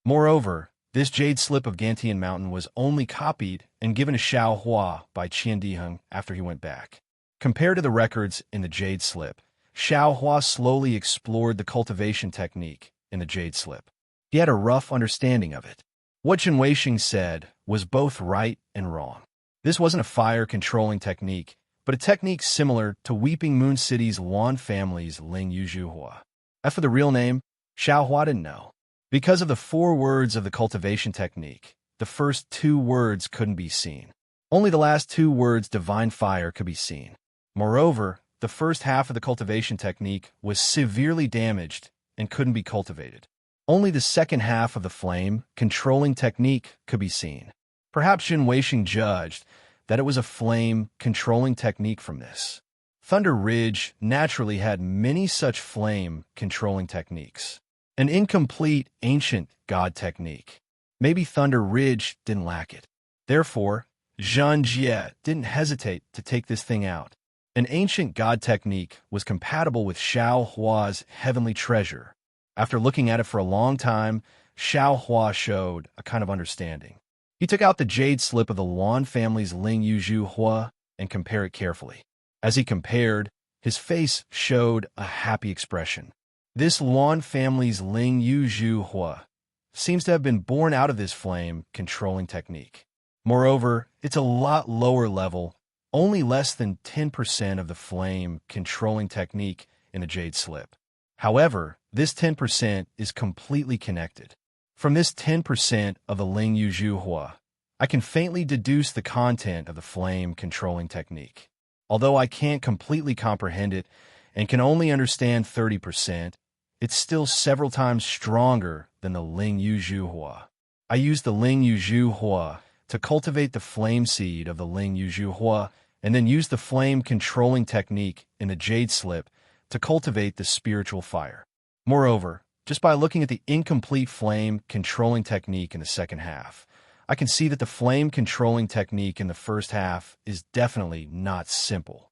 Moreover, This jade slip of Gantian Mountain was only copied and given to Xiao Hua by Qian Diheng after he went back. Compared to the records in the jade slip, Xiao Hua slowly explored the cultivation technique in the jade slip. He had a rough understanding of it. What Chen Weixing said was both right and wrong. This wasn't a fire-controlling technique, but a technique similar to Weeping Moon City's Wan family's Ling Yuzhu Hua. As for the real name, Xiao Hua didn't know. Because of the 4 words of the cultivation technique, the first 2 words couldn't be seen. Only the last 2 words, divine fire, could be seen. Moreover, the first half of the cultivation technique was severely damaged and couldn't be cultivated. Only the second half of the flame controlling technique could be seen. Perhaps Chen Weixing judged that it was a flame controlling technique from this. Thunder Ridge naturally had many such flame controlling techniques. An incomplete ancient god technique. Maybe Thunder Ridge didn't lack it. Therefore, Zhang Jie didn't hesitate to take this thing out. An ancient god technique was compatible with Xiao Hua's heavenly treasure. After looking at it for a long time, Xiao Hua showed a kind of understanding. He took out the jade slip of the Luan family's Ling Yuzhu Hua and compared it carefully. As he compared, his face showed a happy expression. This Luan family's Ling Yuzhu Hua seems to have been born out of this flame-controlling technique. Moreover, it's a lot lower level, only less than 10% of the flame-controlling technique in the jade slip. However, this 10% is completely connected. From this 10% of the Ling Yuzhu Hua, I can faintly deduce the content of the flame-controlling technique. Although I can't completely comprehend it and can only understand 30%, it's still several times stronger than the Ling Yuzhu Hua. I used the Ling Yuzhu Hua to cultivate the flame seed of the Ling Yuzhu Hua and then used the flame-controlling technique in the jade slip to cultivate the spiritual fire. Moreover, just by looking at the incomplete flame-controlling technique in the second half, I can see that the flame-controlling technique in the first half is definitely not simple.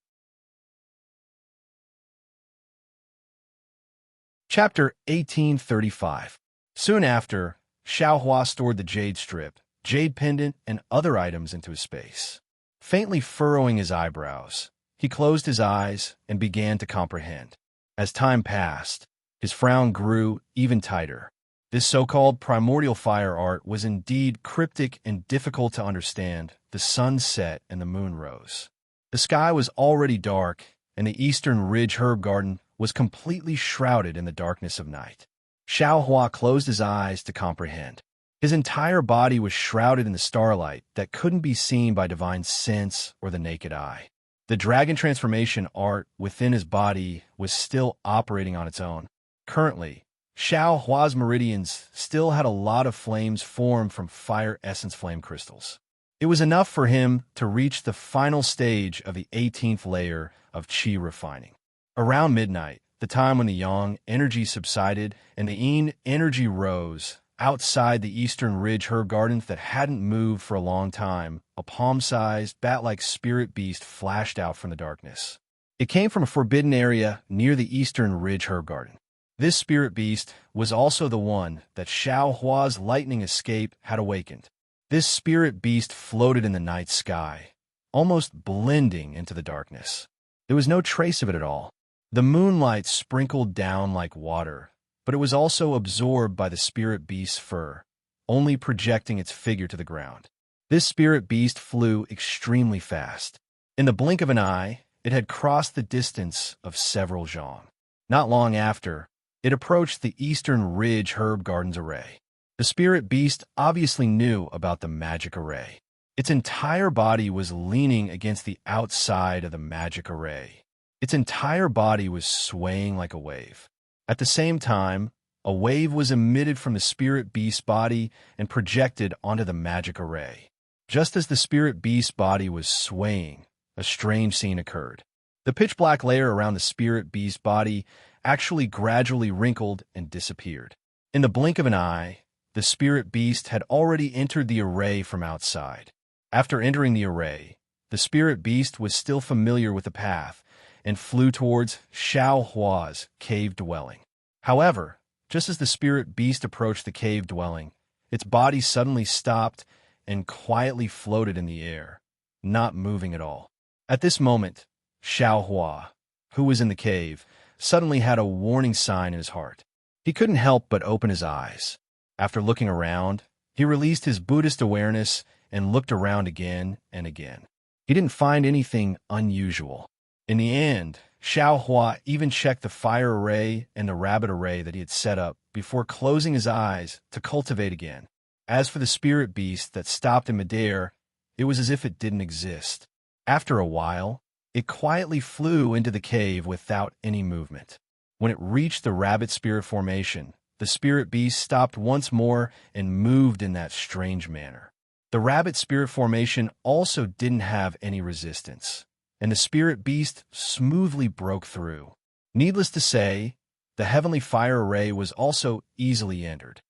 Chapter 1835. Soon after, Xiao Hua stored the jade strip, jade pendant, and other items into his space. Faintly furrowing his eyebrows, he closed his eyes and began to comprehend. As time passed, his frown grew even tighter. This so-called primordial fire art was indeed cryptic and difficult to understand. The sun set and the moon rose. The sky was already dark, and the eastern ridge herb garden was completely shrouded in the darkness of night. Xiao Hua closed his eyes to comprehend. His entire body was shrouded in the starlight that couldn't be seen by divine sense or the naked eye. The dragon transformation art within his body was still operating on its own. Currently, Xiao Hua's meridians still had a lot of flames formed from fire essence flame crystals. It was enough for him to reach the final stage of the 18th layer of qi refining. Around midnight, the time when the yang energy subsided and the yin energy rose, outside the eastern ridge herb gardens that hadn't moved for a long time, a palm-sized, bat-like spirit beast flashed out from the darkness. It came from a forbidden area near the eastern ridge herb garden. This spirit beast was also the one that Xiao Hua's lightning escape had awakened. This spirit beast floated in the night sky, almost blending into the darkness. There was no trace of it at all. The moonlight sprinkled down like water, but it was also absorbed by the spirit beast's fur, only projecting its figure to the ground. This spirit beast flew extremely fast. In the blink of an eye, it had crossed the distance of several zhang. Not long after, it approached the eastern ridge herb gardens array. The spirit beast obviously knew about the magic array. Its entire body was leaning against the outside of the magic array. Its entire body was swaying like a wave. At the same time, a wave was emitted from the spirit beast's body and projected onto the magic array. Just as the spirit beast's body was swaying, a strange scene occurred. The pitch-black layer around the spirit beast's body actually gradually wrinkled and disappeared. In the blink of an eye, the spirit beast had already entered the array from outside. After entering the array, the spirit beast was still familiar with the path and flew towards Xiao Hua's cave dwelling. However, just as the spirit beast approached the cave dwelling, Its body suddenly stopped and quietly floated in the air, not moving at all. At this moment, Xiaohua, who was in the cave, suddenly had a warning sign in his heart. He couldn't help but open his eyes. After looking around, he released his Buddhist awareness and looked around again and again. He didn't find anything unusual. In the end, Xiaohua even checked the fire array and the rabbit array that he had set up before closing his eyes to cultivate again. As for the spirit beast that stopped in midair, it was as if it didn't exist. After a while, it quietly flew into the cave without any movement. When it reached the rabbit spirit formation, the spirit beast stopped once more and moved in that strange manner. The rabbit spirit formation also didn't have any resistance, and the spirit beast smoothly broke through. Needless to say, the heavenly fire array was also easily entered.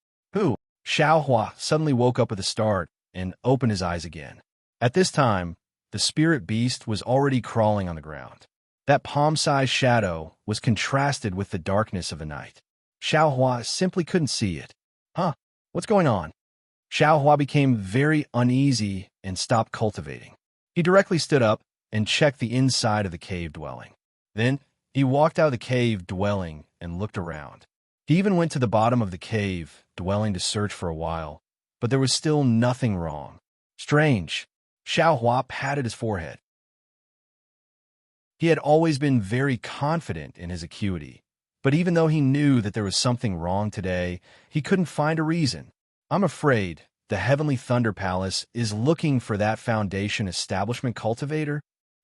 Xiaohua suddenly woke up with a start and opened his eyes again. At this time, the spirit beast was already crawling on the ground. That palm-sized shadow was contrasted with the darkness of the night. Xiaohua simply couldn't see it. What's going on? Xiaohua became very uneasy and stopped cultivating. He directly stood up and checked the inside of the cave dwelling. Then, he walked out of the cave dwelling and looked around. He even went to the bottom of the cave dwelling to search for a while, but there was still nothing wrong. Strange. Xiaohua patted his forehead. He had always been very confident in his acuity, but even though he knew that there was something wrong today, he couldn't find a reason. I'm afraid the Heavenly Thunder Palace is looking for that foundation establishment cultivator.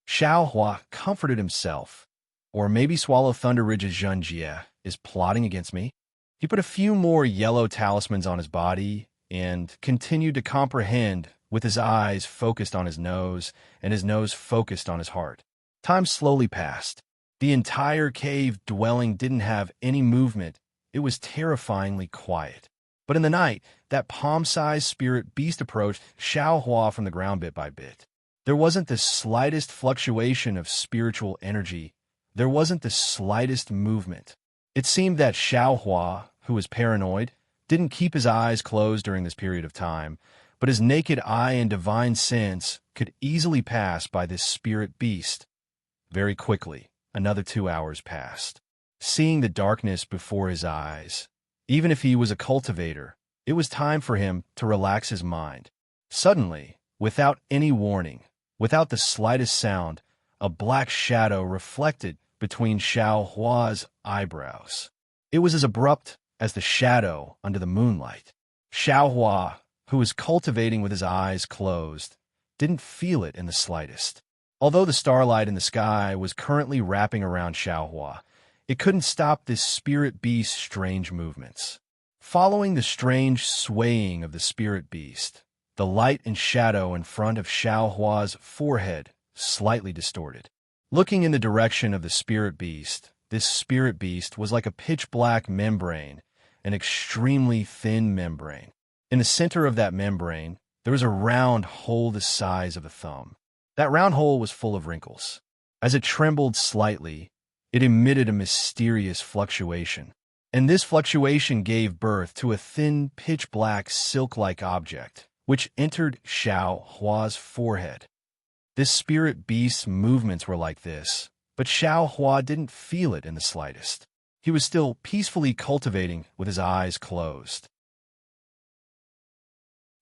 Xiaohua comforted himself. Or maybe Swallow Thunder Ridge's Zhenjie is plotting against me. He put a few more yellow talismans on his body and continued to comprehend with his eyes focused on his nose and his nose focused on his heart. Time slowly passed. The entire cave dwelling didn't have any movement. It was terrifyingly quiet. But in the night, that palm-sized spirit beast approached Xiaohua from the ground bit by bit. There wasn't the slightest fluctuation of spiritual energy. There wasn't the slightest movement. It seemed that Xiaohua, who was paranoid, didn't keep his eyes closed during this period of time, but his naked eye and divine sense could easily pass by this spirit beast. Very quickly, another 2 hours passed. Seeing the darkness before his eyes, even if he was a cultivator, it was time for him to relax his mind. Suddenly, without any warning, without the slightest sound, a black shadow reflected between Xiaohua's eyebrows. It was as abrupt as the shadow under the moonlight. Xiaohua, who was cultivating with his eyes closed, didn't feel it in the slightest. Although the starlight in the sky was currently wrapping around Xiaohua, it couldn't stop this spirit beast's strange movements. Following the strange swaying of the spirit beast, the light and shadow in front of Xiaohua's forehead slightly distorted. Looking in the direction of the spirit beast, this spirit beast was like a pitch-black membrane, an extremely thin membrane. In the center of that membrane, there was a round hole the size of a thumb. That round hole was full of wrinkles. As it trembled slightly, it emitted a mysterious fluctuation. And this fluctuation gave birth to a thin, pitch-black, silk-like object, which entered Xiaohua's forehead. This spirit beast's movements were like this, but Xiaohua didn't feel it in the slightest. He was still peacefully cultivating with his eyes closed.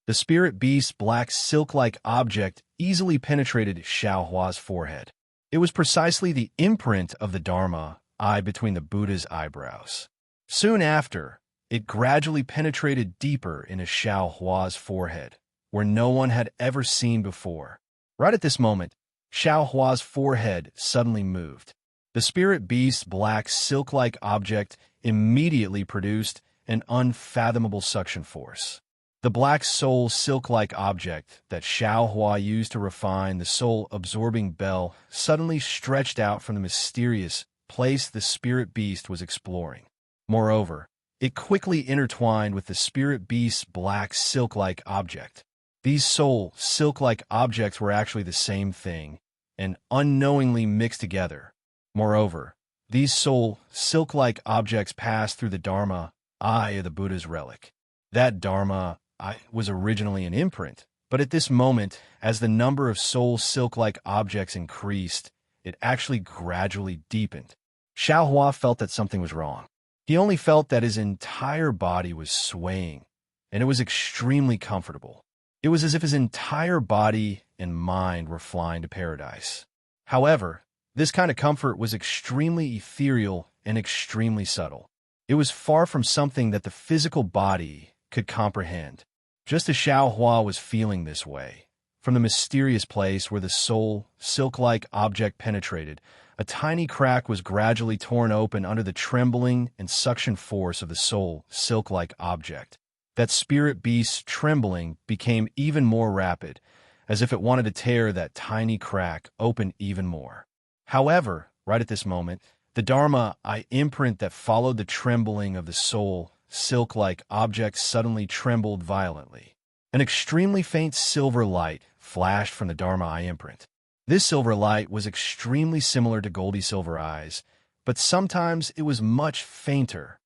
The spirit beast's black silk-like object easily penetrated Xiaohua's forehead. It was precisely the imprint of the Dharma, eye between the Buddha's eyebrows. Soon after, it gradually penetrated deeper into Xiaohua's forehead, where no one had ever seen before. Right at this moment, Xiaohua's forehead suddenly moved. The spirit beast's black silk-like object immediately produced an unfathomable suction force. The black soul silk-like object that Xiaohua used to refine the soul-absorbing bell suddenly stretched out from the mysterious place the spirit beast was exploring. Moreover, it quickly intertwined with the spirit beast's black silk-like object. These soul silk-like objects were actually the same thing, and unknowingly mixed together. Moreover, these soul silk-like objects passed through the Dharma, eye of the Buddha's relic. That Dharma, I was originally an imprint, but at this moment, as the number of soul silk-like objects increased, it actually gradually deepened. Xiaohua felt that something was wrong. He only felt that his entire body was swaying, and it was extremely comfortable. It was as if his entire body and mind were flying to paradise. However, this kind of comfort was extremely ethereal and extremely subtle. It was far from something that the physical body could comprehend. Just as Xiaohua was feeling this way, from the mysterious place where the soul, silk-like object penetrated, a tiny crack was gradually torn open under the trembling and suction force of the soul, silk-like object. That spirit beast's trembling became even more rapid, as if it wanted to tear that tiny crack open even more. However, right at this moment, the Dharma I imprint that followed the trembling of the soul, silk-like object suddenly trembled violently. An extremely faint silver light flashed from the Dharma I imprint. This silver light was extremely similar to Goldie's silver eyes, but sometimes it was much fainter.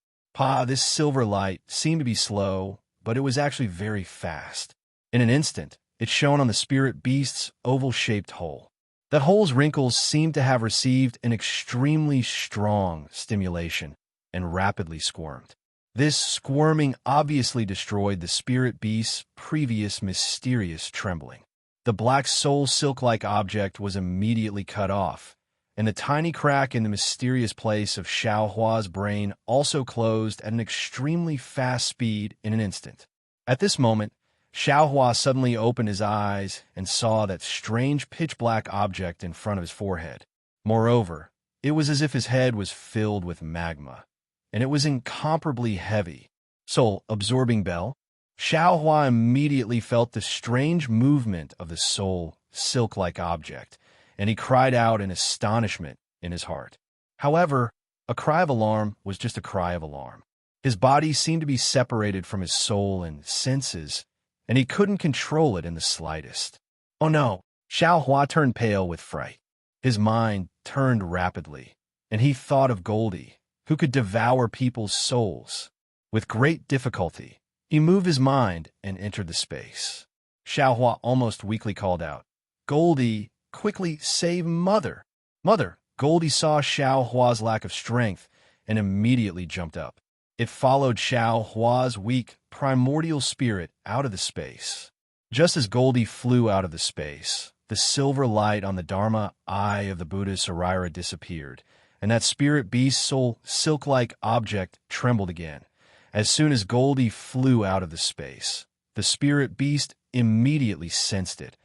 This silver light seemed to be slow, but it was actually very fast. In an instant, it shone on the spirit beast's oval-shaped hole. That hole's wrinkles seemed to have received an extremely strong stimulation and rapidly squirmed. This squirming obviously destroyed the spirit beast's previous mysterious trembling. The black soul silk-like object was immediately cut off, and the tiny crack in the mysterious place of Xiaohua's brain also closed at an extremely fast speed in an instant. At this moment, Xiaohua suddenly opened his eyes and saw that strange pitch-black object in front of his forehead. Moreover, it was as if his head was filled with magma, and it was incomparably heavy. Soul-absorbing bell? Xiaohua immediately felt the strange movement of the soul, silk-like object, and he cried out in astonishment in his heart. However, a cry of alarm was just a cry of alarm. His body seemed to be separated from his soul and senses, and he couldn't control it in the slightest. Oh no! Xiaohua turned pale with fright. His mind turned rapidly, and he thought of Goldie, who could devour people's souls. With great difficulty, he moved his mind and entered the space. Xiaohua almost weakly called out, "Goldie, quickly save Mother!" "Mother!" Goldie saw Xiaohua's lack of strength and immediately jumped up. It followed Xiaohua's weak, primordial spirit out of the space. Just as Goldie flew out of the space, the silver light on the Dharma eye of the Buddha Sarira disappeared, and that spirit beast soul silk-like object trembled again. As soon as Goldie flew out of the space, the spirit beast immediately sensed it,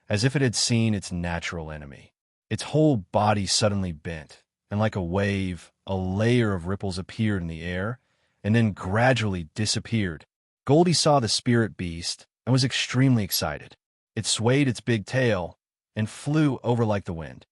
as if it had seen its natural enemy. Its whole body suddenly bent, and like a wave, a layer of ripples appeared in the air, and then gradually disappeared. Goldie saw the spirit beast and was extremely excited. It swayed its big tail and flew over like the wind.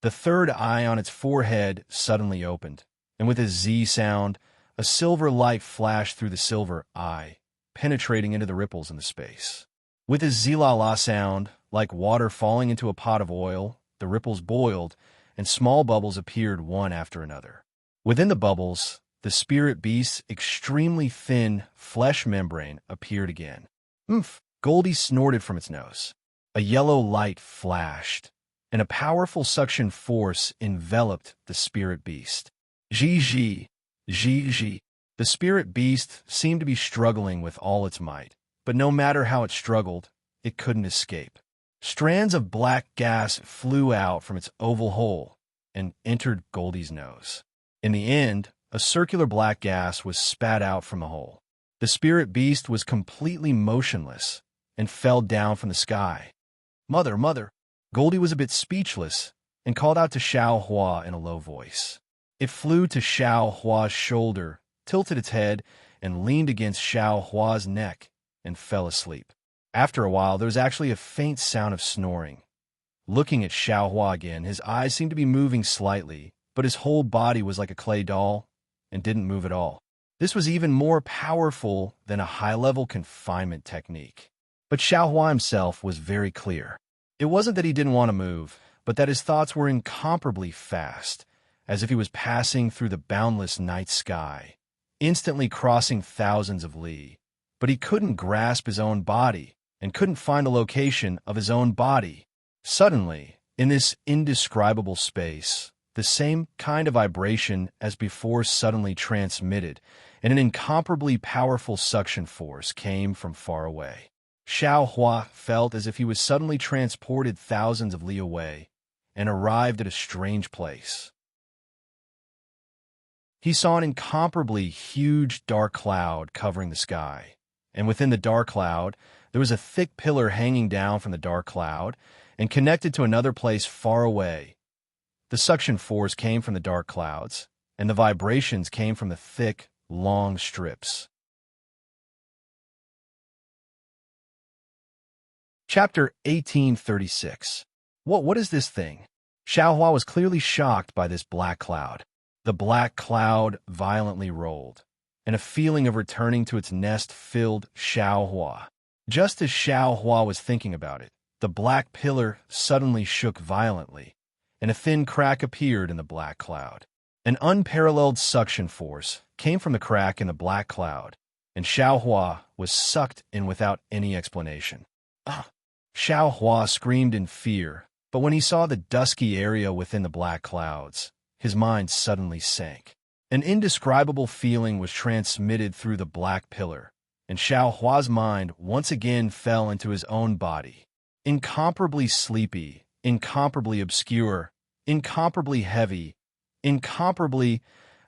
The third eye on its forehead suddenly opened, and with a Z sound, a silver light flashed through the silver eye, penetrating into the ripples in the space. With a zilala sound, like water falling into a pot of oil, the ripples boiled, and small bubbles appeared one after another. Within the bubbles, the spirit beast's extremely thin flesh membrane appeared again. Oomph! Goldie snorted from its nose. A yellow light flashed, and a powerful suction force enveloped the spirit beast. Zhi. The spirit beast seemed to be struggling with all its might, but no matter how it struggled, it couldn't escape. Strands of black gas flew out from its oval hole and entered Goldie's nose. In the end, a circular black gas was spat out from the hole. The spirit beast was completely motionless and fell down from the sky. Mother! Goldie was a bit speechless and called out to Xiaohua in a low voice. It flew to Xiaohua's shoulder, tilted its head, and leaned against Xiaohua's neck and fell asleep. After a while, there was actually a faint sound of snoring. Looking at Xiaohua again, his eyes seemed to be moving slightly, but his whole body was like a clay doll and didn't move at all. This was even more powerful than a high-level confinement technique. But Xiaohua himself was very clear. It wasn't that he didn't want to move, but that his thoughts were incomparably fast, as if he was passing through the boundless night sky, instantly crossing thousands of li. But he couldn't grasp his own body and couldn't find the location of his own body. Suddenly, in this indescribable space, the same kind of vibration as before suddenly transmitted, and an incomparably powerful suction force came from far away. Xiao Hua felt as if he was suddenly transported thousands of li away and arrived at a strange place. He saw an incomparably huge dark cloud covering the sky, and within the dark cloud, there was a thick pillar hanging down from the dark cloud and connected to another place far away. The suction force came from the dark clouds, and the vibrations came from the thick, long strips. Chapter 1836. What is this thing? Xiao Hua was clearly shocked by this black cloud. The black cloud violently rolled, and a feeling of returning to its nest filled Xiao Hua. Just as Xiao Hua was thinking about it, the black pillar suddenly shook violently, and a thin crack appeared in the black cloud. An unparalleled suction force came from the crack in the black cloud, and Xiao Hua was sucked in without any explanation. Xiao Hua screamed in fear, but when he saw the dusky area within the black clouds, his mind suddenly sank. An indescribable feeling was transmitted through the black pillar, and Xiao Hua's mind once again fell into his own body. Incomparably sleepy, incomparably obscure, incomparably heavy, incomparably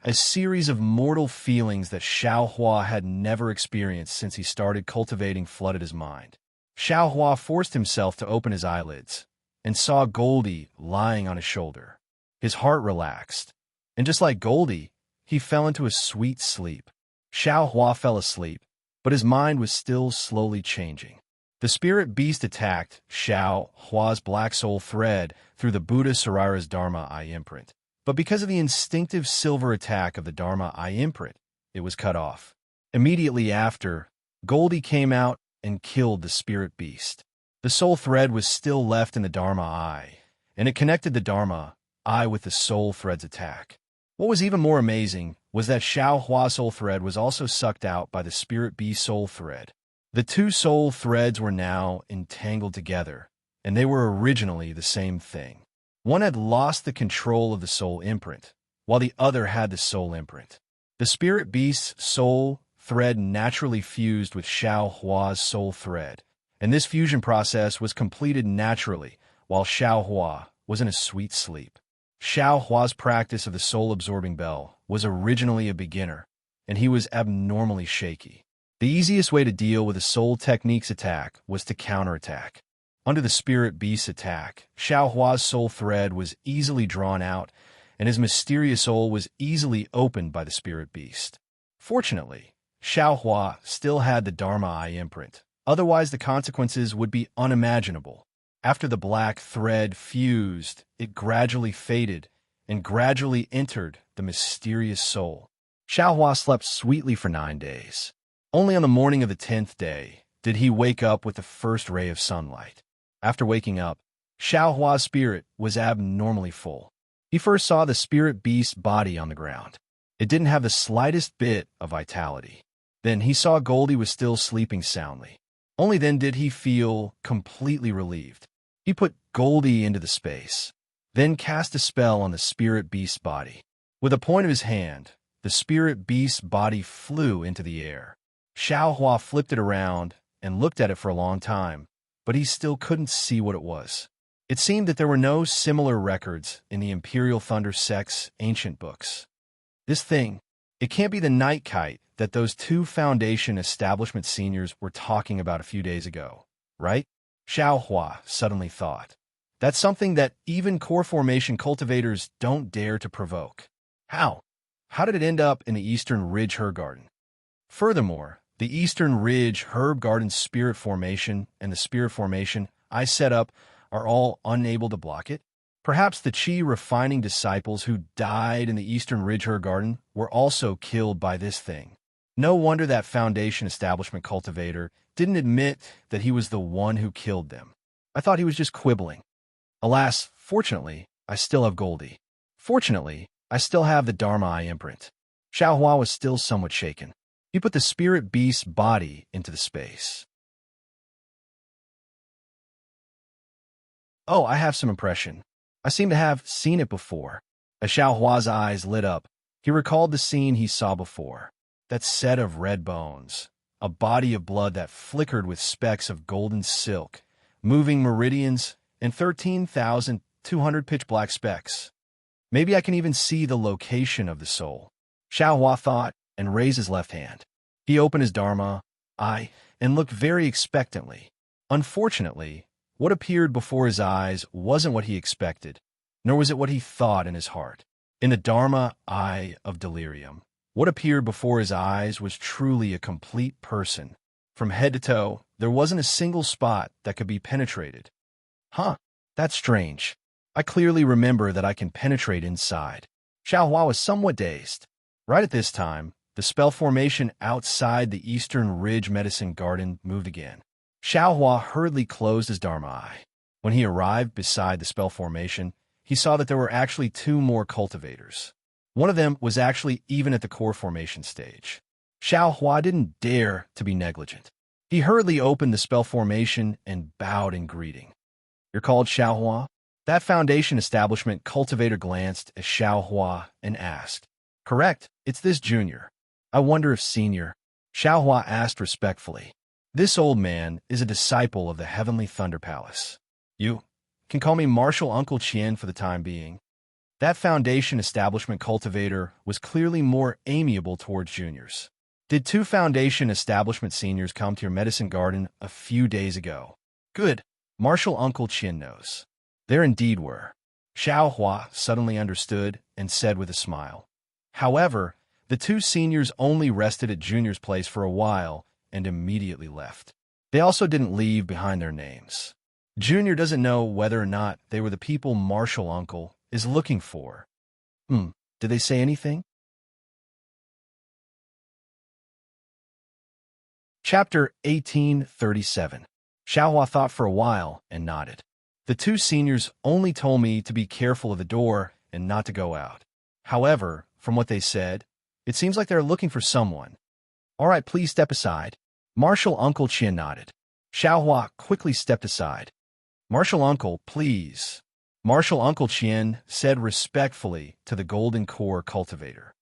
a series of mortal feelings that Xiao Hua had never experienced since he started cultivating flooded his mind. Xiao Hua forced himself to open his eyelids and saw Goldie lying on his shoulder. His heart relaxed, and just like Goldie, he fell into a sweet sleep. Xiao Hua fell asleep, but his mind was still slowly changing. The spirit beast attacked Xiao Hua's black soul thread through the Buddha Sarira's Dharma eye imprint. But because of the instinctive silver attack of the Dharma eye imprint, it was cut off. Immediately after, Goldie came out and killed the spirit beast. The soul thread was still left in the Dharma eye, and it connected the Dharma eye with the soul thread's attack. What was even more amazing was that Xiao Hua's soul thread was also sucked out by the spirit beast soul thread. The two soul threads were now entangled together, and they were originally the same thing. One had lost the control of the soul imprint, while the other had the soul imprint. The spirit beast's soul thread naturally fused with Xiao Hua's soul thread, and this fusion process was completed naturally while Xiao Hua was in a sweet sleep. Xiao Hua's practice of the soul-absorbing bell was originally a beginner, and he was abnormally shaky. The easiest way to deal with a soul technique's attack was to counterattack. Under the spirit beast's attack, Xiao Hua's soul thread was easily drawn out, and his mysterious soul was easily opened by the spirit beast. Fortunately, Xiao Hua still had the Dharma eye imprint, otherwise the consequences would be unimaginable. After the black thread fused, it gradually faded and gradually entered the mysterious soul. Xiao Hua slept sweetly for 9 days. Only on the morning of the 10th day did he wake up with the first ray of sunlight. After waking up, Xiao Hua's spirit was abnormally full. He first saw the spirit beast's body on the ground. It didn't have the slightest bit of vitality. Then he saw Goldie was still sleeping soundly. Only then did he feel completely relieved. He put Goldie into the space, then cast a spell on the spirit beast's body. With a point of his hand, the spirit beast's body flew into the air. Xiao Hua flipped it around and looked at it for a long time, but he still couldn't see what it was. It seemed that there were no similar records in the Imperial Thunder Sect's ancient books. This thing, it can't be the night kite that those 2 Foundation establishment seniors were talking about a few days ago, right? Xiao Hua suddenly thought. That's something that even core formation cultivators don't dare to provoke. How? How did it end up in the Eastern Ridge Herb Garden? Furthermore, the Eastern Ridge Herb Garden Spirit Formation and the Spirit Formation I set up are all unable to block it? Perhaps the Qi refining disciples who died in the Eastern Ridge Herb Garden were also killed by this thing. No wonder that Foundation establishment cultivator didn't admit that he was the one who killed them. I thought he was just quibbling. Alas, fortunately, I still have Goldie. Fortunately, I still have the Dharma eye imprint. Xiaohua was still somewhat shaken. He put the spirit beast's body into the space. Oh, I have some impression. I seem to have seen it before. As Xiaohua's eyes lit up, he recalled the scene he saw before. That set of red bones, a body of blood that flickered with specks of golden silk, moving meridians, and 13,200 pitch-black specks. Maybe I can even see the location of the soul. Xiaohua thought and raised his left hand. He opened his Dharma eye and looked very expectantly. Unfortunately, what appeared before his eyes wasn't what he expected, nor was it what he thought in his heart. In the Dharma eye of delirium, what appeared before his eyes was truly a complete person. From head to toe, there wasn't a single spot that could be penetrated. Huh, that's strange. I clearly remember that I can penetrate inside. Xiaohua was somewhat dazed. Right at this time, the spell formation outside the Eastern Ridge Medicine Garden moved again. Xiaohua hurriedly closed his Dharma eye. When he arrived beside the spell formation, he saw that there were actually 2 more cultivators. One of them was actually even at the core formation stage. Xiaohua didn't dare to be negligent. He hurriedly opened the spell formation and bowed in greeting. You're called Xiaohua? That foundation establishment cultivator glanced at Xiaohua and asked. Correct, it's this junior. I wonder if senior. Xiaohua asked respectfully. This old man is a disciple of the Heavenly Thunder Palace. You can call me Martial Uncle Qian for the time being. That foundation establishment cultivator was clearly more amiable towards juniors. Did 2 foundation establishment seniors come to your medicine garden a few days ago? Good. Martial Uncle Qian knows. There indeed were. Xiaohua suddenly understood and said with a smile. However, the 2 seniors only rested at Junior's place for a while and immediately left. They also didn't leave behind their names. Junior doesn't know whether or not they were the people Martial Uncle is looking for. Did they say anything? Chapter 1837. Xiaohua thought for a while and nodded. The 2 seniors only told me to be careful of the door and not to go out. However, from what they said, it seems like they're looking for someone. All right, please step aside. Martial Uncle Qian nodded. Xiaohua quickly stepped aside. Martial Uncle, please. Martial Uncle Qian said respectfully to the Golden Core cultivator.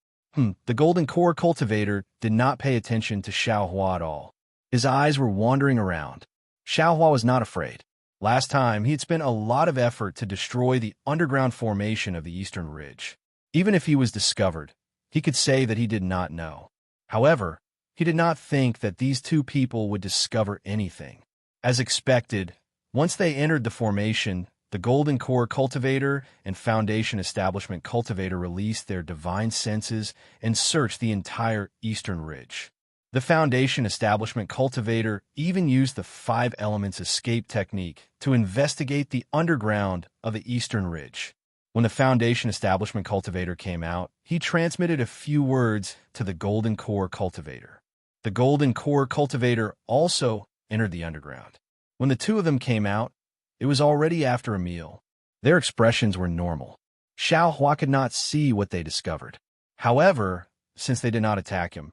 The Golden Core cultivator did not pay attention to Xiaohua at all. His eyes were wandering around. Xiaohua was not afraid. Last time, he had spent a lot of effort to destroy the underground formation of the Eastern Ridge. Even if he was discovered, he could say that he did not know. However, he did not think that these 2 people would discover anything. As expected, once they entered the formation, the Golden Core cultivator and Foundation Establishment cultivator released their divine senses and searched the entire Eastern Ridge. The Foundation Establishment cultivator even used the 5 elements escape technique to investigate the underground of the Eastern Ridge. When the Foundation Establishment cultivator came out, he transmitted a few words to the Golden Core cultivator. The Golden Core cultivator also entered the underground. When the 2 of them came out, it was already after a meal. Their expressions were normal. Xiaohua could not see what they discovered. However, since they did not attack him,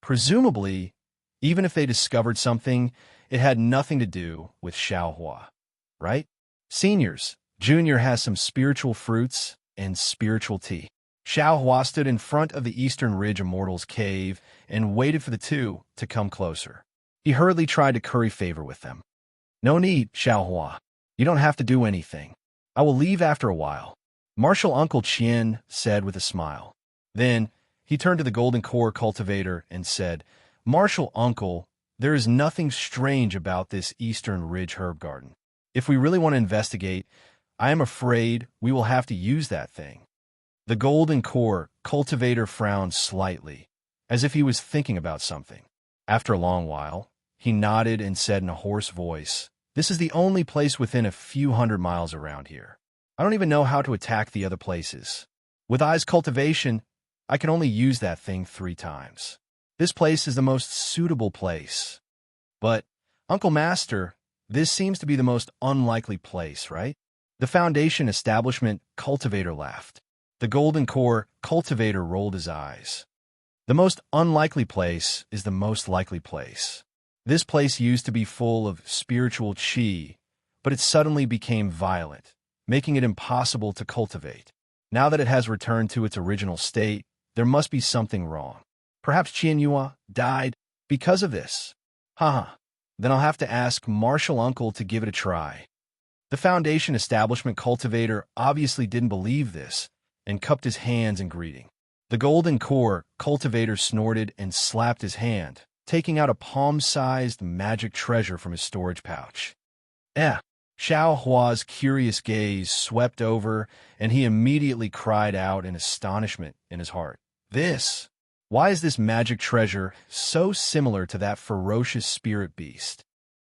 presumably, even if they discovered something, it had nothing to do with Xiaohua, right? Seniors, Junior has some spiritual fruits and spiritual tea. Xiaohua stood in front of the Eastern Ridge Immortals cave and waited for the 2 to come closer. He hurriedly tried to curry favor with them. No need, Xiaohua. You don't have to do anything. I will leave after a while. Martial Uncle Qian said with a smile. Then, he turned to the Golden Core cultivator and said, Martial Uncle, there is nothing strange about this Eastern Ridge herb garden. If we really want to investigate, I am afraid we will have to use that thing. The Golden Core cultivator frowned slightly, as if he was thinking about something. After a long while, he nodded and said in a hoarse voice, This is the only place within a few 100 miles around here. I don't even know how to attack the other places. With Eye's cultivation, I can only use that thing 3 times. This place is the most suitable place. But, Uncle Master, this seems to be the most unlikely place, right? The Foundation Establishment cultivator laughed. The Golden Core cultivator rolled his eyes. The most unlikely place is the most likely place. This place used to be full of spiritual chi, but it suddenly became violent, making it impossible to cultivate. Now that it has returned to its original state, there must be something wrong. Perhaps Qianyua died because of this. Haha. Then I'll have to ask Martial Uncle to give it a try. The Foundation establishment cultivator obviously didn't believe this and cupped his hands in greeting. The Golden Core cultivator snorted and slapped his hand, taking out a palm-sized magic treasure from his storage pouch. Xiao Hua's curious gaze swept over, and he immediately cried out in astonishment in his heart. Why is this magic treasure so similar to that ferocious spirit beast?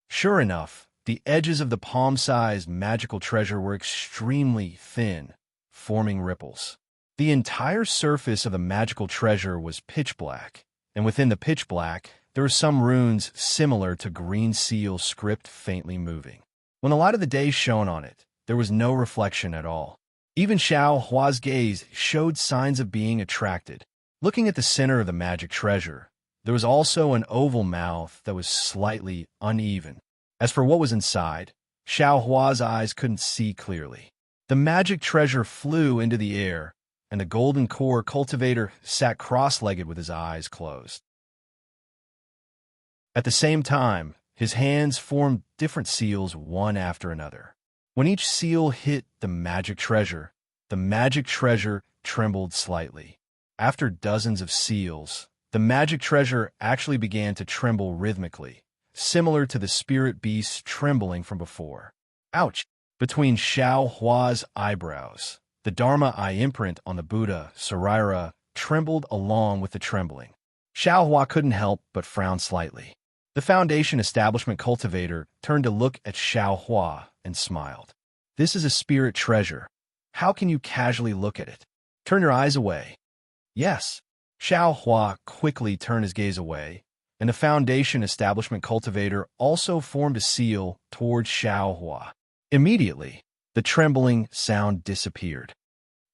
Sure enough, the edges of the palm-sized magical treasure were extremely thin, forming ripples. The entire surface of the magical treasure was pitch black, and within the pitch black, there were some runes similar to green seal script faintly moving. When the light of the day shone on it, there was no reflection at all. Even Xiao Hua's gaze showed signs of being attracted. Looking at the center of the magic treasure, there was also an oval mouth that was slightly uneven. As for what was inside, Xiao Hua's eyes couldn't see clearly. The magic treasure flew into the air, and the Golden Core cultivator sat cross-legged with his eyes closed. At the same time, his hands formed different seals one after another. When each seal hit the magic treasure trembled slightly. After dozens of seals, the magic treasure actually began to tremble rhythmically, similar to the spirit beast trembling from before. Ouch! Between Xiao Hua's eyebrows, the Dharma eye imprint on the Buddha, Saraira, trembled along with the trembling. Xiao Hua couldn't help but frown slightly. The Foundation establishment cultivator turned to look at Xiao Hua and smiled. This is a spirit treasure. How can you casually look at it? Turn your eyes away. Yes. Xiao Hua quickly turned his gaze away, and the Foundation establishment cultivator also formed a seal towards Xiao Hua. Immediately, the trembling sound disappeared.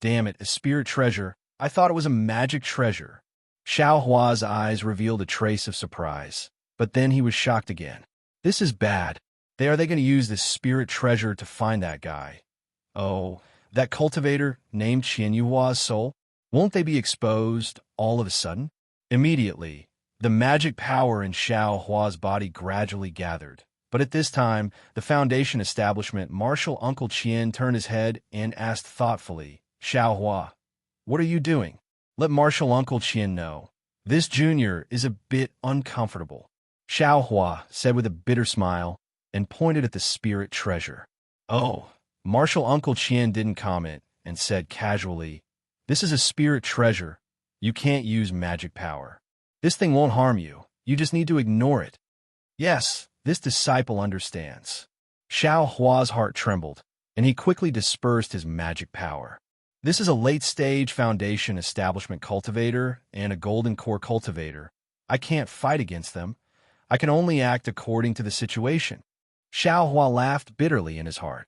Damn it, a spirit treasure. I thought it was a magic treasure. Xiao Hua's eyes revealed a trace of surprise, but then he was shocked again. This is bad. Are they going to use this spirit treasure to find that guy? Oh, that cultivator named Qianyuhua's soul? Won't they be exposed all of a sudden? Immediately, the magic power in Xiao Hua's body gradually gathered. But at this time, the Foundation establishment Martial Uncle Qian turned his head and asked thoughtfully, Xiao Hua, what are you doing? Let Martial Uncle Qian know. This junior is a bit uncomfortable. Xiao Hua said with a bitter smile and pointed at the spirit treasure. Oh, Martial Uncle Qian didn't comment and said casually, this is a spirit treasure. You can't use magic power. This thing won't harm you. You just need to ignore it. Yes, this disciple understands. Xiao Hua's heart trembled, and he quickly dispersed his magic power. This is a late-stage Foundation establishment cultivator and a Golden Core cultivator. I can't fight against them. I can only act according to the situation. Xiao Hua laughed bitterly in his heart.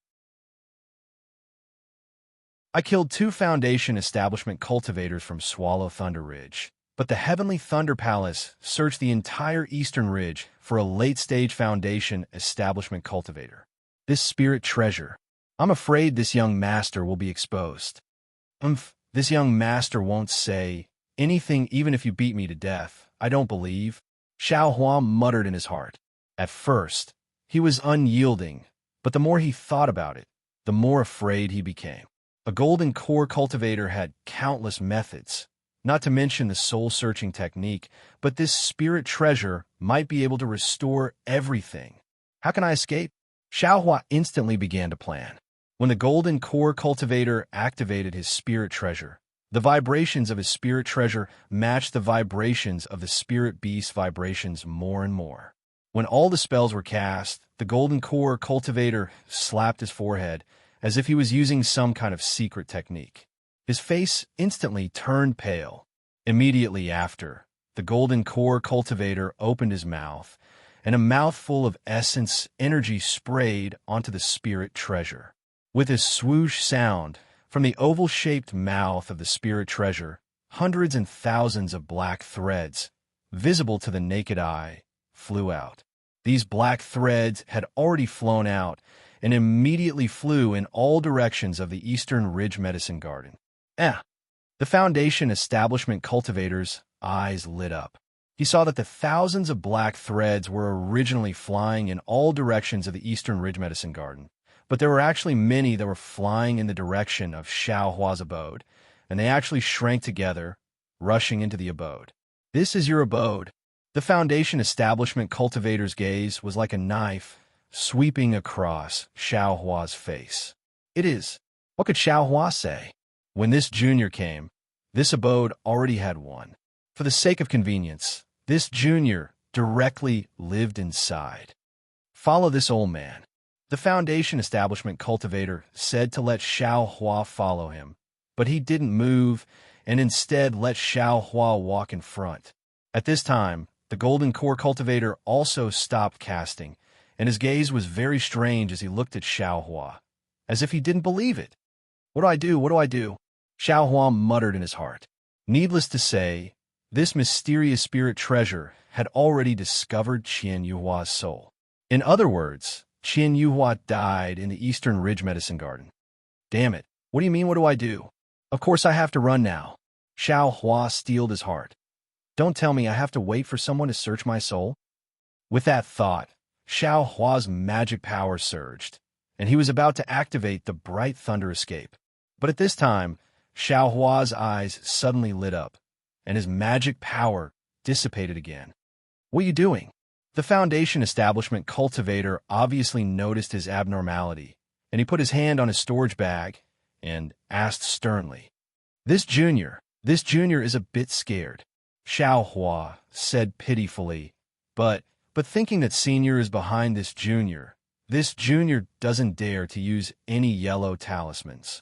I killed 2 Foundation establishment cultivators from Swallow Thunder Ridge, but the Heavenly Thunder Palace searched the entire Eastern Ridge for a late-stage Foundation establishment cultivator. This spirit treasure. I'm afraid this young master will be exposed. This young master won't say anything even if you beat me to death. I don't believe. Xiao Hua muttered in his heart. At first, he was unyielding, but the more he thought about it, the more afraid he became. A Golden Core cultivator had countless methods, not to mention the soul-searching technique, but this spirit treasure might be able to restore everything. How can I escape? Xiao Hua instantly began to plan. When the Golden Core cultivator activated his spirit treasure, the vibrations of his spirit treasure matched the vibrations of the spirit beast vibrations more and more. When all the spells were cast, the Golden Core cultivator slapped his forehead as if he was using some kind of secret technique. His face instantly turned pale. Immediately after, the Golden Core cultivator opened his mouth, and a mouthful of essence energy sprayed onto the spirit treasure. With a swoosh sound, from the oval-shaped mouth of the spirit treasure, hundreds and thousands of black threads, visible to the naked eye, flew out. These black threads had already flown out and immediately flew in all directions of the Eastern Ridge Medicine Garden. The Foundation Establishment cultivator's eyes lit up. He saw that the thousands of black threads were originally flying in all directions of the Eastern Ridge Medicine Garden, but there were actually many that were flying in the direction of Xiao Hua's abode, and they actually shrank together, rushing into the abode. "This is your abode." The Foundation Establishment cultivator's gaze was like a knife sweeping across Xiao Hua's face. "It is." What could Xiao Hua say? When this junior came, this abode already had one. For the sake of convenience, this junior directly lived inside. "Follow this old man." The Foundation Establishment cultivator said to let Xiao Hua follow him, but he didn't move and instead let Xiao Hua walk in front. At this time, the Golden Core cultivator also stopped casting, and his gaze was very strange as he looked at Xiao Hua, as if he didn't believe it. "What do I do? What do I do?" Xiao Hua muttered in his heart. Needless to say, this mysterious spirit treasure had already discovered Qian Yuhua's soul. In other words, Qian Yuhua died in the Eastern Ridge Medicine Garden. "Damn it, what do you mean, what do I do? Of course I have to run now." Xiao Hua steeled his heart. "Don't tell me I have to wait for someone to search my soul?" With that thought, Xiao Hua's magic power surged, and he was about to activate the bright thunder escape. But at this time, Xiao Hua's eyes suddenly lit up, and his magic power dissipated again. "What are you doing?" The Foundation Establishment cultivator obviously noticed his abnormality, and he put his hand on his storage bag and asked sternly, This junior is a bit scared." Xiao Hua said pitifully, but thinking that senior is behind this junior doesn't dare to use any yellow talismans.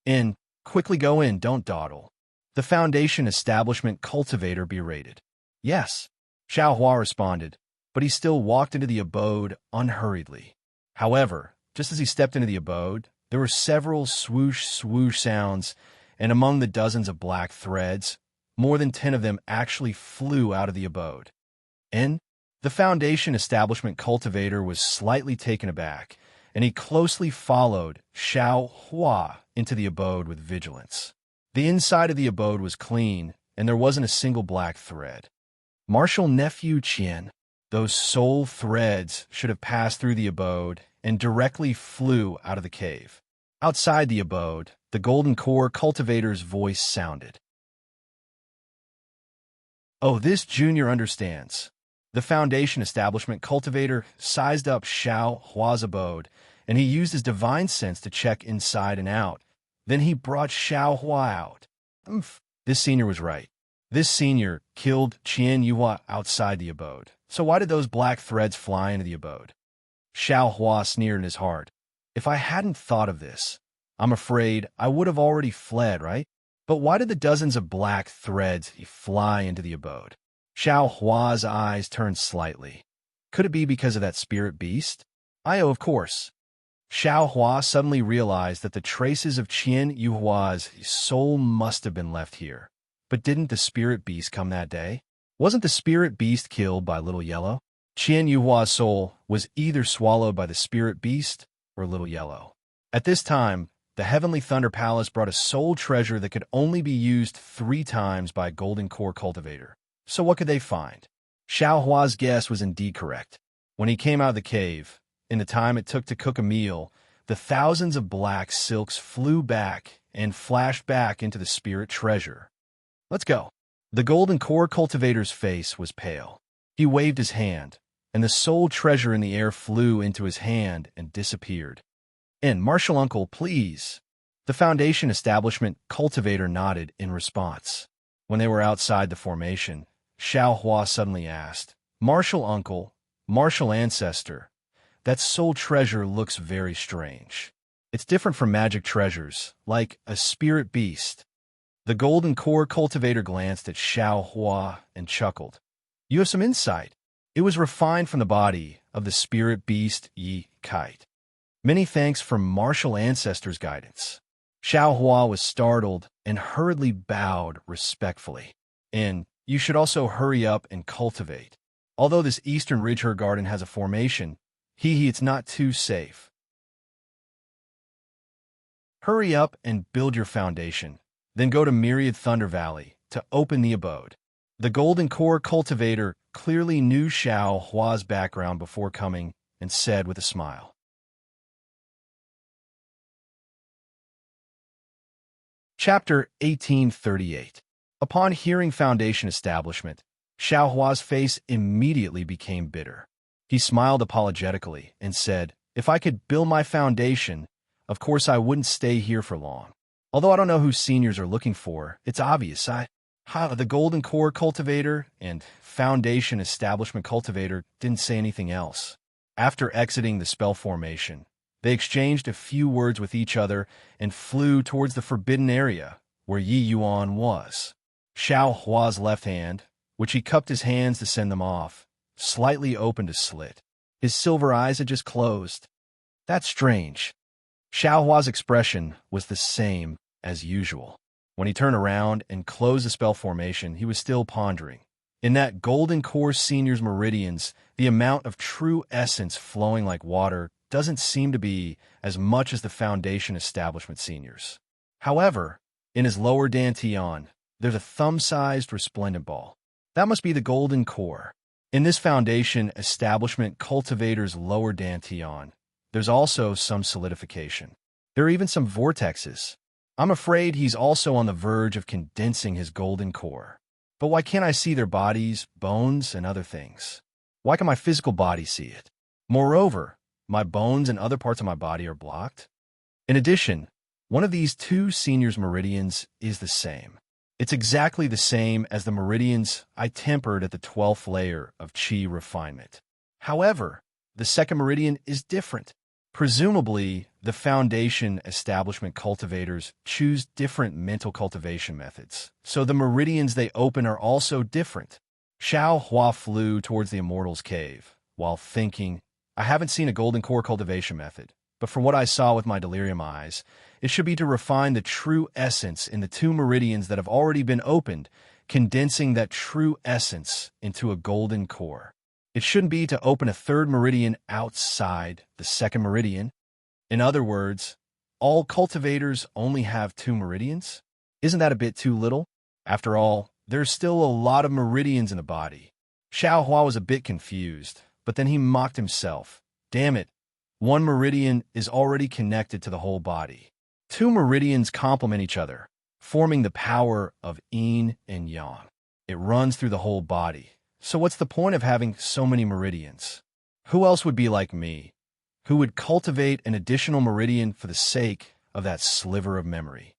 "In, quickly go in, don't dawdle." The Foundation Establishment cultivator berated. "Yes," Xiao Hua responded, but he still walked into the abode unhurriedly. However, just as he stepped into the abode, there were several swoosh-swoosh sounds, and among the dozens of black threads, more than 10 of them actually flew out of the abode. And the Foundation Establishment cultivator was slightly taken aback, and he closely followed Xiao Hua into the abode with vigilance. The inside of the abode was clean, and there wasn't a single black thread. "Martial nephew Qian, those soul threads should have passed through the abode and directly flew out of the cave." Outside the abode, the Golden Core cultivator's voice sounded. "Oh, this junior understands." The Foundation Establishment cultivator sized up Xiao Hua's abode, and he used his divine sense to check inside and out. Then he brought Xiao Hua out. This senior was right. This senior killed Qian Yuhua outside the abode. So why did those black threads fly into the abode? Xiao Hua sneered in his heart. "If I hadn't thought of this, I'm afraid I would have already fled, right? But why did the dozens of black threads fly into the abode?" Xiao Hua's eyes turned slightly. Could it be because of that spirit beast? Of course. Xiao Hua suddenly realized that the traces of Qian Yuhua's soul must have been left here. But didn't the spirit beast come that day? Wasn't the spirit beast killed by Little Yellow? Qian Yuhua's soul was either swallowed by the spirit beast or Little Yellow. At this time, the Heavenly Thunder Palace brought a soul treasure that could only be used 3 times by a Golden Core cultivator. So what could they find? Xiao Hua's guess was indeed correct. When he came out of the cave, in the time it took to cook a meal, the thousands of black silks flew back and flashed back into the spirit treasure. "Let's go." The Golden Core cultivator's face was pale. He waved his hand, and the soul treasure in the air flew into his hand and disappeared. "And Martial Uncle, please." The Foundation Establishment cultivator nodded in response. When they were outside the formation, Xiao Hua suddenly asked, "Martial Uncle, Martial Ancestor, that soul treasure looks very strange. It's different from magic treasures, like a spirit beast." The Golden Core cultivator glanced at Xiao Hua and chuckled. "You have some insight. It was refined from the body of the spirit beast Yi Kite. Many thanks for Martial Ancestor's guidance." Xiao Hua was startled and hurriedly bowed respectfully. And you should also hurry up and cultivate. Although this eastern ridge herb garden has a formation, it's not too safe. Hurry up and build your foundation, then go to Myriad Thunder Valley to open the abode. The Golden Core cultivator clearly knew Xiao Hua's background before coming and said with a smile. Chapter 1838. Upon hearing foundation establishment, Xiao Hua's face immediately became bitter. He smiled apologetically and said, "If I could build my foundation, of course I wouldn't stay here for long. Although I don't know who seniors are looking for, it's obvious. The Golden Core cultivator and foundation establishment cultivator didn't say anything else. After exiting the spell formation, they exchanged a few words with each other and flew towards the forbidden area where Yi Yuan was. Xiao Hua's left hand, which he cupped his hands to send them off, slightly opened a slit. His silver eyes had just closed. That's strange. Xiao Hua's expression was the same as usual. When he turned around and closed the spell formation, he was still pondering. In that Golden Core Senior's meridians, the amount of true essence flowing like water doesn't seem to be as much as the Foundation Establishment Seniors. However, in his lower dantian, there's a thumb-sized resplendent ball. That must be the Golden Core. In this Foundation Establishment Cultivator's lower dantian, there's also some solidification. There are even some vortexes. I'm afraid he's also on the verge of condensing his Golden Core. But why can't I see their bodies, bones, and other things? Why can my physical body see it? Moreover, my bones and other parts of my body are blocked. In addition, one of these two seniors' meridians is the same. It's exactly the same as the meridians I tempered at the 12th layer of Qi refinement. However, the second meridian is different. Presumably, the Foundation Establishment cultivators choose different mental cultivation methods, so the meridians they open are also different. Xiao Hua flew towards the Immortal's Cave, while thinking, I haven't seen a Golden Core cultivation method, but from what I saw with my delirium eyes, it should be to refine the true essence in the two meridians that have already been opened, condensing that true essence into a Golden Core. It shouldn't be to open a third meridian outside the second meridian. In other words, all cultivators only have two meridians? Isn't that a bit too little? After all, there's still a lot of meridians in the body. Xiao Hua was a bit confused, but then he mocked himself. Damn it, one meridian is already connected to the whole body. Two meridians complement each other, forming the power of yin and yang. It runs through the whole body. So what's the point of having so many meridians? Who else would be like me, who would cultivate an additional meridian for the sake of that sliver of memory?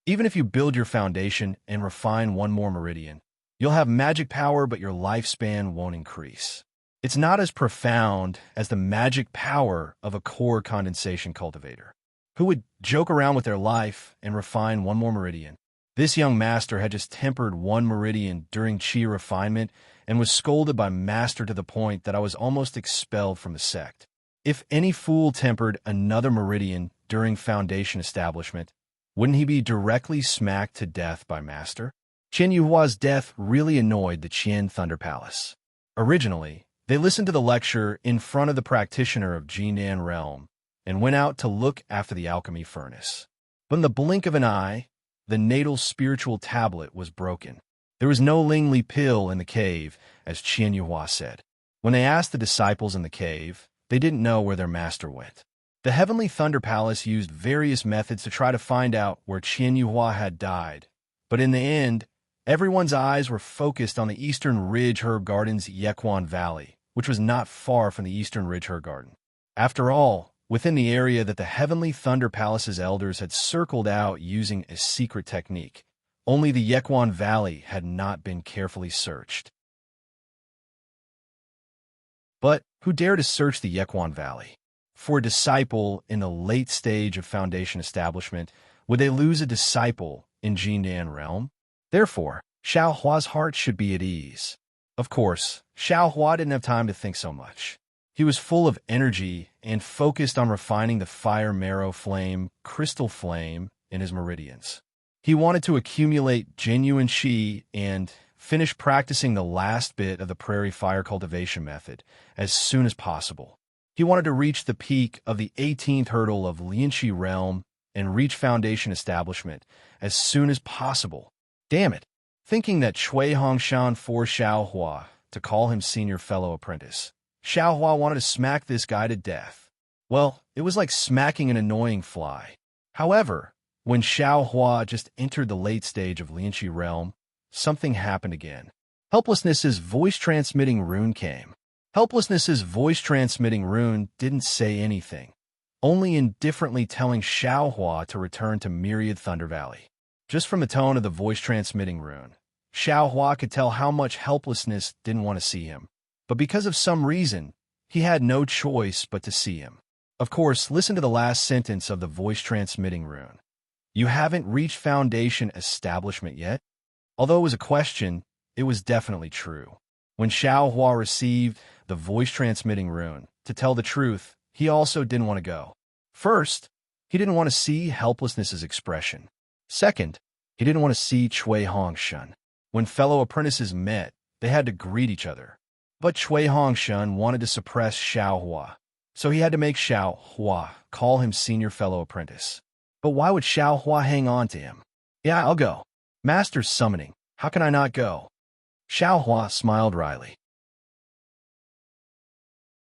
Even if you build your foundation and refine one more meridian, you'll have magic power, but your lifespan won't increase. It's not as profound as the magic power of a core condensation cultivator, who would joke around with their life and refine one more meridian. This young master had just tempered one meridian during Qi refinement and was scolded by Master to the point that I was almost expelled from the sect. If any fool tempered another meridian during Foundation establishment, wouldn't he be directly smacked to death by Master? Qian Yuhua's death really annoyed the Qian Thunder Palace. Originally, they listened to the lecture in front of the practitioner of Jinan Realm and went out to look after the alchemy furnace. But in the blink of an eye, the natal spiritual tablet was broken. There was no Lingli pill in the cave, as Qian Yuhua said. When they asked the disciples in the cave, they didn't know where their master went. The Heavenly Thunder Palace used various methods to try to find out where Qian Yuhua had died, but in the end, everyone's eyes were focused on the Eastern Ridge Herb Garden's Yequan Valley, which was not far from the Eastern Ridge Herb Garden. After all, within the area that the Heavenly Thunder Palace's elders had circled out using a secret technique, only the Yequan Valley had not been carefully searched. But who dared to search the Yequan Valley? For a disciple in the late stage of Foundation establishment, would they lose a disciple in Jinan Realm? Therefore, Xiao Hua's heart should be at ease. Of course, Xiao Hua didn't have time to think so much. He was full of energy and focused on refining the fire marrow flame, crystal flame, in his meridians. He wanted to accumulate genuine qi and finish practicing the last bit of the prairie fire cultivation method as soon as possible. He wanted to reach the peak of the 18th hurdle of Lianqi realm and reach foundation establishment as soon as possible. Damn it! Thinking that Cui Hongshan forced Xiaohua to call him senior fellow apprentice, Xiaohua wanted to smack this guy to death. Well, it was like smacking an annoying fly. However, when Xiaohua just entered the late stage of Lianqi realm, something happened again. Helplessness's voice-transmitting rune came. Helplessness's voice-transmitting rune didn't say anything, only indifferently telling Xiaohua to return to Myriad Thunder Valley. Just from the tone of the voice-transmitting rune, Xiaohua could tell how much Helplessness didn't want to see him. But because of some reason, he had no choice but to see him. Of course, listen to the last sentence of the voice-transmitting rune. You haven't reached foundation establishment yet? Although it was a question, it was definitely true. When Xiaohua received the voice-transmitting rune, to tell the truth, he also didn't want to go. First, he didn't want to see Helplessness's expression. Second, he didn't want to see Cui Hongshan. When fellow apprentices met, they had to greet each other. But Cui Hongshan wanted to suppress Xiaohua, so he had to make Xiaohua call him senior fellow apprentice. But why would Xiaohua hang on to him? Yeah, I'll go. Master's summoning. How can I not go? Xiaohua smiled wryly.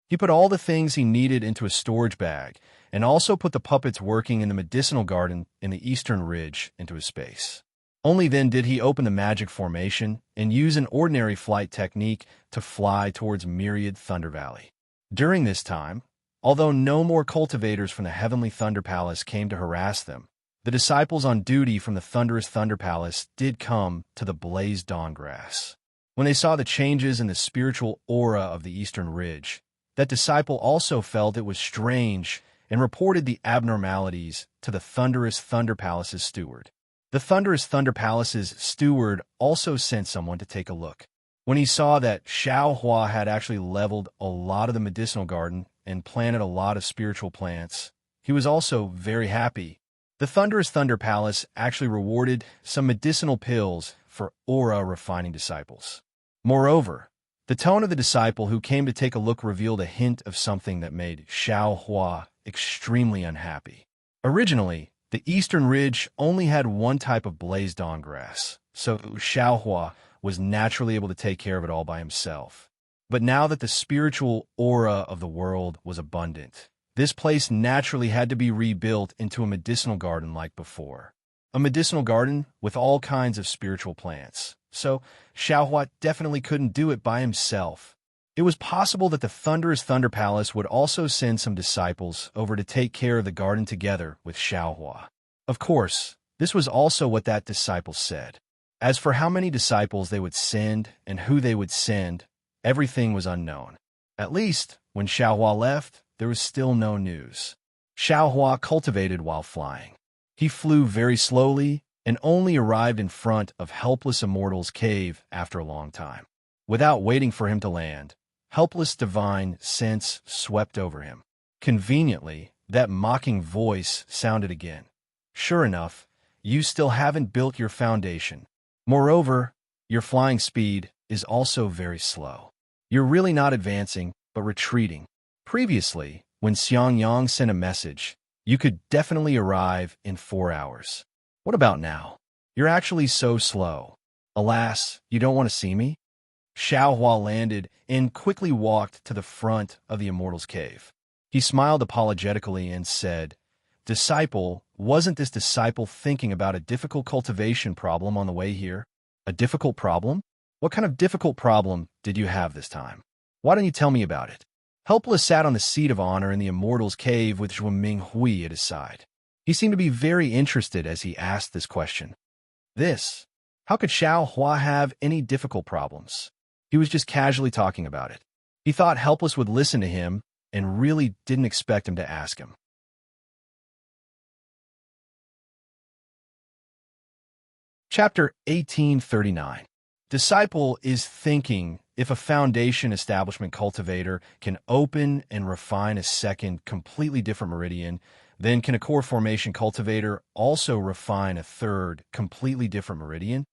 He put all the things he needed into a storage bag and also put the puppets working in the medicinal garden in the eastern ridge into his space. Only then did he open the magic formation and use an ordinary flight technique to fly towards Myriad Thunder Valley. During this time, although no more cultivators from the Heavenly Thunder Palace came to harass them, the disciples on duty from the Thunderous Thunder Palace did come to the Blazed Dawn Grass. When they saw the changes in the spiritual aura of the eastern ridge, that disciple also felt it was strange and reported the abnormalities to the Thunderous Thunder Palace's steward. The Thunderous Thunder Palace's steward also sent someone to take a look. When he saw that Xiaohua had actually leveled a lot of the medicinal garden and planted a lot of spiritual plants, he was also very happy. The Thunderous Thunder Palace actually rewarded some medicinal pills for aura-refining disciples. Moreover, the tone of the disciple who came to take a look revealed a hint of something that made Xiaohua extremely unhappy. Originally, the Eastern Ridge only had one type of blazed dawn grass, so Xiaohua was naturally able to take care of it all by himself. But now that the spiritual aura of the world was abundant, this place naturally had to be rebuilt into a medicinal garden like before. A medicinal garden with all kinds of spiritual plants. So Xiaohua definitely couldn't do it by himself. It was possible that the Thunderous Thunder Palace would also send some disciples over to take care of the garden together with Xiaohua. Of course, this was also what that disciple said. As for how many disciples they would send and who they would send, everything was unknown. At least, when Xiaohua left, there was still no news. Xiaohua cultivated while flying. He flew very slowly and only arrived in front of Helpless Immortal's cave after a long time. Without waiting for him to land, Helpless divine sense swept over him. Conveniently, that mocking voice sounded again. Sure enough, you still haven't built your foundation. Moreover, your flying speed is also very slow. You're really not advancing, but retreating. Previously, when Xiangyang sent a message, you could definitely arrive in 4 hours. What about now? You're actually so slow. Alas, you don't want to see me? Xiaohua landed and quickly walked to the front of the Immortal's cave. He smiled apologetically and said, "Disciple, wasn't this disciple thinking about a difficult cultivation problem on the way here? A difficult problem? What kind of difficult problem did you have this time? Why don't you tell me about it?" Helpless sat on the seat of honor in the Immortal's cave with Zhuoming Hui at his side. He seemed to be very interested as he asked this question. How could Xiaohua have any difficult problems? He was just casually talking about it. He thought Helpless would listen to him and really didn't expect him to ask him. Chapter 1839. Disciple is thinking if a foundation establishment cultivator can open and refine a second, completely different meridian Then can a core formation cultivator also refine a third, completely different meridian?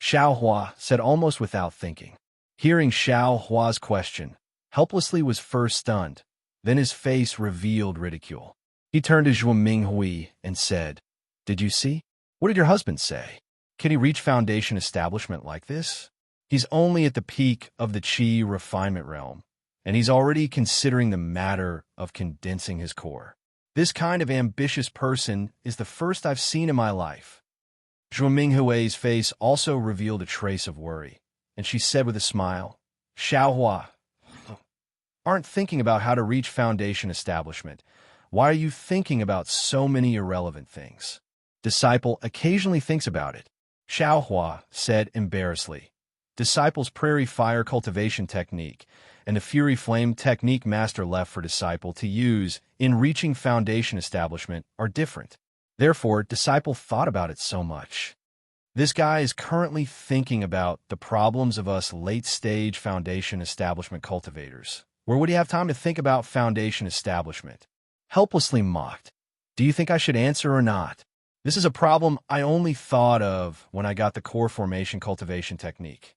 Xiao Hua said almost without thinking. Hearing Xiao Hua's question, helplessly was first stunned, then his face revealed ridicule. He turned to Zhuo Minghui and said, "Did you see? What did your husband say? Can he reach foundation establishment like this? He's only at the peak of the Qi refinement realm, and he's already considering the matter of condensing his core. This kind of ambitious person is the first I've seen in my life." Zhuo Minghui's face also revealed a trace of worry, and she said with a smile, "Xiao Hua, aren't thinking about how to reach foundation establishment. Why are you thinking about so many irrelevant things?" Disciple occasionally thinks about it, Xiao Hua said embarrassedly. Disciple's prairie fire cultivation technique and the fury flame technique master left for disciple to use in reaching foundation establishment are different. Therefore, disciple thought about it so much. This guy is currently thinking about the problems of us late-stage foundation establishment cultivators. Where would he have time to think about foundation establishment? Helplessly mocked. Do you think I should answer or not? This is a problem I only thought of when I got the core formation cultivation technique.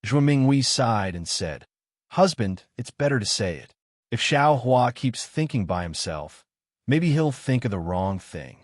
Zhuo Minghui sighed and said, "Husband, it's better to say it. If Xiao Hua keeps thinking by himself, maybe he'll think of the wrong thing.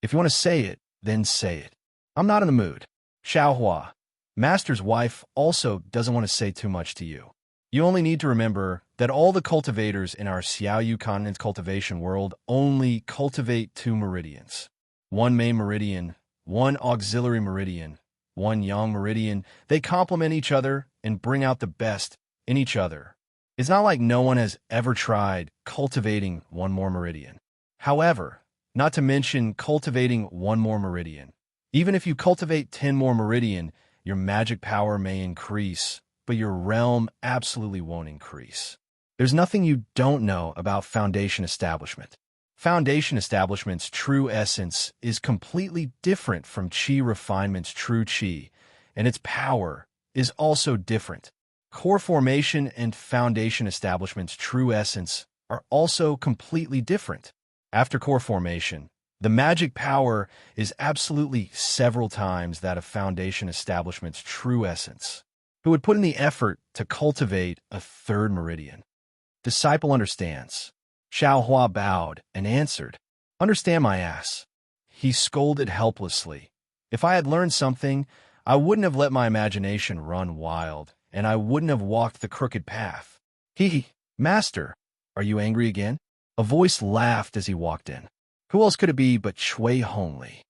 If you want to say it, then say it. I'm not in the mood." Xiao Hua, Master's wife, also doesn't want to say too much to you. You only need to remember that all the cultivators in our Xiaoyu continent cultivation world only cultivate 2 meridians. 1 main meridian, 1 auxiliary meridian, 1 yang meridian. They complement each other and bring out the best in each other. It's not like no one has ever tried cultivating 1 more meridian. However, not to mention cultivating 1 more meridian. Even if you cultivate 10 more meridian, your magic power may increase, but your realm absolutely won't increase. There's nothing you don't know about foundation establishment. Foundation establishment's true essence is completely different from Qi refinement's true Qi, and its power is also different. Core formation and foundation establishment's true essence are also completely different. After core formation, the magic power is absolutely several times that of foundation establishment's true essence. Who would put in the effort to cultivate a 3rd meridian? Disciple understands. Xiao Hua bowed and answered, "Understand my ass." He scolded helplessly. "If I had learned something, I wouldn't have let my imagination run wild, and I wouldn't have walked the crooked path." Master, are you angry again?" A voice laughed as he walked in. Who else could it be but Cui Hongli?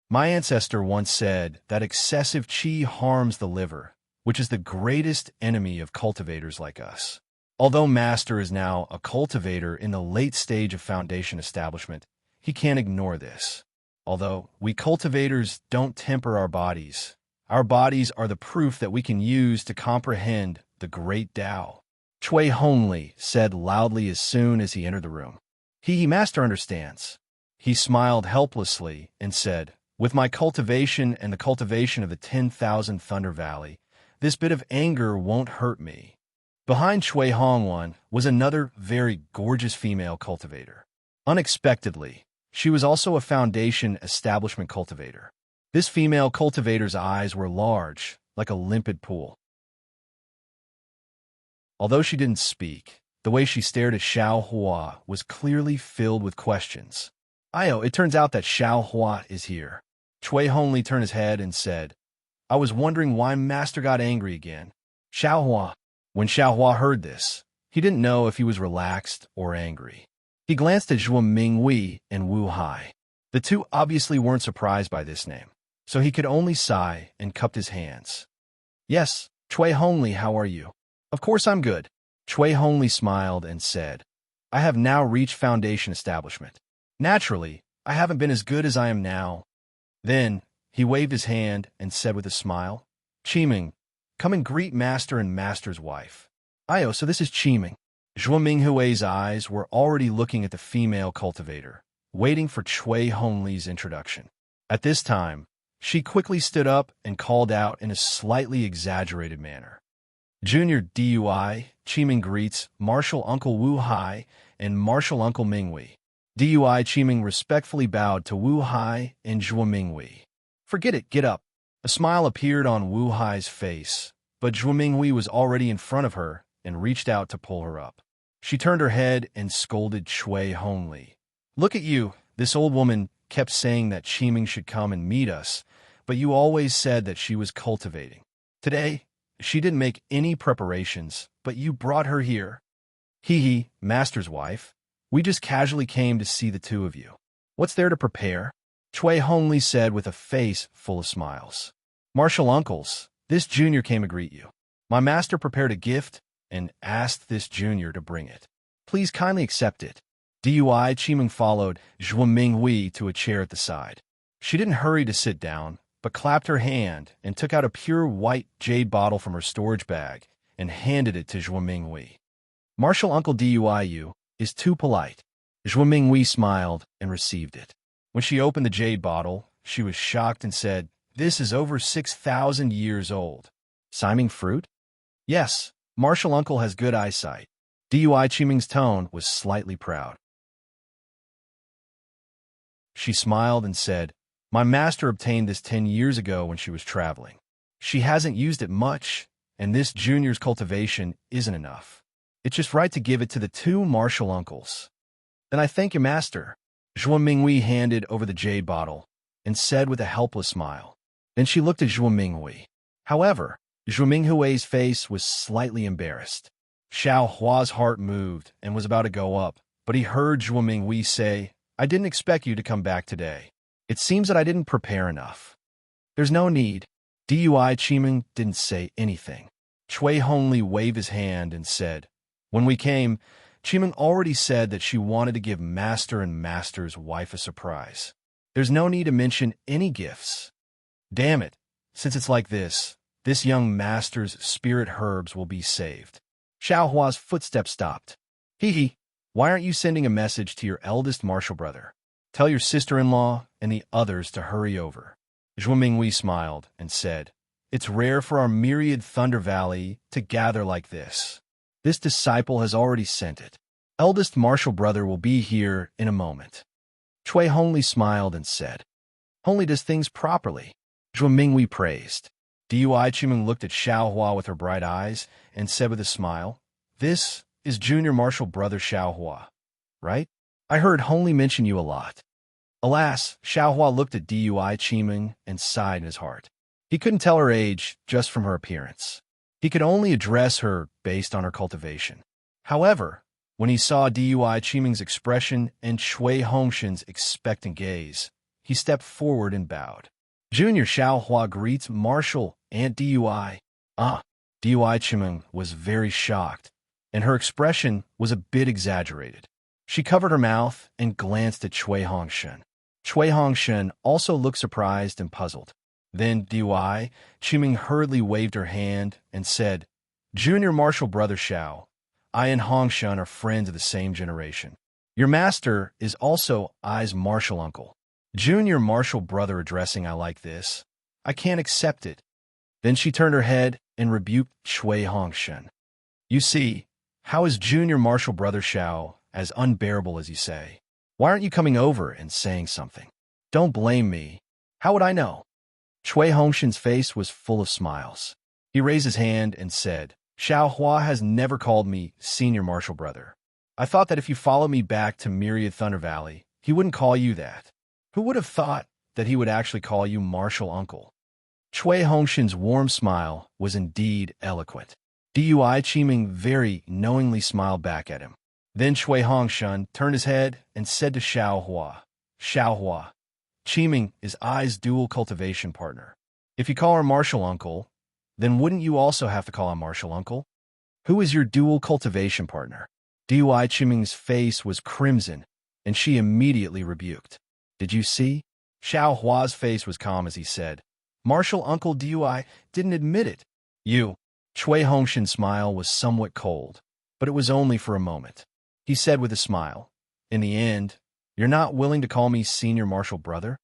"My ancestor once said that excessive qi harms the liver, which is the greatest enemy of cultivators like us. Although Master is now a cultivator in the late stage of foundation establishment, he can't ignore this. Although we cultivators don't temper our bodies are the proof that we can use to comprehend the great Tao." Cui Hongli said loudly as soon as he entered the room. Master understands." He smiled helplessly and said, "With my cultivation and the cultivation of the 10,000 Thunder Valley, this bit of anger won't hurt me." Behind Cui Hongwan was another very gorgeous female cultivator. Unexpectedly, she was also a foundation establishment cultivator. This female cultivator's eyes were large, like a limpid pool. Although she didn't speak, the way she stared at Xiao Hua was clearly filled with questions. It turns out that Xiao Hua is here." Cui Hongli turned his head and said, "I was wondering why Master got angry again." Xiao Hua. When Xiao Hua heard this, he didn't know if he was relaxed or angry. He glanced at Zhuo Minghui and Wu Hai. The two obviously weren't surprised by this name, so he could only sigh and cupped his hands. "Yes, Cui Hongli, how are you?" "Of course I'm good." Cui Hongli smiled and said, "I have now reached foundation establishment. Naturally, I haven't been as good as I am now." Then, he waved his hand and said with a smile, "Qiming, come and greet Master and Master's wife." So this is Qiming." Zhuo Minghui's eyes were already looking at the female cultivator, waiting for Cui Hongli's introduction. At this time, she quickly stood up and called out in a slightly exaggerated manner, "Junior Dui, Qiming greets Martial Uncle Wu Hai and Martial Uncle Minghui." Dui Qiming respectfully bowed to Wu Hai and Zhuo Minghui. Forget it, get up. A smile appeared on Wu Hai's face, but Zhuo Minghui was already in front of her and reached out to pull her up. She turned her head and scolded Cui Hongli. Look at you, this old woman kept saying that Qiming should come and meet us, but you always said that she was cultivating. Today, she didn't make any preparations, but you brought her here. Hee, master's wife. We just casually came to see the two of you. What's there to prepare? Cui Hongli said with a face full of smiles. Martial uncles, this junior came to greet you. My master prepared a gift and asked this junior to bring it. Please kindly accept it. Dui Qiming followed Zhuo Minghui to a chair at the side. She didn't hurry to sit down, but clapped her hand and took out a pure white jade bottle from her storage bag and handed it to Zhuo Minghui. Martial Uncle Diu is too polite. Zhuo Minghui smiled and received it. When she opened the jade bottle, she was shocked and said, "This is over 6,000 years old. Siming fruit?" Yes, Martial Uncle has good eyesight. Dui Qiming's tone was slightly proud. She smiled and said, "My master obtained this 10 years ago when she was traveling. She hasn't used it much, and this junior's cultivation isn't enough. It's just right to give it to the two martial uncles." "Then I thank your master." Zhuo Minghui handed over the jade bottle and said with a helpless smile. Then she looked at Zhuo Minghui. However, Zhuo Minghui's face was slightly embarrassed. Xiao Hua's heart moved and was about to go up, but he heard Zhuo Minghui say, "I didn't expect you to come back today. It seems that I didn't prepare enough." "There's no need." Dui Qiming didn't say anything. Cui Hongli waved his hand and said, "When we came, Qiming already said that she wanted to give master and master's wife a surprise. There's no need to mention any gifts. Damn it, since it's like this young master's spirit herbs will be saved." Xiao Hua's footsteps stopped. Hee, why aren't you sending a message to your eldest martial brother? Tell your sister-in-law and the others to hurry over. Zhuo Minghui smiled and said, "It's rare for our myriad Thunder Valley to gather like this. This disciple has already sent it. Eldest martial brother will be here in a moment." Cui Hongli smiled and said, "Hongli does things properly." Zhuo Minghui praised. Dui Qiming looked at Xiao Hua with her bright eyes and said with a smile, "This is junior martial brother Xiao Hua, right? I heard Hongli mention you a lot." Alas, Xiao Hua looked at Dui Qiming and sighed in his heart. He couldn't tell her age just from her appearance. He could only address her based on her cultivation. However, when he saw Dui Qiming's expression and Cui Hongshan's expectant gaze, he stepped forward and bowed. "Junior Xiao Hua greets Martial Aunt Dui." Dui Qiming was very shocked, and her expression was a bit exaggerated. She covered her mouth and glanced at Cui Hongshan. Cui Hongshan also looked surprised and puzzled. Then Dui Qiming hurriedly waved her hand and said, "Junior martial brother Xiao, I and Hongshan are friends of the same generation. Your master is also I's martial uncle. Junior martial brother addressing I like this. I can't accept it." Then she turned her head and rebuked Cui Hongshan. "You see, how is junior martial brother Xiao as unbearable as you say? Why aren't you coming over and saying something? Don't blame me. How would I know?" Cui Hongshan's face was full of smiles. He raised his hand and said, "Xiao Hua has never called me senior martial brother. I thought that if you followed me back to Myriad Thunder Valley, he wouldn't call you that. Who would have thought that he would actually call you martial uncle?" Cui Hongshan's warm smile was indeed eloquent. Dui Qiming very knowingly smiled back at him. Then Cui Hongshan turned his head and said to Xiao Hua, "Xiao Hua, Qiming is I's dual cultivation partner. If you call her martial uncle, then wouldn't you also have to call him martial uncle? Who is your dual cultivation partner?" Dui Qiming's face was crimson, and she immediately rebuked. "Did you see?" Xiao Hua's face was calm as he said, "Martial uncle Dui didn't admit it." "You." Cui Hongshan's smile was somewhat cold, but it was only for a moment. He said with a smile, "In the end, you're not willing to call me senior martial brother?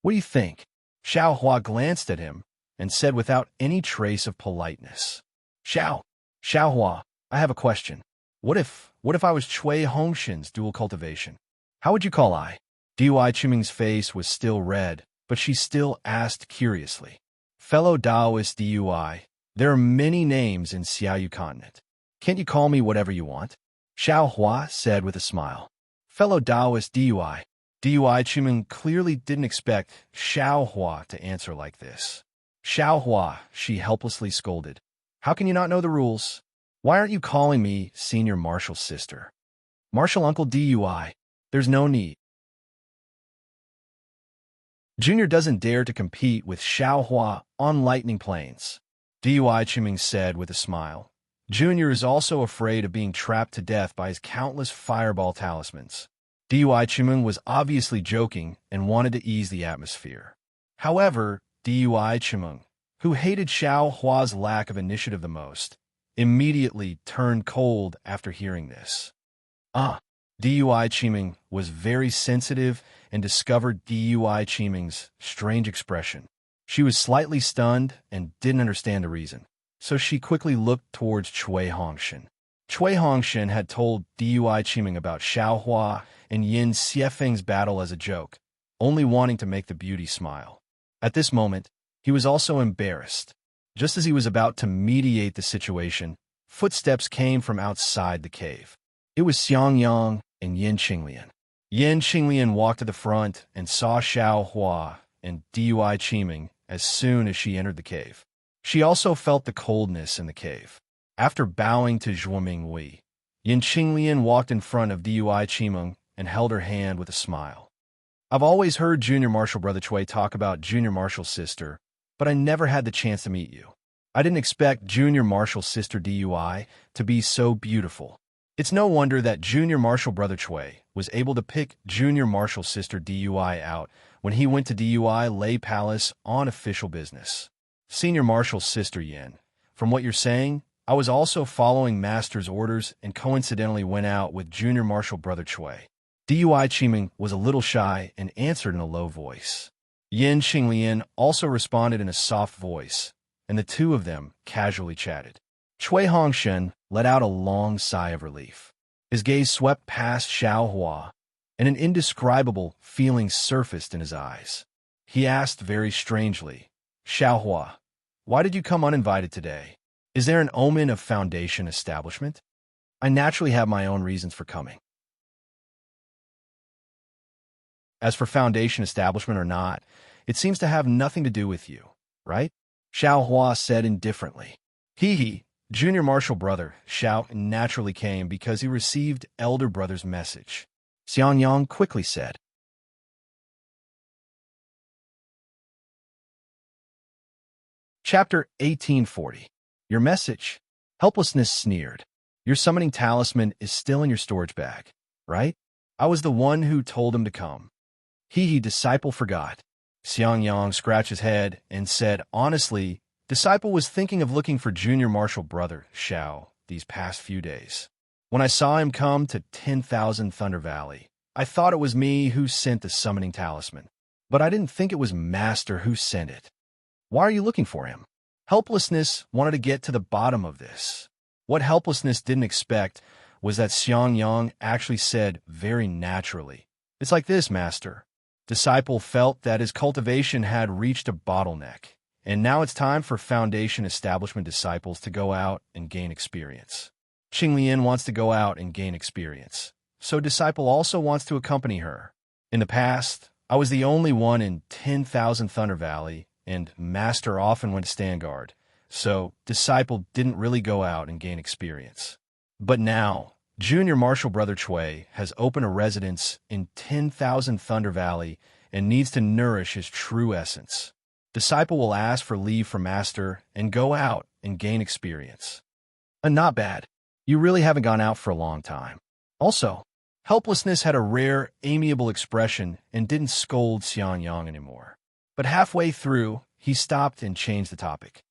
What do you think?" Xiao Hua glanced at him and said without any trace of politeness, Xiao Hua, I have a question. What if I was Cui Hongshan's dual cultivation? How would you call I? Dui Chiming's face was still red, but she still asked curiously. Fellow Taoist Dui, there are many names in Xiaoyu continent. Can't you call me whatever you want? Xiao Hua said with a smile. Fellow Taoist Dui. Dui Chiming clearly didn't expect Xiao Hua to answer like this. Xiao Hua, she helplessly scolded. How can you not know the rules? Why aren't you calling me Senior Marshal's sister? Marshal Uncle Dui. There's no need. Junior doesn't dare to compete with Xiao Hua on lightning planes, Dui Chiming said with a smile. Junior is also afraid of being trapped to death by his countless fireball talismans. Dui Chiming was obviously joking and wanted to ease the atmosphere. However, Dui Chiming, who hated Xiao Hua's lack of initiative the most, immediately turned cold after hearing this. Dui Chiming was very sensitive and discovered Dui Chiming's strange expression. She was slightly stunned and didn't understand the reason, so she quickly looked towards Cui Hongshan. Cui Hongshan had told Dui Chiming about Xiao Hua and Yin Xiefeng's battle as a joke, only wanting to make the beauty smile. At this moment, he was also embarrassed. Just as he was about to mediate the situation, footsteps came from outside the cave. It was Xiang Yang and Yin Qinglian. Yin Qinglian walked to the front and saw Xiao Hua and Dui Chiming as soon as she entered the cave. She also felt the coldness in the cave. After bowing to Zhuoming Wei, Yin Qinglian walked in front of Dui Chiming and held her hand with a smile. I've always heard Junior Marshal Brother Chui talk about Junior Marshal's sister, but I never had the chance to meet you. I didn't expect Junior Marshal's sister Dui to be so beautiful. It's no wonder that Junior Marshal Brother Chui was able to pick Junior Marshal's sister Dui out when he went to Dui Lei Palace on official business. Senior Marshal's sister Yin, from what you're saying, I was also following Master's orders and coincidentally went out with Junior Marshal Brother Chui. Dui Chiming was a little shy and answered in a low voice. Yin Qinglian also responded in a soft voice, and the two of them casually chatted. Cui Hongshan let out a long sigh of relief. His gaze swept past Xiao Hua, and an indescribable feeling surfaced in his eyes. He asked very strangely, Xiao Hua, why did you come uninvited today? Is there an omen of foundation establishment? I naturally have my own reasons for coming. As for foundation establishment or not, it seems to have nothing to do with you, right? Xiao Hua said indifferently. He, Junior Marshal Brother Xiao, naturally came because he received Elder Brother's message. Xiang Yang quickly said. Chapter 1840. Your message. Helplessness sneered. Your summoning talisman is still in your storage bag, right? I was the one who told him to come. Disciple forgot. Xiang Yang scratched his head and said, honestly, Disciple was thinking of looking for Junior Marshal Brother Xiao these past few days. When I saw him come to 10,000 Thunder Valley, I thought it was me who sent the summoning talisman, but I didn't think it was Master who sent it. Why are you looking for him? Helplessness wanted to get to the bottom of this. What Helplessness didn't expect was that Xiang Yang actually said very naturally, it's like this, Master. Disciple felt that his cultivation had reached a bottleneck, and now it's time for Foundation Establishment disciples to go out and gain experience. Qinglian wants to go out and gain experience, so Disciple also wants to accompany her. In the past, I was the only one in 10,000 Thunder Valley, and Master often went to stand guard, so Disciple didn't really go out and gain experience. But now, Junior Marshal Brother Chui has opened a residence in 10,000 Thunder Valley and needs to nourish his true essence. Disciple will ask for leave from Master and go out and gain experience. Not bad. You really haven't gone out for a long time. Also, Helplessness had a rare, amiable expression and didn't scold Xiang Yang anymore. But halfway through, he stopped and changed the topic.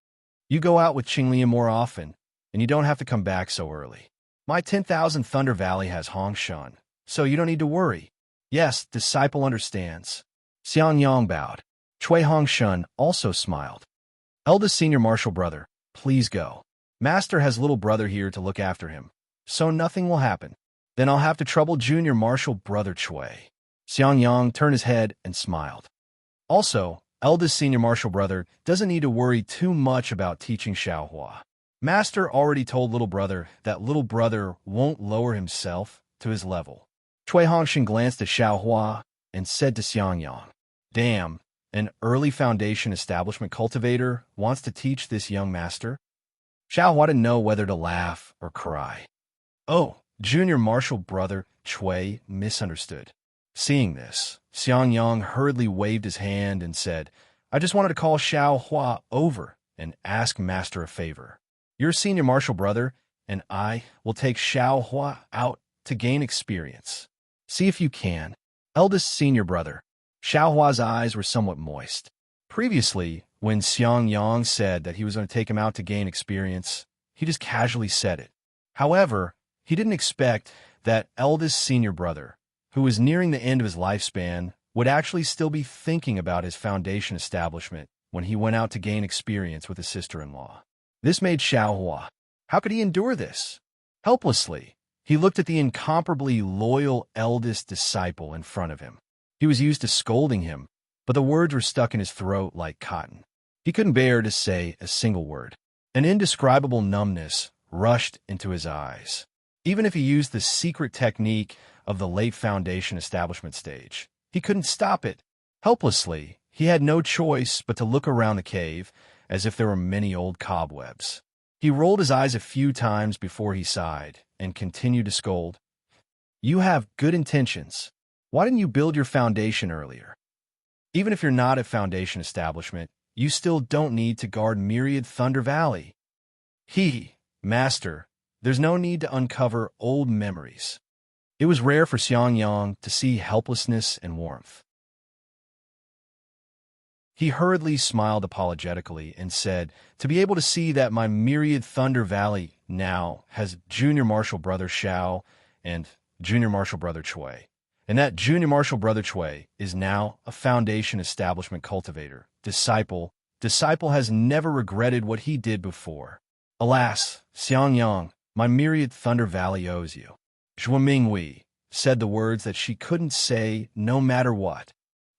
You go out with Qinglian more often, and you don't have to come back so early. My 10,000 Thunder Valley has Hongshan, so you don't need to worry. Yes, Disciple understands. Xiang Yang bowed. Cui Hongshan also smiled. Eldest Senior Marshal Brother, please go. Master has little brother here to look after him, so nothing will happen. Then I'll have to trouble junior marshal brother Chui. Xiang Yang turned his head and smiled. Also, eldest senior marshal brother doesn't need to worry too much about teaching Xiaohua. Master already told little brother that little brother won't lower himself to his level. Cui Hongshan glanced at Xiaohua and said to Xiang Yang, "Damn, an early foundation establishment cultivator wants to teach this young master?" Xiaohua didn't know whether to laugh or cry. Oh, junior marshal brother Chui misunderstood. Seeing this, Xiang Yang hurriedly waved his hand and said, "I just wanted to call Xiaohua over and ask master a favor. Your senior marshal brother and I will take Xiaohua out to gain experience. See if you can." Eldest senior brother. Xiaohua's eyes were somewhat moist. Previously, when Xiang Yang said that he was going to take him out to gain experience, he just casually said it. However, he didn't expect that eldest senior brother, who was nearing the end of his lifespan, would actually still be thinking about his foundation establishment when he went out to gain experience with his sister-in-law. This made Xiaohua. How could he endure this? Helplessly, he looked at the incomparably loyal eldest disciple in front of him. He was used to scolding him, but the words were stuck in his throat like cotton. He couldn't bear to say a single word. An indescribable numbness rushed into his eyes. Even if he used the secret technique of the late foundation establishment stage, he couldn't stop it. Helplessly, he had no choice but to look around the cave as if there were many old cobwebs. He rolled his eyes a few times before he sighed and continued to scold. "You have good intentions. Why didn't you build your foundation earlier? Even if you're not a foundation establishment, you still don't need to guard Myriad Thunder Valley." Master, there's no need to uncover old memories." It was rare for Xiang Yang to see helplessness and warmth. He hurriedly smiled apologetically and said, "To be able to see that my Myriad Thunder Valley now has Junior Marshal Brother Xiao and Junior Marshal Brother Chui, and that Junior Marshal Brother Chui is now a foundation establishment cultivator, disciple has never regretted what he did before. Alas, Xiang Yang, my Myriad Thunder Valley owes you." Zhuo Mingwei said the words that she couldn't say no matter what.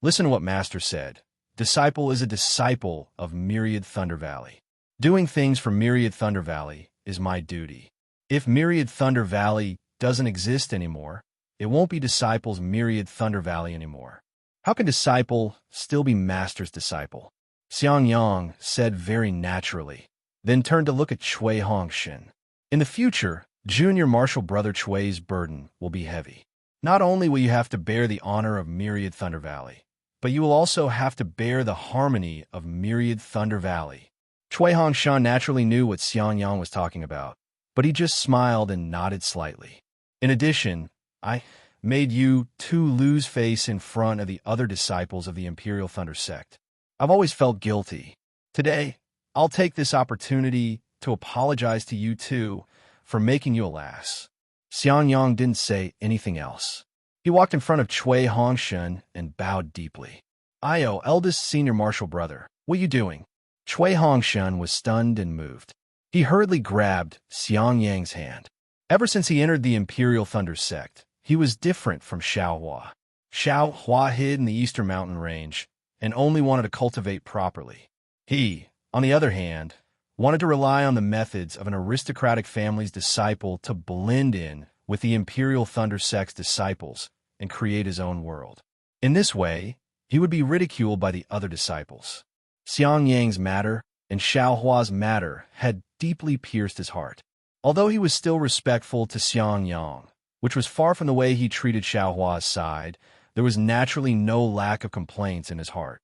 Listen to what Master said. Disciple is a disciple of Myriad Thunder Valley. Doing things for Myriad Thunder Valley is my duty. If Myriad Thunder Valley doesn't exist anymore, it won't be Disciple's Myriad Thunder Valley anymore. How can Disciple still be Master's disciple? Xiang Yang said very naturally, then turned to look at Cui Hongshan. In the future, Junior Marshal Brother Chui's burden will be heavy. Not only will you have to bear the honor of Myriad Thunder Valley, but you will also have to bear the harmony of Myriad Thunder Valley. Cui Hongshan naturally knew what Xiang Yang was talking about, but he just smiled and nodded slightly. In addition, I made you two lose face in front of the other disciples of the Imperial Thunder Sect. I've always felt guilty. Today, I'll take this opportunity to apologize to you two for making you a lass. Xiang Yang didn't say anything else. He walked in front of Cui Hongshan and bowed deeply. "Io, eldest senior marshal brother, what you doing?" Cui Hongshan was stunned and moved. He hurriedly grabbed Xiang Yang's hand. Ever since he entered the Imperial Thunder Sect, he was different from Xiaohua. Xiaohua hid in the Eastern Mountain Range and only wanted to cultivate properly. He, on the other hand, wanted to rely on the methods of an aristocratic family's disciple to blend in with the Imperial Thunder Sect's disciples and create his own world. In this way, he would be ridiculed by the other disciples. Xiang Yang's matter and Xiaohua's matter had deeply pierced his heart. Although he was still respectful to Xiang Yang, which was far from the way he treated Xiaohua's side, there was naturally no lack of complaints in his heart.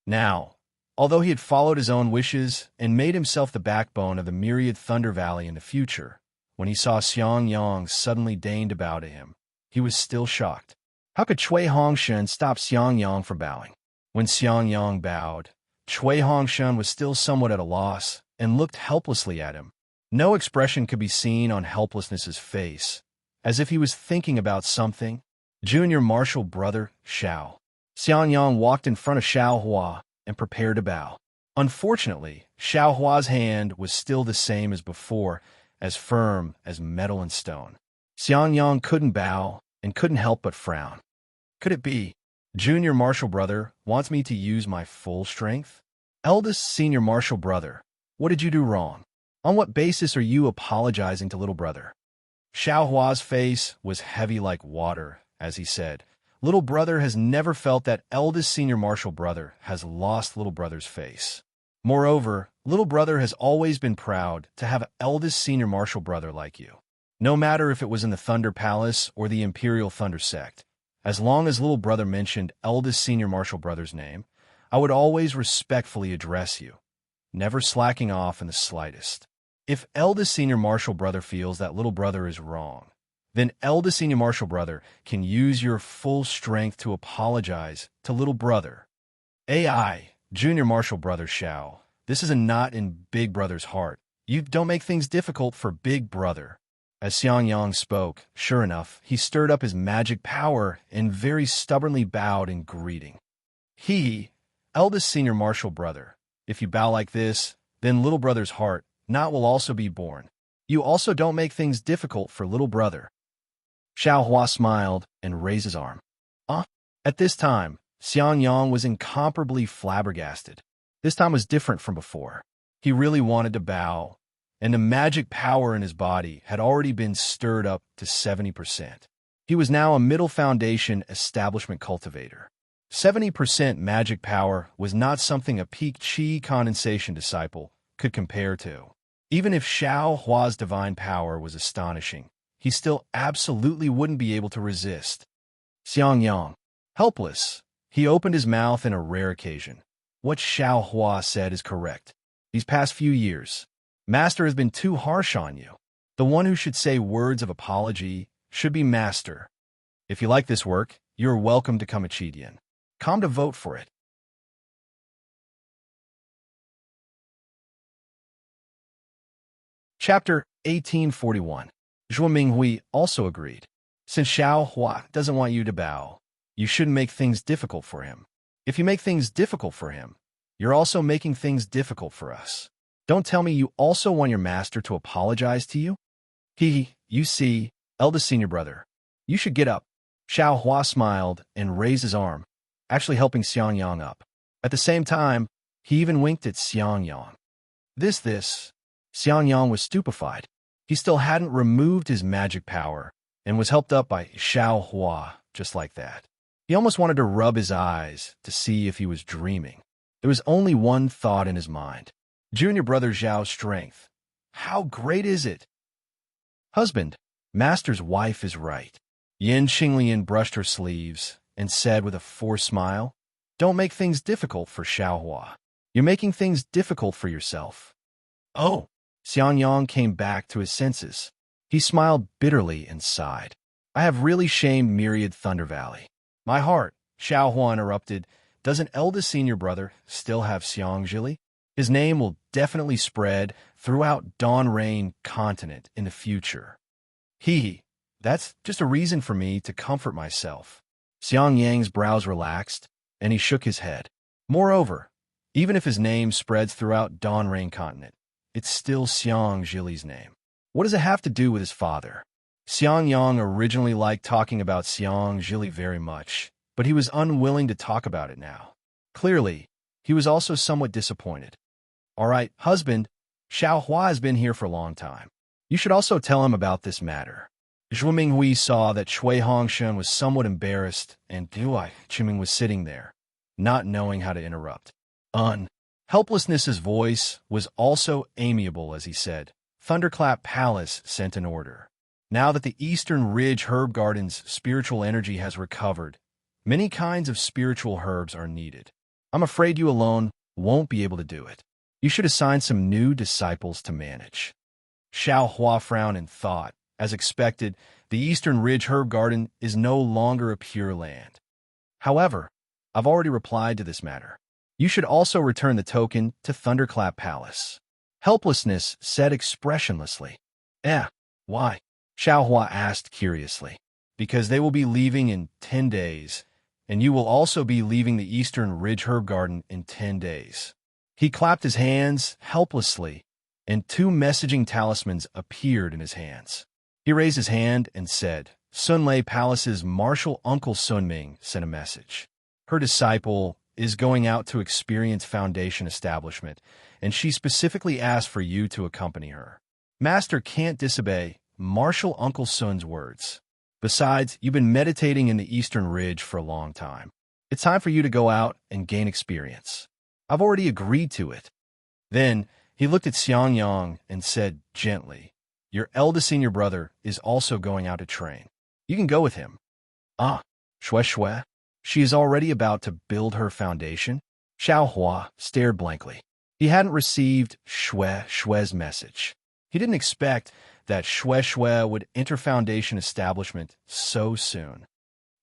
Now, although he had followed his own wishes and made himself the backbone of the Myriad Thunder Valley in the future, when he saw Xiang Yang suddenly deign to bow to him, he was still shocked. How could Cui Hongshan stop Xiang Yang from bowing? When Xiang Yang bowed, Cui Hongshan was still somewhat at a loss and looked helplessly at him. No expression could be seen on helplessness's face, as if he was thinking about something. Junior Marshal Brother Xiao. Xiang Yang walked in front of Xiaohua and prepared to bow. Unfortunately, Xiaohua's hand was still the same as before, as firm as metal and stone. Xiangyang couldn't bow and couldn't help but frown. Could it be? Junior Marshal Brother wants me to use my full strength? Eldest Senior Marshal Brother, what did you do wrong? On what basis are you apologizing to little brother? Xiaohua's face was heavy like water as he said, Little brother has never felt that eldest senior marshal brother has lost little brother's face. Moreover, little brother has always been proud to have an eldest senior marshal brother like you. No matter if it was in the Thunder Palace or the Imperial Thunder Sect, as long as little brother mentioned eldest senior marshal brother's name, I would always respectfully address you, never slacking off in the slightest. If eldest senior marshal brother feels that little brother is wrong, then eldest senior marshal brother can use your full strength to apologize to little brother. AI, junior marshal brother Xiao, this is a knot in big brother's heart. You don't make things difficult for big brother. As Xiangyang spoke, sure enough, he stirred up his magic power and very stubbornly bowed in greeting. Eldest senior marshal brother, if you bow like this, then little brother's heart not will also be born. You also don't make things difficult for little brother. Xiaohua smiled and raised his arm. At this time, Xiangyang was incomparably flabbergasted. This time was different from before. He really wanted to bow, and the magic power in his body had already been stirred up to 70%. He was now a middle foundation establishment cultivator. 70% magic power was not something a peak Qi condensation disciple could compare to. Even if Xiao Hua's divine power was astonishing, he still absolutely wouldn't be able to resist. Xiangyang, helpless, he opened his mouth in a rare occasion. What Xiao Hua said is correct. These past few years, Master has been too harsh on you. The one who should say words of apology should be Master. If you like this work, you're welcome to come a Chidian. Come to vote for it. Chapter 1841. Zhuo Minghui also agreed. Since Xiao Hua doesn't want you to bow, you shouldn't make things difficult for him. If you make things difficult for him, you're also making things difficult for us. Don't tell me you also want your master to apologize to you? You see, eldest senior brother, you should get up. Xiao Hua smiled and raised his arm, actually helping Xiangyang up. At the same time, he even winked at Xiangyang. Xiangyang was stupefied. He still hadn't removed his magic power and was helped up by Xiao Hua just like that. He almost wanted to rub his eyes to see if he was dreaming. There was only one thought in his mind. Junior brother Zhao's strength. How great is it? Husband, Master's wife is right. Yin Xinglian brushed her sleeves and said with a forced smile, Don't make things difficult for Xiao Hua. You're making things difficult for yourself. Oh! Xiangyang came back to his senses. He smiled bitterly and sighed. I have really shamed Myriad Thunder Valley. My heart, Xiao Hua interrupted. Doesn't eldest senior brother still have Xiang Zhili? His name will definitely spread throughout Dawn Rain continent in the future. That's just a reason for me to comfort myself. Xiangyang's brows relaxed, and he shook his head. Moreover, even if his name spreads throughout Dawn Rain continent, it's still Xiang Zhili's name. What does it have to do with his father? Xiangyang originally liked talking about Xiang Zhili very much, but he was unwilling to talk about it now. Clearly, he was also somewhat disappointed. All right, husband, Xiao Hua has been here for a long time. You should also tell him about this matter. Zhuo Minghui saw that Shui Hongshen was somewhat embarrassed, and Duai Qiming was sitting there, not knowing how to interrupt. Helplessness's voice was also amiable as he said, Thunderclap Palace sent an order. Now that the Eastern Ridge Herb Garden's spiritual energy has recovered, many kinds of spiritual herbs are needed. I'm afraid you alone won't be able to do it. You should assign some new disciples to manage. Xiao Hua frowned and thought, as expected, the Eastern Ridge Herb Garden is no longer a pure land. However, I've already replied to this matter. You should also return the token to Thunderclap Palace. Helplessness said expressionlessly. Why? Xiao Hua asked curiously. Because they will be leaving in 10 days, and you will also be leaving the Eastern Ridge Herb Garden in 10 days. He clapped his hands helplessly and two messaging talismans appeared in his hands. He raised his hand and said, Sunlei Palace's martial uncle Sunming sent a message. Her disciple is going out to experience Foundation establishment, and she specifically asked for you to accompany her. Master can't disobey martial Uncle Sun's words. Besides, you've been meditating in the Eastern Ridge for a long time. It's time for you to go out and gain experience. I've already agreed to it. Then he looked at Xiangyang and said gently, Your eldest senior brother is also going out to train. You can go with him. Ah, Shui Shui. She is already about to build her foundation? Xiao Hua stared blankly. He hadn't received Shui Shui's message. He didn't expect that Shui Shui would enter Foundation establishment so soon.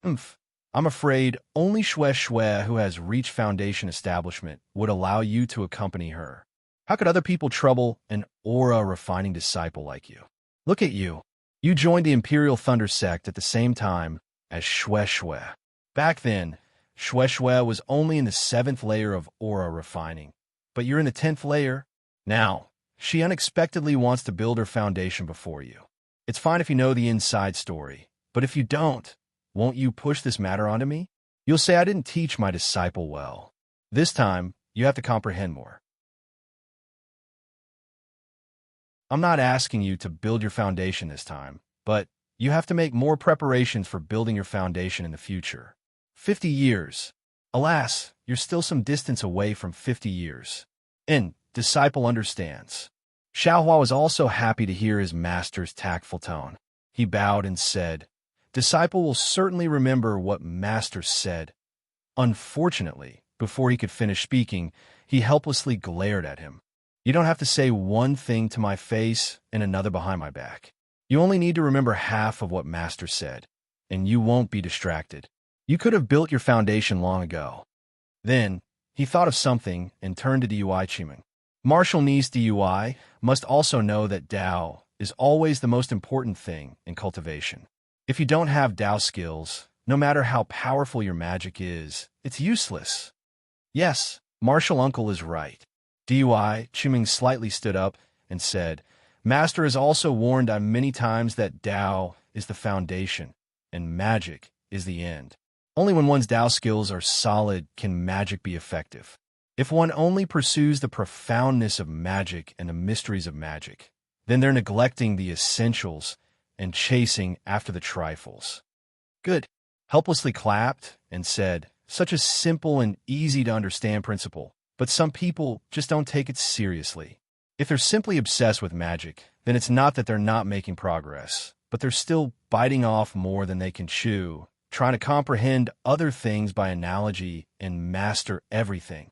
I'm afraid only Shui Shui who has reached Foundation establishment would allow you to accompany her. How could other people trouble an aura-refining disciple like you? Look at you. You joined the Imperial Thunder sect at the same time as Shui Shui. Back then, Shui Shui was only in the 7th layer of aura refining, but you're in the 10th layer. Now, she unexpectedly wants to build her foundation before you. It's fine if you know the inside story, but if you don't, won't you push this matter onto me? You'll say I didn't teach my disciple well. This time, you have to comprehend more. I'm not asking you to build your foundation this time, but you have to make more preparations for building your foundation in the future. 50 years. Alas, you're still some distance away from 50 years. And disciple understands. Xiaohua was also happy to hear his master's tactful tone. He bowed and said, Disciple will certainly remember what master said. Unfortunately, before he could finish speaking, he helplessly glared at him. You don't have to say one thing to my face and another behind my back. You only need to remember half of what master said, and you won't be distracted. You could have built your foundation long ago. Then, he thought of something and turned to Dui Chiming. Martial Niece Dui must also know that Dao is always the most important thing in cultivation. If you don't have Dao skills, no matter how powerful your magic is, it's useless. Yes, Martial Uncle is right. Dui Chiming slightly stood up and said, Master has also warned I many times that Dao is the foundation, and magic is the end. Only when one's Dao skills are solid can magic be effective. If one only pursues the profoundness of magic and the mysteries of magic, then they're neglecting the essentials and chasing after the trifles. Good. Helplessly clapped and said, Such a simple and easy-to-understand principle, but some people just don't take it seriously. If they're simply obsessed with magic, then it's not that they're not making progress, but they're still biting off more than they can chew, trying to comprehend other things by analogy and master everything.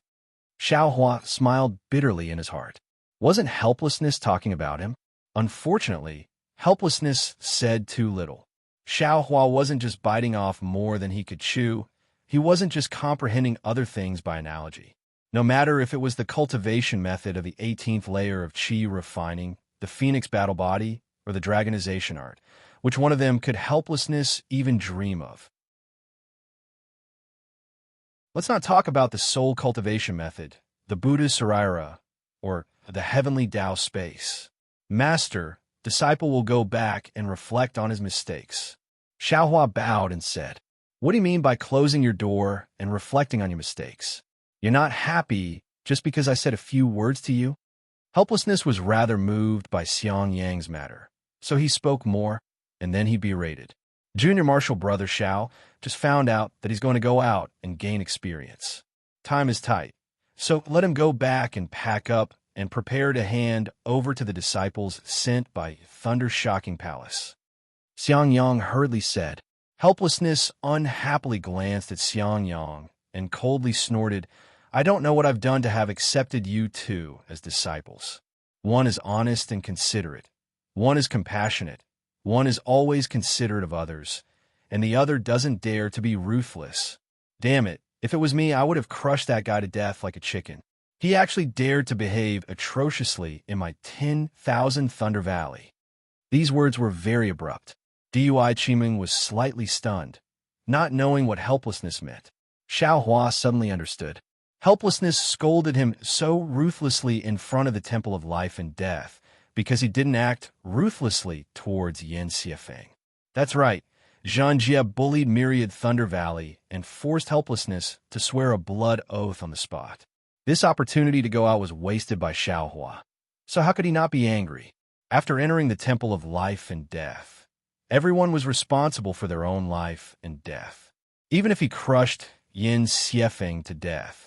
Xiaohua smiled bitterly in his heart. Wasn't helplessness talking about him? Unfortunately, helplessness said too little. Xiaohua wasn't just biting off more than he could chew. He wasn't just comprehending other things by analogy. No matter if it was the cultivation method of the 18th layer of Qi refining, the Phoenix battle body, or the dragonization art, which one of them could helplessness even dream of? Let's not talk about the soul cultivation method, the Buddha Saraira, or the heavenly Tao space. Master, disciple will go back and reflect on his mistakes. Xiaohua bowed and said, What do you mean by closing your door and reflecting on your mistakes? You're not happy just because I said a few words to you? Helplessness was rather moved by Xiang Yang's matter, so he spoke more, and then he berated. Junior Marshal Brother Xiao just found out that he's going to go out and gain experience. Time is tight, so let him go back and pack up and prepare to hand over to the disciples sent by Thunder Shocking Palace. Xiang Yang hurriedly said. Helplessness unhappily glanced at Xiang Yang and coldly snorted, I don't know what I've done to have accepted you two as disciples. One is honest and considerate. One is compassionate. One is always considerate of others. And the other doesn't dare to be ruthless. Damn it, if it was me, I would have crushed that guy to death like a chicken. He actually dared to behave atrociously in my 10,000 Thunder Valley. These words were very abrupt. Dui Chiming was slightly stunned, not knowing what helplessness meant. Xiaohua suddenly understood. Helplessness scolded him so ruthlessly in front of the Temple of Life and Death because he didn't act ruthlessly towards Yin Xiafeng. That's right, Zhangjie bullied Myriad Thunder Valley and forced Helplessness to swear a blood oath on the spot. This opportunity to go out was wasted by Xiaohua. So how could he not be angry? After entering the Temple of Life and Death, everyone was responsible for their own life and death. Even if he crushed Yin Xiafeng to death,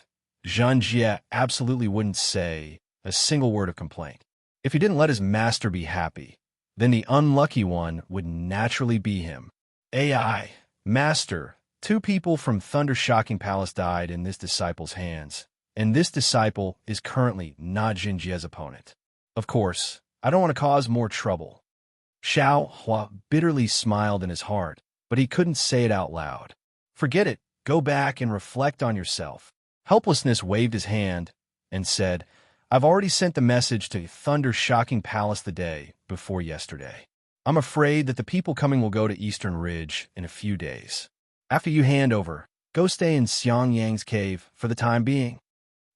Zhangjie absolutely wouldn't say a single word of complaint. If he didn't let his master be happy, then the unlucky one would naturally be him. AI, Master, 2 people from Thunder Shocking Palace died in this disciple's hands, and this disciple is currently not Zhangjie's opponent. Of course, I don't want to cause more trouble. Xiaohua bitterly smiled in his heart, but he couldn't say it out loud. Forget it, go back and reflect on yourself. Helplessness waved his hand and said, I've already sent the message to Thunder Shocking Palace the day before yesterday. I'm afraid that the people coming will go to Eastern Ridge in a few days. After you hand over, go stay in Xiangyang's cave for the time being.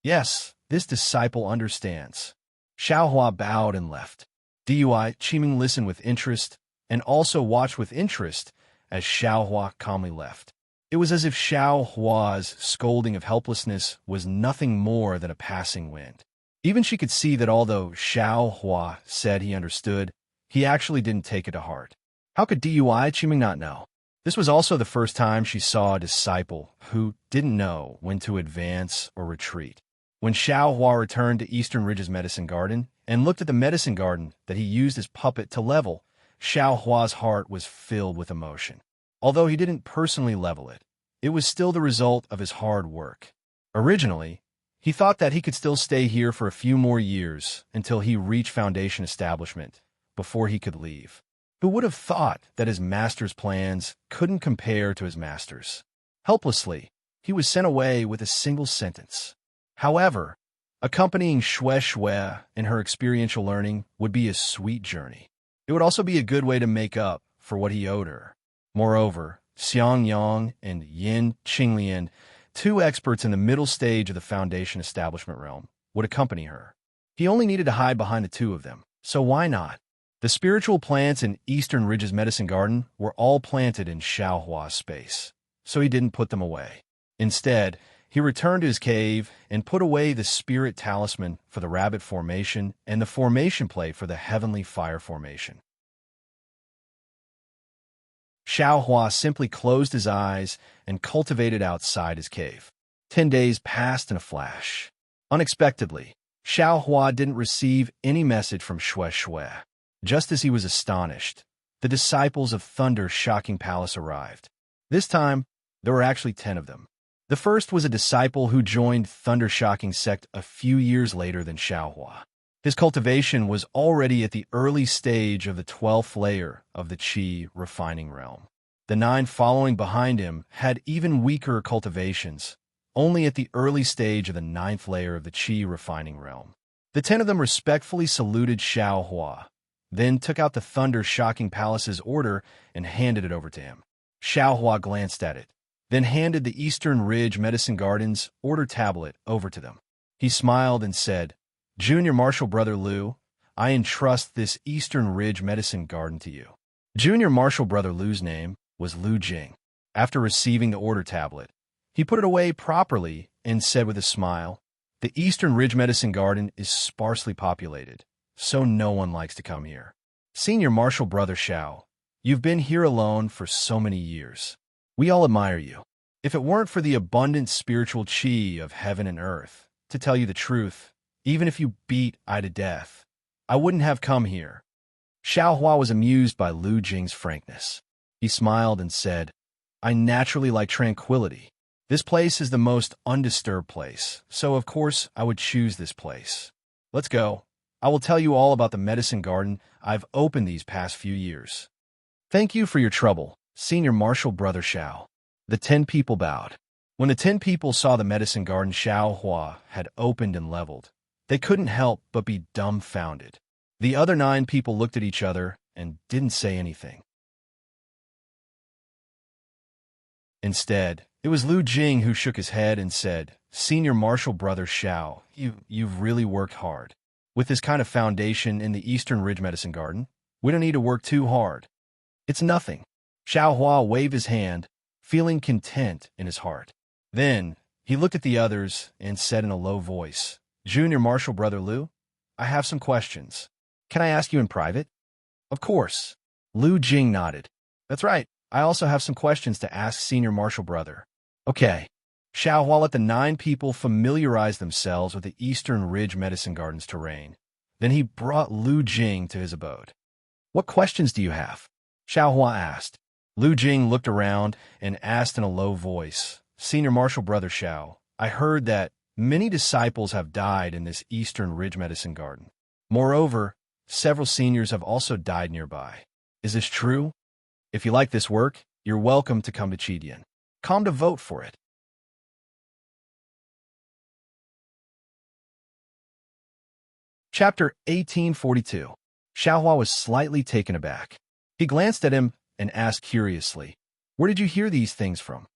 Yes, this disciple understands. Xiaohua bowed and left. Dui Qiming listened with interest and also watched with interest as Xiaohua calmly left. It was as if Xiaohua's scolding of helplessness was nothing more than a passing wind. Even she could see that although Xiaohua said he understood, he actually didn't take it to heart. How could Dui Qiming not know? This was also the first time she saw a disciple who didn't know when to advance or retreat. When Xiaohua returned to Eastern Ridge's medicine garden and looked at the medicine garden that he used as puppet to level, Xiaohua's heart was filled with emotion. Although he didn't personally level it, it was still the result of his hard work. Originally, he thought that he could still stay here for a few more years until he reached Foundation Establishment before he could leave. Who would have thought that his master's plans couldn't compare to his master's? Helplessly, he was sent away with a single sentence. However, accompanying Shui in her experiential learning would be a sweet journey. It would also be a good way to make up for what he owed her. Moreover, Xiang Yang and Yin Qinglian, 2 experts in the middle stage of the Foundation Establishment realm, would accompany her. He only needed to hide behind the 2 of them, so why not? The spiritual plants in Eastern Ridge's medicine garden were all planted in Xiaohua's space, so he didn't put them away. Instead, he returned to his cave and put away the spirit talisman for the rabbit formation and the formation plate for the heavenly fire formation. Xiaohua simply closed his eyes and cultivated outside his cave. 10 days passed in a flash. Unexpectedly, Xiaohua didn't receive any message from Shui. Just as he was astonished, the disciples of Thunder Shocking Palace arrived. This time, there were actually 10 of them. The first was a disciple who joined Thunder Shocking sect a few years later than Xiaohua. His cultivation was already at the early stage of the 12th layer of the Qi refining realm. The 9 following behind him had even weaker cultivations, only at the early stage of the 9th layer of the Qi refining realm. The 10 of them respectfully saluted Xiaohua, then took out the Thunder Shocking Palace's order and handed it over to him. Xiaohua glanced at it, then handed the Eastern Ridge Medicine Garden's order tablet over to them. He smiled and said, Junior Marshal Brother Liu, I entrust this Eastern Ridge Medicine Garden to you. Junior Marshal Brother Liu's name was Lu Jing. After receiving the order tablet, he put it away properly and said with a smile, the Eastern Ridge Medicine Garden is sparsely populated, so no one likes to come here. Senior Marshal Brother Xiao, you've been here alone for so many years. We all admire you. If it weren't for the abundant spiritual qi of heaven and earth, to tell you the truth, even if you beat I to death, I wouldn't have come here. Xiaohua was amused by Lu Jing's frankness. He smiled and said, I naturally like tranquility. This place is the most undisturbed place, so of course I would choose this place. Let's go. I will tell you all about the medicine garden I've opened these past few years. Thank you for your trouble, Senior Marshal Brother Xiao. The 10 people bowed. When the 10 people saw the medicine garden Xiaohua had opened and leveled, they couldn't help but be dumbfounded. The other 9 people looked at each other and didn't say anything. Instead, it was Lu Jing who shook his head and said, Senior Marshal Brother Xiao, you've really worked hard. With this kind of foundation in the Eastern Ridge Medicine Garden, we don't need to work too hard. It's nothing. Xiao Hua waved his hand, feeling content in his heart. Then, he looked at the others and said in a low voice, Junior Marshal Brother Liu, I have some questions. Can I ask you in private? Of course. Liu Jing nodded. That's right. I also have some questions to ask Senior Marshal Brother. Okay. Xiao Hua let the 9 people familiarize themselves with the Eastern Ridge Medicine Garden's terrain. Then he brought Liu Jing to his abode. What questions do you have? Xiao Hua asked. Liu Jing looked around and asked in a low voice, Senior Marshal Brother Xiao, I heard that many disciples have died in this Eastern Ridge Medicine Garden. Moreover, several seniors have also died nearby. Is this true? If you like this work, you're welcome to come to Chidian. Come to vote for it. Chapter 1842. Xiao Hua was slightly taken aback. He glanced at him and asked curiously, Where did you hear these things from?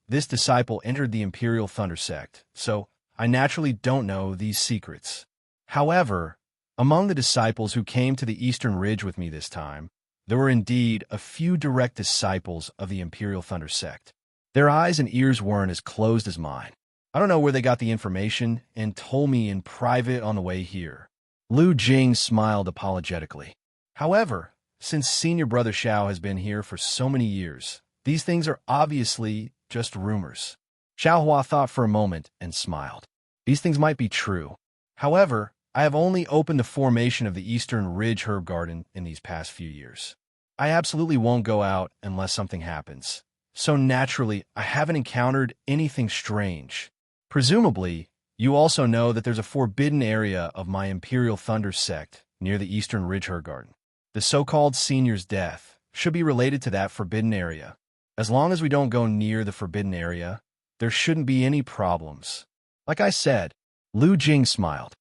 This disciple entered the Imperial Thunder Sect, so I naturally don't know these secrets. However, among the disciples who came to the Eastern Ridge with me this time, there were indeed a few direct disciples of the Imperial Thunder Sect. Their eyes and ears weren't as closed as mine. I don't know where they got the information and told me in private on the way here. Liu Jing smiled apologetically. However, since Senior Brother Xiao has been here for so many years, these things are obviously just rumors. Xiao Hua thought for a moment and smiled. These things might be true. However, I have only opened the formation of the Eastern Ridge Herb Garden in these past few years. I absolutely won't go out unless something happens. So naturally, I haven't encountered anything strange. Presumably, you also know that there's a forbidden area of my Imperial Thunder Sect near the Eastern Ridge Herb Garden. The so-called senior's death should be related to that forbidden area. As long as we don't go near the forbidden area, there shouldn't be any problems. Like I said, Liu Jing smiled.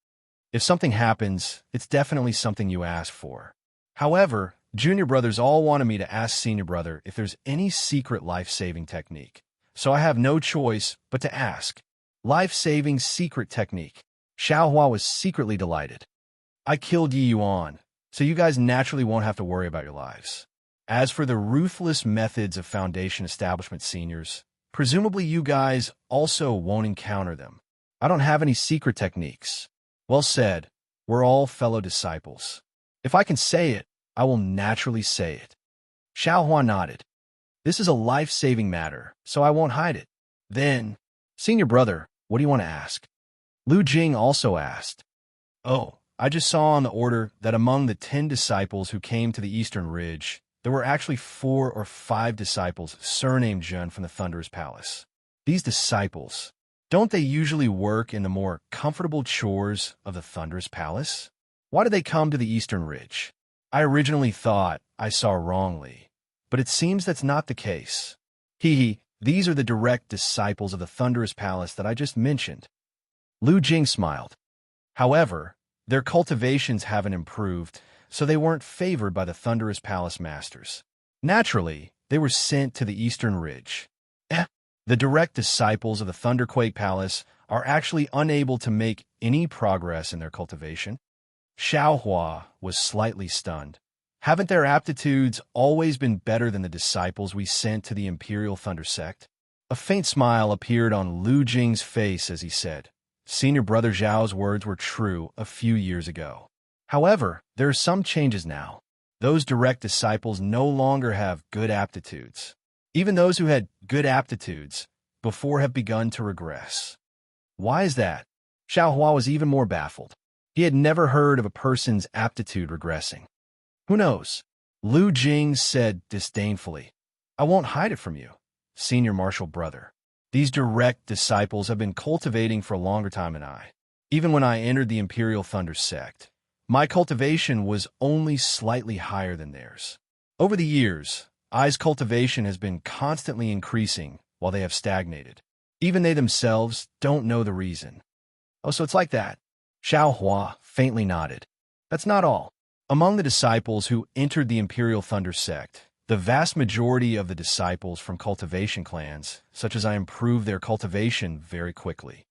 If something happens, it's definitely something you asked for. However, Junior Brothers all wanted me to ask Senior Brother if there's any secret life-saving technique. So I have no choice but to ask. Life-saving secret technique. Xiao Hua was secretly delighted. I killed Yi Yuan, so you guys naturally won't have to worry about your lives. As for the ruthless methods of Foundation Establishment seniors, presumably you guys also won't encounter them. I don't have any secret techniques. Well said. We're all fellow disciples. If I can say it, I will naturally say it. Xiao Hua nodded. This is a life-saving matter, so I won't hide it. Then, Senior Brother, what do you want to ask? Liu Jing also asked. Oh, I just saw on the order that among the 10 disciples who came to the Eastern Ridge, there were actually 4 or 5 disciples surnamed Zhen from the Thunderous Palace. These disciples, don't they usually work in the more comfortable chores of the Thunderous Palace? Why did they come to the Eastern Ridge? I originally thought I saw wrongly, but it seems that's not the case. These are the direct disciples of the Thunderous Palace that I just mentioned. Liu Jing smiled. However, their cultivations haven't improved, so they weren't favored by the Thunderous Palace masters. Naturally, they were sent to the Eastern Ridge. The direct disciples of the Thunderquake Palace are actually unable to make any progress in their cultivation. Xiao Hua was slightly stunned. Haven't their aptitudes always been better than the disciples we sent to the Imperial Thunder Sect? A faint smile appeared on Liu Jing's face as he said, Senior Brother Zhao's words were true a few years ago. However, there are some changes now. Those direct disciples no longer have good aptitudes. Even those who had good aptitudes before have begun to regress. Why is that? Xiao Hua was even more baffled. He had never heard of a person's aptitude regressing. Who knows? Liu Jing said disdainfully. I won't hide it from you, Senior Marshal Brother. These direct disciples have been cultivating for a longer time than I. Even when I entered the Imperial Thunder Sect, my cultivation was only slightly higher than theirs. Over the years, I's cultivation has been constantly increasing while they have stagnated. Even they themselves don't know the reason. Oh, so it's like that. Xiao Hua faintly nodded. That's not all. Among the disciples who entered the Imperial Thunder Sect, The vast majority of the disciples from cultivation clans, such as I, improve their cultivation very quickly.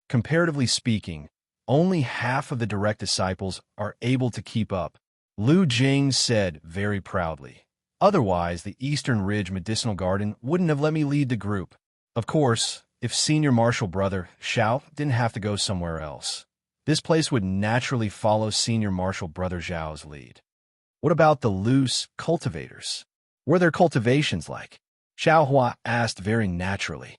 Comparatively speaking, only half of the direct disciples are able to keep up, Lu Jing said very proudly. Otherwise, the Eastern Ridge Medicinal Garden wouldn't have let me lead the group. Of course, if Senior Marshal Brother Xiao didn't have to go somewhere else, this place would naturally follow Senior Marshal Brother Zhao's lead. What about the loose cultivators? Were their cultivations like? Xiao Hua asked very naturally.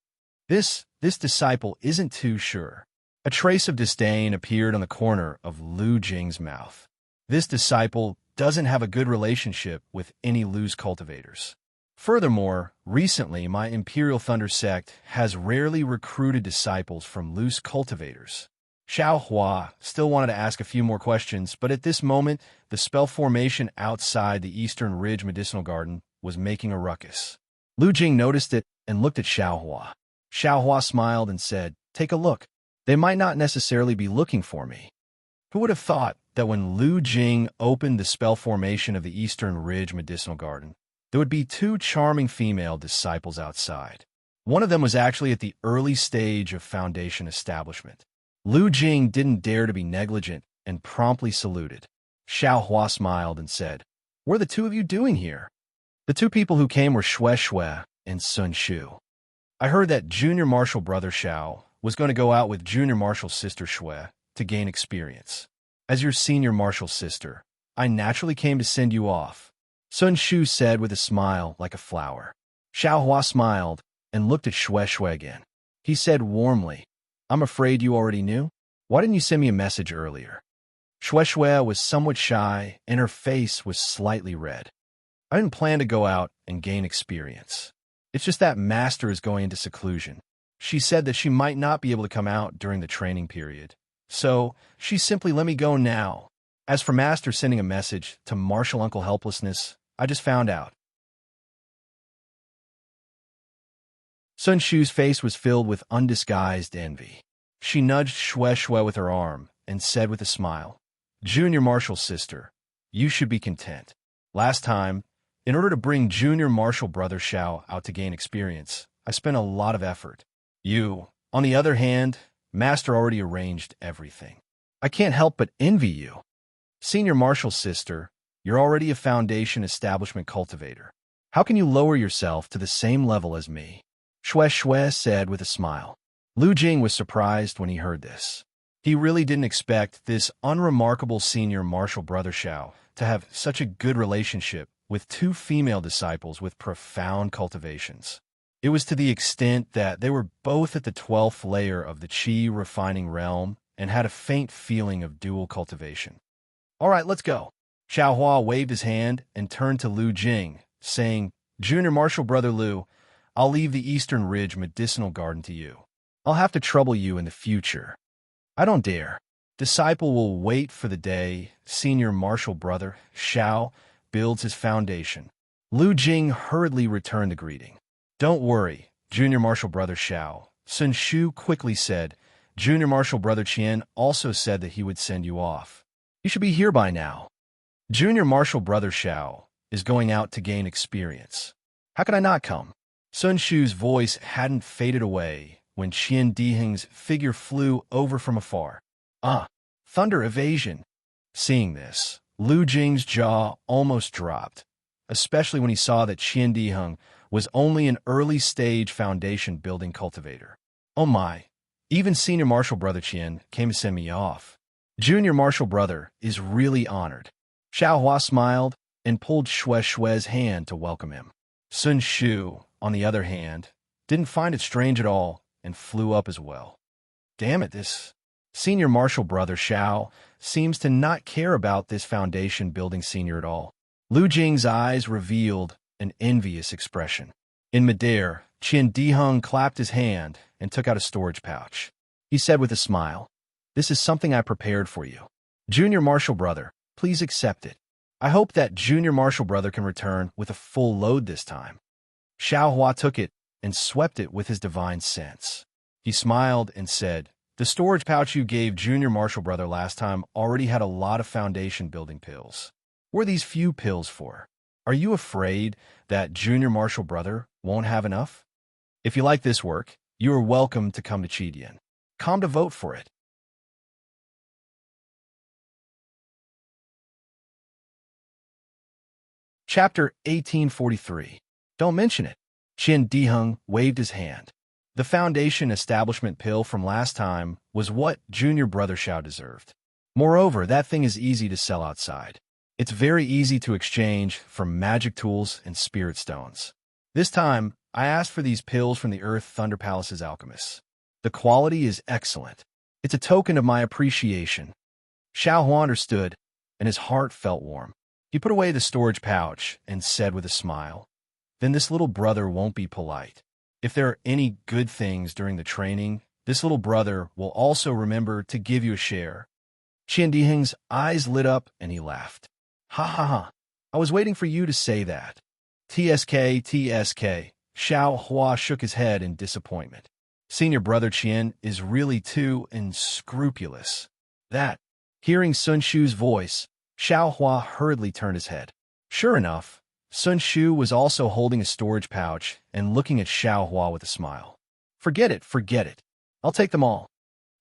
This disciple isn't too sure. A trace of disdain appeared on the corner of Lu Jing's mouth. This disciple doesn't have a good relationship with any loose cultivators. Furthermore, recently my Imperial Thunder sect has rarely recruited disciples from loose cultivators. Xiao Hua still wanted to ask a few more questions, but at this moment, the spell formation outside the Eastern Ridge Medicinal Garden was making a ruckus. Lu Jing noticed it and looked at Xiao Hua. Xiao Hua smiled and said, "Take a look. They might not necessarily be looking for me." Who would have thought that when Lu Jing opened the spell formation of the Eastern Ridge Medicinal Garden, there would be two charming female disciples outside. One of them was actually at the early stage of foundation establishment. Lu Jing didn't dare to be negligent and promptly saluted. Xiao Hua smiled and said, "What are the two of you doing here?" The two people who came were Shui and Sun Shu. I heard that Junior Marshal Brother Xiao was going to go out with Junior Marshal Sister Shui to gain experience. As your Senior Marshal Sister, I naturally came to send you off, Sun Shu said with a smile like a flower. Xiao Hua smiled and looked at Shui again. He said warmly, "I'm afraid you already knew? Why didn't you send me a message earlier?" Shui was somewhat shy and her face was slightly red. "I didn't plan to go out and gain experience. It's just that Master is going into seclusion. She said that she might not be able to come out during the training period, so she simply let me go now. As for Master sending a message to Marshal Uncle Helplessness, I just found out." Sun Shu's face was filled with undisguised envy. She nudged Shui with her arm and said with a smile, "Junior Marshal Sister, you should be content. Last time, in order to bring Junior Marshal Brother Xiao out to gain experience, I spent a lot of effort. You, on the other hand, Master already arranged everything. I can't help but envy you. Senior Marshal Sister, you're already a foundation establishment cultivator. How can you lower yourself to the same level as me?" Shui said with a smile. Lu Jing was surprised when he heard this. He really didn't expect this unremarkable Senior Marshal Brother Xiao to have such a good relationship with two female disciples with profound cultivations. It was to the extent that they were both at the 12th layer of the Qi refining realm and had a faint feeling of dual cultivation. "All right, let's go." Xiao Hua waved his hand and turned to Lu Jing, saying, "Junior Marshal Brother Lu, I'll leave the Eastern Ridge Medicinal Garden to you. I'll have to trouble you in the future." "I don't dare. Disciple will wait for the day Senior Marshal Brother Xiao builds his foundation." Lu Jing hurriedly returned the greeting. "Don't worry, Junior Marshal Brother Xiao," Sun Shu quickly said. "Junior Marshal Brother Qian also said that he would send you off. You should be here by now. Junior Marshal Brother Xiao is going out to gain experience. How could I not come?" Sun Shu's voice hadn't faded away when Qian Diheng's figure flew over from afar. Thunder evasion. Seeing this, Lu Jing's jaw almost dropped, especially when he saw that Qian Diheng was only an early-stage foundation-building cultivator. "Oh my, even Senior Marshal Brother Qian came to send me off. Junior Marshal Brother is really honored." Xiao Hua smiled and pulled Shui's hand to welcome him. Sun Shu, on the other hand, didn't find it strange at all and flew up as well. "Damn it, this Senior Marshal Brother Xiao seems to not care about this foundation-building senior at all." Lu Jing's eyes revealed an envious expression. In midair, Qian Diheng clapped his hand and took out a storage pouch. He said with a smile, "This is something I prepared for you. Junior Marshal Brother, please accept it. I hope that Junior Marshal Brother can return with a full load this time." Xiao Hua took it and swept it with his divine sense. He smiled and said, "The storage pouch you gave Junior Marshal Brother last time already had a lot of foundation-building pills. What are these few pills for? Are you afraid that junior martial brother won't have enough? If you like this work, you are welcome to come to Chidian. Come to vote for it. Chapter 1843. Don't mention it. Qin Diheng waved his hand. The foundation establishment pill from last time was what junior brother Xiao deserved. Moreover, that thing is easy to sell outside. It's very easy to exchange for magic tools and spirit stones. This time, I asked for these pills from the Earth Thunder Palace's alchemists. The quality is excellent. It's a token of my appreciation. Xiao Hua understood, and his heart felt warm. He put away the storage pouch and said with a smile, "Then this little brother won't be polite. If there are any good things during the training, this little brother will also remember to give you a share." Qin Diheng's eyes lit up and he laughed. "Ha ha ha. I was waiting for you to say that." TSK, TSK. Xiao Hua shook his head in disappointment. Senior brother Qian is really too unscrupulous. That. Hearing Sun Shu's voice, Xiao Hua hurriedly turned his head. Sure enough, Sun Shu was also holding a storage pouch and looking at Xiao Hua with a smile. Forget it, forget it. I'll take them all."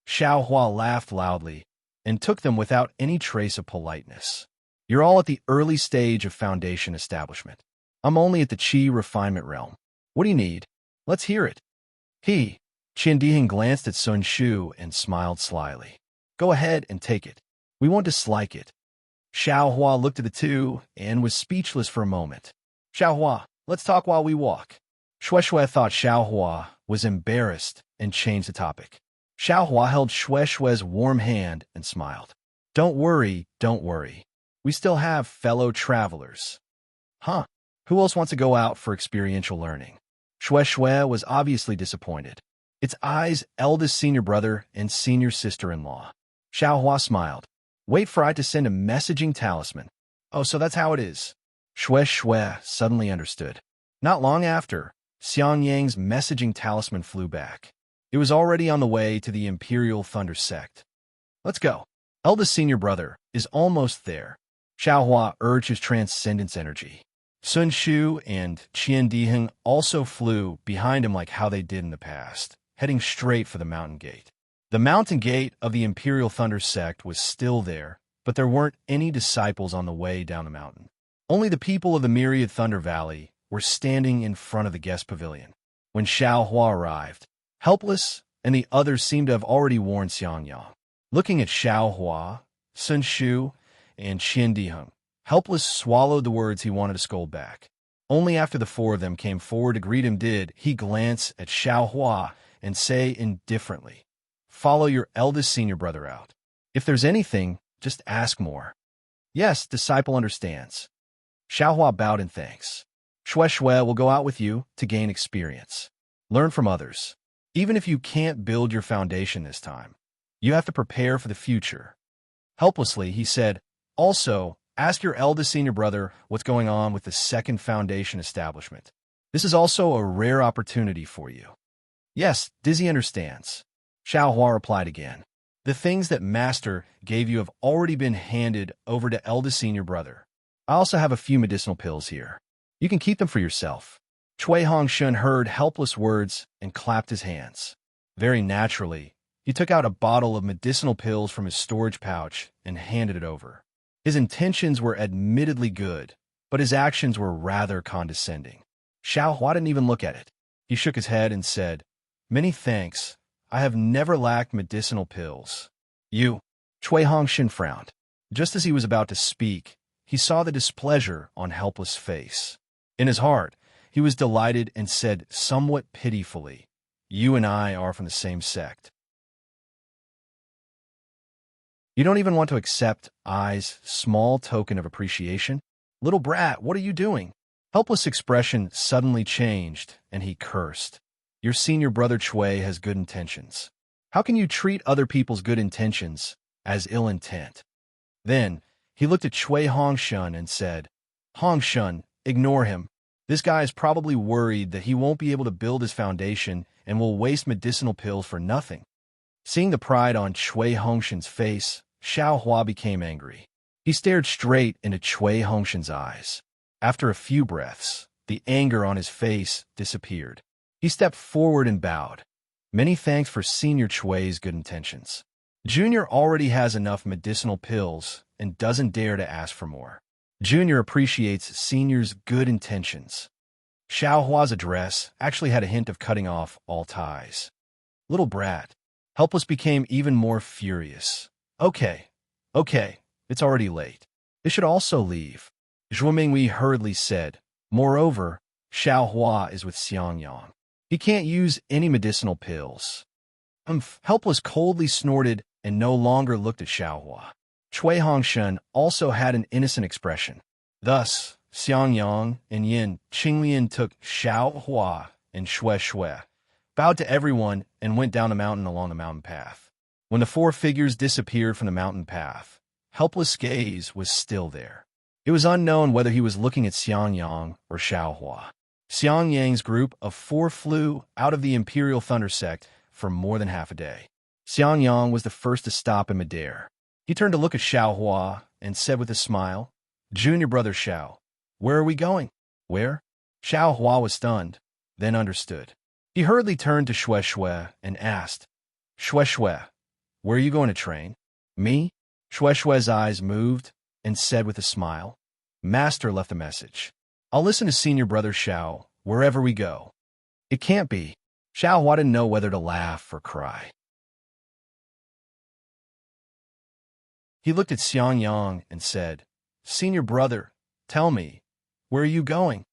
Xiao Hua laughed loudly and took them without any trace of politeness. "You're all at the early stage of foundation establishment. I'm only at the Qi refinement realm. What do you need? Let's hear it." Qin Diheng glanced at Sun Shu and smiled slyly. "Go ahead and take it. We won't dislike it." Xiao Hua looked at the two and was speechless for a moment. "Xiao Hua, let's talk while we walk." Shui thought Xiao Hua was embarrassed and changed the topic. Xiao Hua held Shui's warm hand and smiled. Don't worry. We still have fellow travelers." "Huh? Who else wants to go out for experiential learning?" Shui was obviously disappointed. It's Ai's eldest senior brother and senior sister-in-law. Xiao Hua smiled. "Wait for I to send a messaging talisman." "Oh, so that's how it is." Shui suddenly understood. Not long after, Xiang Yang's messaging talisman flew back. It was already on the way to the Imperial Thunder Sect. "Let's go. Eldest senior brother is almost there." Xiao Hua urged his transcendence energy. Sun Shu and Qin Diheng also flew behind him like how they did in the past, heading straight for the mountain gate. The mountain gate of the Imperial Thunder Sect was still there, but there weren't any disciples on the way down the mountain. Only the people of the Myriad Thunder Valley were standing in front of the guest pavilion. When Xiao Hua arrived, helpless, and the others seemed to have already warned Xiangyang. Looking at Xiao Hua, Sun Shu, and Qin Diheng, Helpless swallowed the words he wanted to scold back. Only after the four of them came forward to greet him did he glance at Xiao Hua and say indifferently, "Follow your eldest senior brother out. If there's anything, just ask more." "Yes, disciple understands." Xiao Hua bowed in thanks. Shui will go out with you to gain experience. Learn from others. Even if you can't build your foundation this time, you have to prepare for the future. Helplessly, he said, "Also, ask your eldest senior brother what's going on with the second foundation establishment. This is also a rare opportunity for you." "Yes, Dizzy understands." Xiao Hua replied again. "The things that Master gave you have already been handed over to eldest senior brother. I also have a few medicinal pills here. You can keep them for yourself." Cui Hongshun heard helpless words and clapped his hands. Very naturally, he took out a bottle of medicinal pills from his storage pouch and handed it over. His intentions were admittedly good, but his actions were rather condescending. Xiao Hua didn't even look at it. He shook his head and said, "Many thanks. I have never lacked medicinal pills." "You?" Cui Hongshun frowned. Just as he was about to speak, he saw the displeasure on Helpless' face. In his heart, he was delighted and said somewhat pitifully, "You and I are from the same sect. You don't even want to accept I's small token of appreciation? Little brat, what are you doing?" Helpless' expression suddenly changed, and he cursed. "Your senior brother Cui has good intentions. How can you treat other people's good intentions as ill intent?" Then, he looked at Cui Hongshun and said, "Hongshun, ignore him. This guy is probably worried that he won't be able to build his foundation and will waste medicinal pills for nothing." Seeing the pride on Cui Hongshun's face, Xiao Hua became angry. He stared straight into Cui Hongshan's eyes. After a few breaths, the anger on his face disappeared. He stepped forward and bowed. Many thanks for Senior Chui's good intentions. Junior already has enough medicinal pills and doesn't dare to ask for more. Junior appreciates Senior's good intentions. Xiao Hua's address actually had a hint of cutting off all ties. Little brat. Helpless became even more furious. Okay, it's already late. They should also leave. Zhuo Mingwei hurriedly said. Moreover, Xiao Hua is with Xiangyang. He can't use any medicinal pills. Helpless coldly snorted and no longer looked at Xiao Hua. Cui Hongshan also had an innocent expression. Thus, Xiangyang and Yin Qinglian took Xiao Hua and Shui, bowed to everyone, and went down the mountain along the mountain path. When the four figures disappeared from the mountain path, Helpless' gaze was still there. It was unknown whether he was looking at Xiangyang or Xiao Hua. Xiangyang's group of four flew out of the Imperial Thunder Sect for more than half a day. Xiangyang was the first to stop in midair. He turned to look at Xiao Hua and said with a smile, Junior brother Xiao, where are we going? Where? Xiao Hua was stunned, then understood. He hurriedly turned to Shui and asked, Shui, where are you going to train? Me? Shui's eyes moved and said with a smile, Master left a message. I'll listen to Senior brother Xiao wherever we go. It can't be. Xiao Hua didn't know whether to laugh or cry. He looked at Xiangyang and said, Senior brother, tell me, where are you going?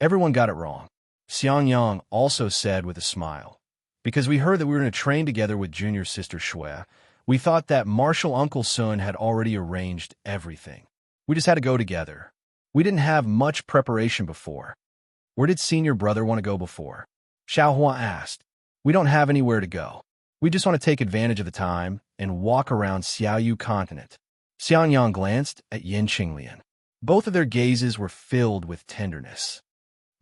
Everyone got it wrong. Xiangyang also said with a smile, because we heard that we were going to train together with junior sister Shui, we thought that Marshal Uncle Sun had already arranged everything. We just had to go together. We didn't have much preparation before. Where did Senior brother want to go before? Xiao Hua asked. We don't have anywhere to go. We just want to take advantage of the time and walk around Xiaoyu continent. Xiangyang glanced at Yin Qinglian. Both of their gazes were filled with tenderness.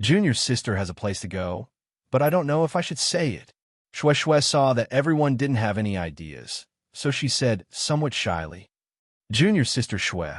Junior's sister has a place to go, but I don't know if I should say it. Shui saw that everyone didn't have any ideas, so she said somewhat shyly, Junior's sister Shui,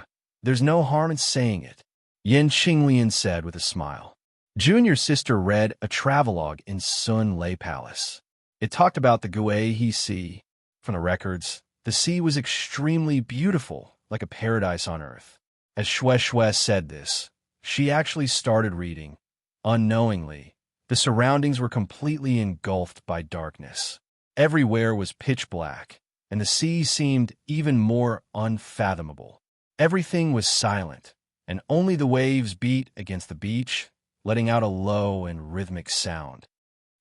there's no harm in saying it. Yin Qinglian said with a smile. Junior's sister read a travelogue in Sun Lei Palace. It talked about the Guihe Sea. From the records, the sea was extremely beautiful, like a paradise on earth. As Shui said this, she actually started reading. Unknowingly, the surroundings were completely engulfed by darkness. Everywhere was pitch black, and the sea seemed even more unfathomable. Everything was silent, and only the waves beat against the beach, letting out a low and rhythmic sound.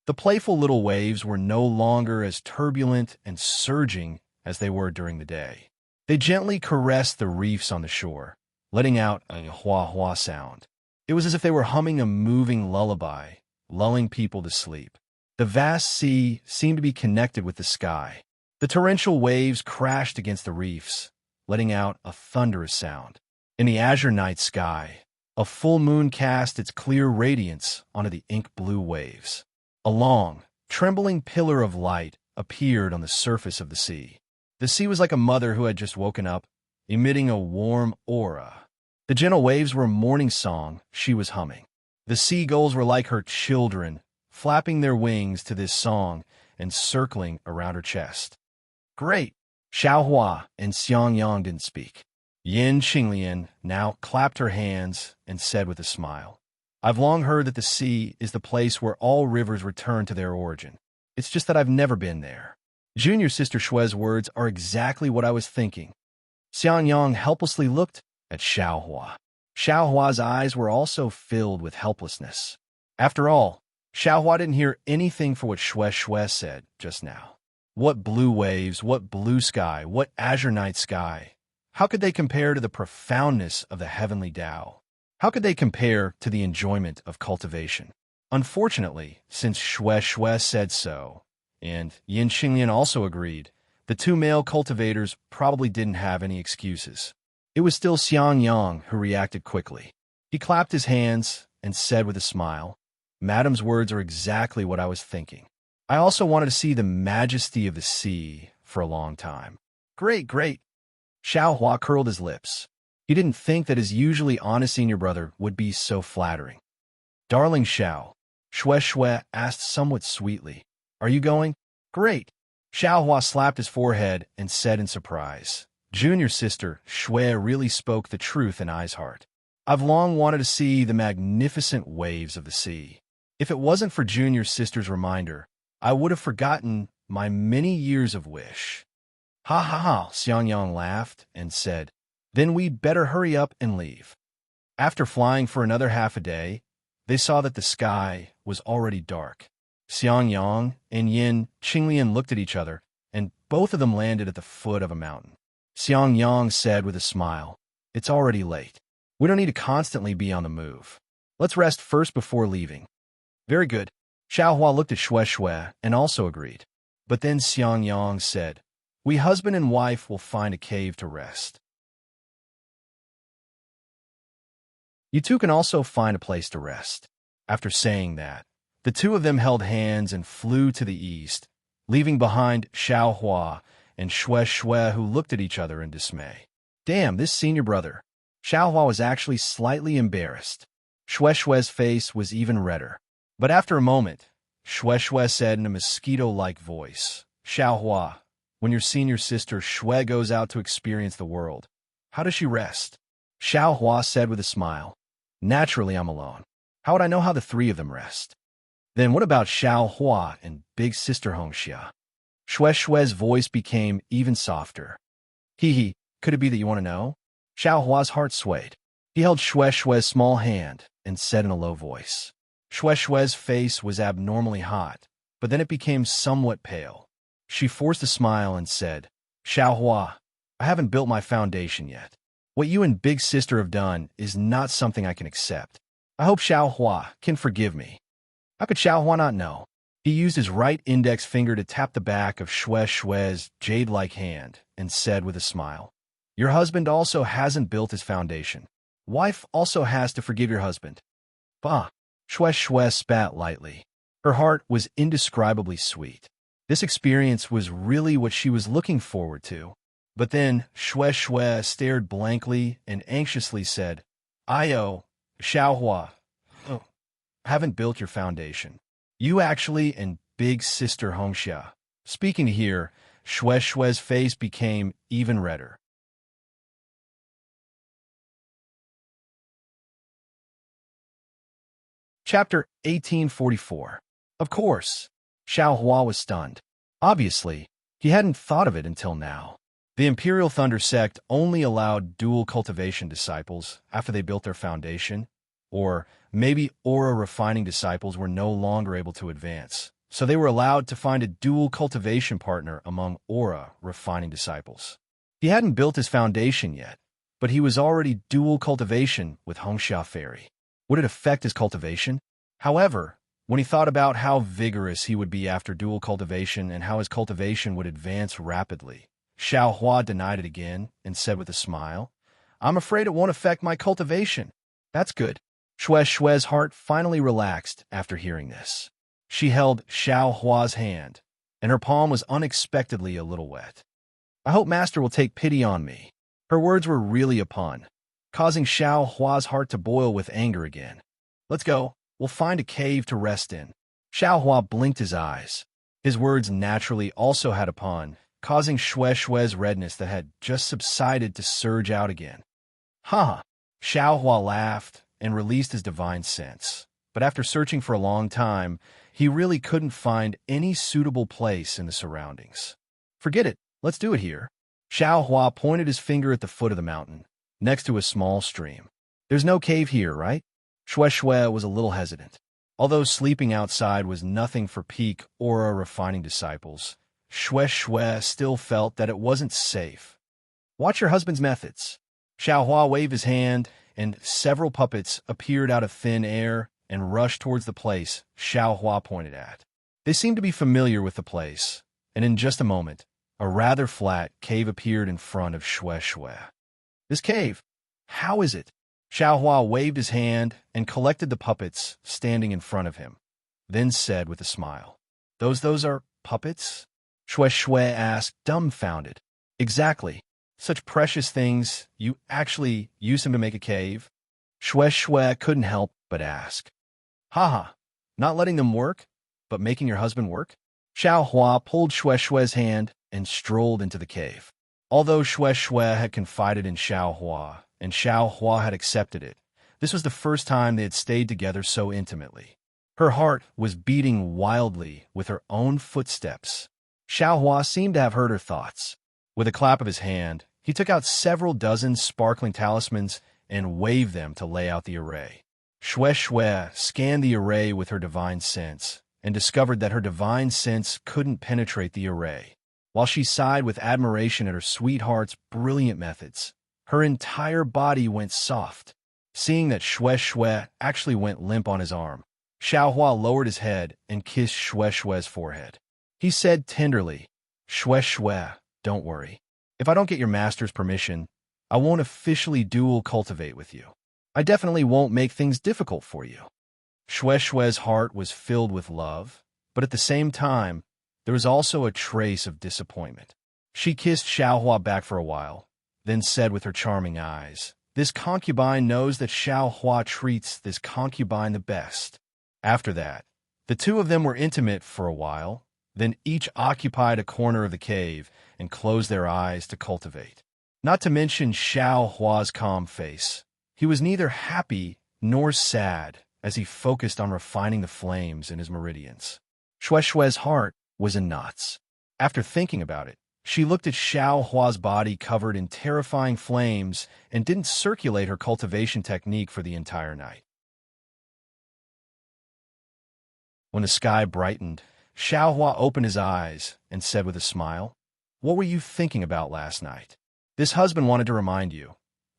The playful little waves were no longer as turbulent and surging as they were during the day. They gently caressed the reefs on the shore, letting out a hua-hua sound. It was as if they were humming a moving lullaby, lulling people to sleep. The vast sea seemed to be connected with the sky. The torrential waves crashed against the reefs, letting out a thunderous sound. In the azure night sky, a full moon cast its clear radiance onto the ink-blue waves. A long, trembling pillar of light appeared on the surface of the sea. The sea was like a mother who had just woken up, emitting a warm aura. The gentle waves were a morning song she was humming. The seagulls were like her children, flapping their wings to this song and circling around her chest. Great! Xiao Hua and Xiangyang didn't speak. Yin Qinglian now clapped her hands and said with a smile, I've long heard that the sea is the place where all rivers return to their origin. It's just that I've never been there. Junior sister Shui's words are exactly what I was thinking. Xiangyang helplessly looked at Xiao Hua. Xiao Hua's eyes were also filled with helplessness. After all, Xiao Hua didn't hear anything for what Shui said just now. What blue waves, what blue sky, what azure night sky. How could they compare to the profoundness of the heavenly Tao? How could they compare to the enjoyment of cultivation? Unfortunately, since Shui said so, and Yin Qinglian also agreed, the two male cultivators probably didn't have any excuses. It was still Xiangyang who reacted quickly. He clapped his hands and said with a smile, Madam's words are exactly what I was thinking. I also wanted to see the majesty of the sea for a long time. Great! Xiao Hua curled his lips. He didn't think that his usually honest senior brother would be so flattering. Darling Xiao, Xue Xue asked somewhat sweetly. Are you going? Great. Xiao Hua slapped his forehead and said in surprise. Junior sister, Xue really spoke the truth in Ai's heart. I've long wanted to see the magnificent waves of the sea. If it wasn't for Junior sister's reminder, I would have forgotten my many years of wish. Ha ha ha, Xiangyang laughed and said, then we'd better hurry up and leave. After flying for another half a day, they saw that the sky was already dark. Xiangyang and Yin Qinglian looked at each other, and both of them landed at the foot of a mountain. Xiangyang said with a smile, it's already late. We don't need to constantly be on the move. Let's rest first before leaving. Very good. Xiao Hua looked at Xue Xue and also agreed. But then Xiangyang said, we husband and wife will find a cave to rest. You two can also find a place to rest. After saying that, the two of them held hands and flew to the east, leaving behind Xiao Hua and Xue Xue, who looked at each other in dismay. Damn, this senior brother. Xiao Hua was actually slightly embarrassed. Xue Xue's face was even redder. But after a moment, Xue Xue said in a mosquito-like voice, Xiao Hua, when your senior sister Xue goes out to experience the world, how does she rest? Xiao Hua said with a smile, naturally I'm alone. How would I know how the three of them rest? Then what about Xiao Hua and big sister Hongxia? Xue Xue's voice became even softer. Hee, could it be that you want to know? Xiao Hua's heart swayed. He held Xue Xue's small hand and said in a low voice. Xue Xue's face was abnormally hot, but then it became somewhat pale. She forced a smile and said, Xiao Hua, I haven't built my foundation yet. What you and big sister have done is not something I can accept. I hope Xiao Hua can forgive me. How could Xiao Hua not know? He used his right index finger to tap the back of Xue Xue's jade-like hand and said with a smile, your husband also hasn't built his foundation. Wife also has to forgive your husband. Bah! Xue Xue spat lightly. Her heart was indescribably sweet. This experience was really what she was looking forward to. But then Xue Xue stared blankly and anxiously said, Io, Xiao Hua, haven't built your foundation. You actually and big sister Hongxia. Speaking here, Xue Xue's face became even redder. Chapter 1844. Of course, Xiao Hua was stunned. Obviously, he hadn't thought of it until now. The Imperial Thunder sect only allowed dual cultivation disciples after they built their foundation, or maybe aura refining disciples were no longer able to advance, so they were allowed to find a dual cultivation partner among aura refining disciples. He hadn't built his foundation yet, but he was already dual cultivation with Hongxia Fairy. Would it affect his cultivation? However, when he thought about how vigorous he would be after dual cultivation and how his cultivation would advance rapidly, Xiao Hua denied it again and said with a smile, I'm afraid it won't affect my cultivation. That's good. Xue Xue's heart finally relaxed after hearing this. She held Xiao Hua's hand, and her palm was unexpectedly a little wet. I hope Master will take pity on me. Her words were really a pun, causing Xiao Hua's heart to boil with anger again. Let's go. We'll find a cave to rest in. Xiao Hua blinked his eyes. His words naturally also had a pun, causing Xue Xue's redness that had just subsided to surge out again. Ha! Xiao Hua laughed and released his divine sense. But after searching for a long time, he really couldn't find any suitable place in the surroundings. Forget it. Let's do it here. Xiao Hua pointed his finger at the foot of the mountain, next to a small stream. There's no cave here, right? Xue Xue was a little hesitant. Although sleeping outside was nothing for peak aura refining disciples, Xue Xue still felt that it wasn't safe. Watch your husband's methods. Xiao Hua waved his hand, and several puppets appeared out of thin air and rushed towards the place Xiao Hua pointed at. They seemed to be familiar with the place, and in just a moment, a rather flat cave appeared in front of Xue Xue. This cave, how is it? Xiao Hua waved his hand and collected the puppets standing in front of him, then said with a smile, Those are puppets? Xue Xue asked, dumbfounded. Exactly. Such precious things, you actually use him to make a cave? Shue couldn't help but ask. Haha, not letting them work, but making your husband work? Xiao Hua pulled Shue's hand and strolled into the cave. Although Shue had confided in Xiao Hua, and Xiao Hua had accepted it, this was the first time they had stayed together so intimately. Her heart was beating wildly with her own footsteps. Xiao Hua seemed to have heard her thoughts. With a clap of his hand, he took out several dozen sparkling talismans and waved them to lay out the array. Shue scanned the array with her divine sense and discovered that her divine sense couldn't penetrate the array. While she sighed with admiration at her sweetheart's brilliant methods, her entire body went soft. Seeing that Shue actually went limp on his arm, Xiao Hua lowered his head and kissed Shue's forehead. He said tenderly, Shue, don't worry. If I don't get your master's permission, I won't officially dual cultivate with you. I definitely won't make things difficult for you. Shue's heart was filled with love, but at the same time, there was also a trace of disappointment. She kissed Xiao Hua back for a while, then said with her charming eyes, This concubine knows that Xiao Hua treats this concubine the best. After that, the two of them were intimate for a while, then each occupied a corner of the cave and closed their eyes to cultivate. Not to mention Xiao Hua's calm face. He was neither happy nor sad as he focused on refining the flames in his meridians. Shue's heart was in knots. After thinking about it, she looked at Xiao Hua's body covered in terrifying flames and didn't circulate her cultivation technique for the entire night. When the sky brightened, Xiao Hua opened his eyes and said with a smile, What were you thinking about last night? This husband wanted to remind you,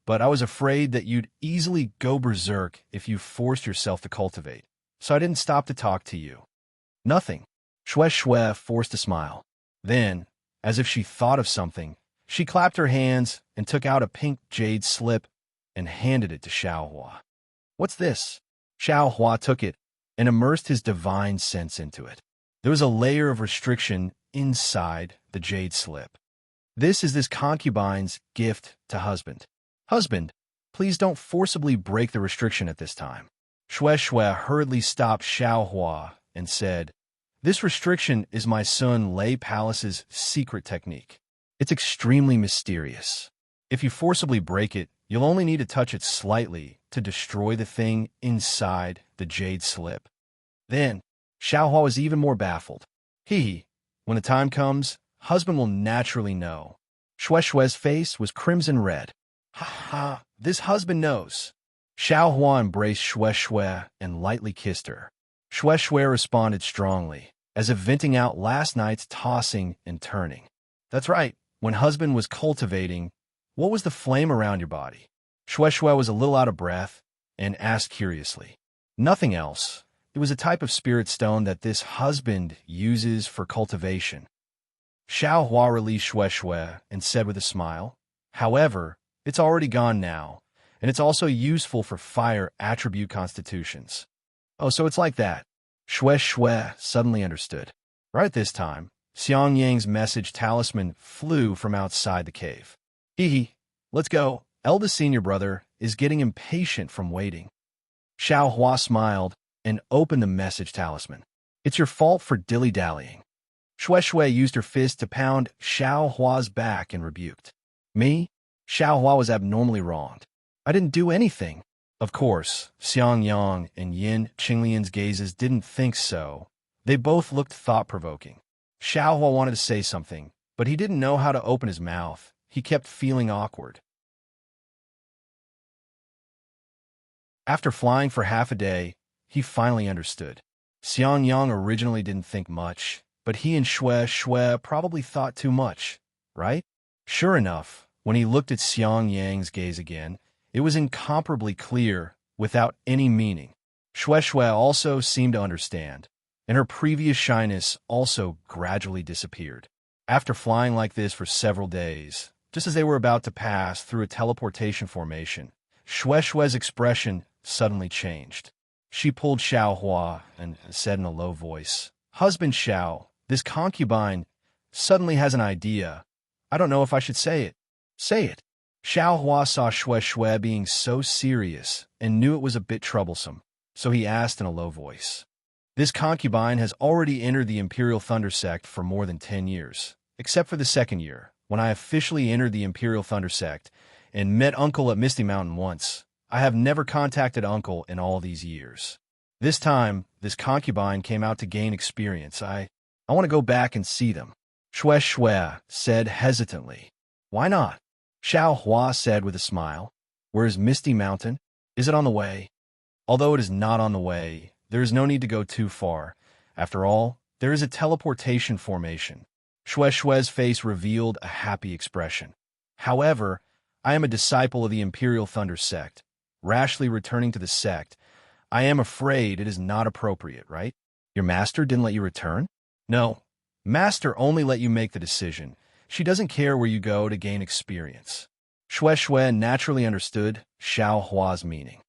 but I was afraid that you'd easily go berserk if you forced yourself to cultivate, so I didn't stop to talk to you. Nothing. Shue forced a smile. Then, as if she thought of something, she clapped her hands and took out a pink jade slip and handed it to Xiao Hua. What's this? Xiao Hua took it and immersed his divine sense into it. There was a layer of restriction inside the jade slip. This is this concubine's gift to husband. Husband, please don't forcibly break the restriction at this time. Shue hurriedly stopped Xiao Hua and said, This restriction is my son Lei Palace's secret technique. It's extremely mysterious. If you forcibly break it, you'll only need to touch it slightly to destroy the thing inside the jade slip. Then, Xiao Hua was even more baffled. When the time comes, husband will naturally know. Shue's face was crimson red. Ha, this husband knows. Xiao Hua embraced Shue and lightly kissed her. Shue responded strongly, as if venting out last night's tossing and turning. That's right, when husband was cultivating, what was the flame around your body? Shue was a little out of breath and asked curiously. Nothing else. It was a type of spirit stone that this husband uses for cultivation. Xiao Hua released Shue and said with a smile, However, it's already gone now, and it's also useful for fire attribute constitutions. Oh, so it's like that. Shue suddenly understood. Right at this time, Xiang Yang's message talisman flew from outside the cave. Let's go. Eldest senior brother is getting impatient from waiting. Xiao Hua smiled and opened the message talisman. It's your fault for dilly-dallying. Shue used her fist to pound Xiao Hua's back and rebuked. Me? Xiao Hua was abnormally wronged. I didn't do anything. Of course, Xiang Yang and Yin Qinglian's gazes didn't think so. They both looked thought-provoking. Xiao Hua wanted to say something, but he didn't know how to open his mouth. He kept feeling awkward. After flying for half a day, he finally understood. Xiang Yang originally didn't think much, but he and Shue probably thought too much, right? Sure enough, when he looked at Xiang Yang's gaze again, it was incomparably clear, without any meaning. Shue also seemed to understand, and her previous shyness also gradually disappeared. After flying like this for several days, just as they were about to pass through a teleportation formation, Shue's expression suddenly changed. She pulled Xiao Hua and said in a low voice, Husband Xiao, this concubine suddenly has an idea. I don't know if I should say it. Say it. Xiao Hua saw Xue Xue being so serious and knew it was a bit troublesome, so he asked in a low voice. This concubine has already entered the Imperial Thunder Sect for more than 10 years, except for the second year, when I officially entered the Imperial Thunder Sect and met Uncle at Misty Mountain once. I have never contacted Uncle in all these years. This time, this concubine came out to gain experience. I want to go back and see them. Xue Xue said hesitantly. Why not? Xiao Hua said with a smile. Where is Misty Mountain? Is it on the way? Although it is not on the way, there is no need to go too far. After all, there is a teleportation formation. Xue Xue's face revealed a happy expression. However, I am a disciple of the Imperial Thunder Sect. Rashly returning to the sect, I am afraid it is not appropriate, right? Your master didn't let you return? No. Master only let you make the decision. She doesn't care where you go to gain experience. Xue Xue naturally understood Xiao Hua's meaning.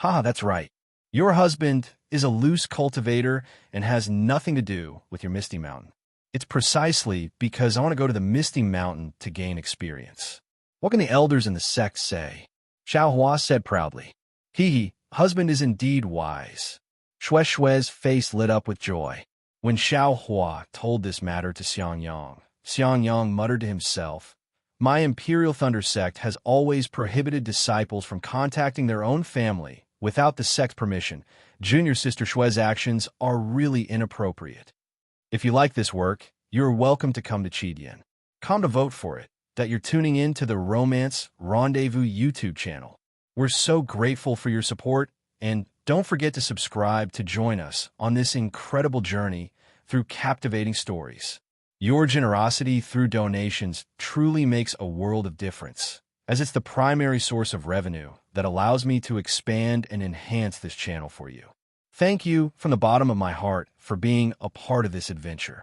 That's right. Your husband is a loose cultivator and has nothing to do with your Misty Mountain. It's precisely because I want to go to the Misty Mountain to gain experience. What can the elders in the sect say? Xiao Hua said proudly. Husband is indeed wise. Xue Xue's face lit up with joy. When Xiao Hua told this matter to Xiang Yang muttered to himself, my Imperial Thunder Sect has always prohibited disciples from contacting their own family without the sect's permission. Junior Sister Xue's actions are really inappropriate. If you like this work, you're welcome to come to Qidian. Come to vote for it, that you're tuning in to the Romance Rendezvous YouTube channel. We're so grateful for your support, and don't forget to subscribe to join us on this incredible journey through captivating stories. Your generosity through donations truly makes a world of difference, as it's the primary source of revenue that allows me to expand and enhance this channel for you. Thank you from the bottom of my heart for being a part of this adventure.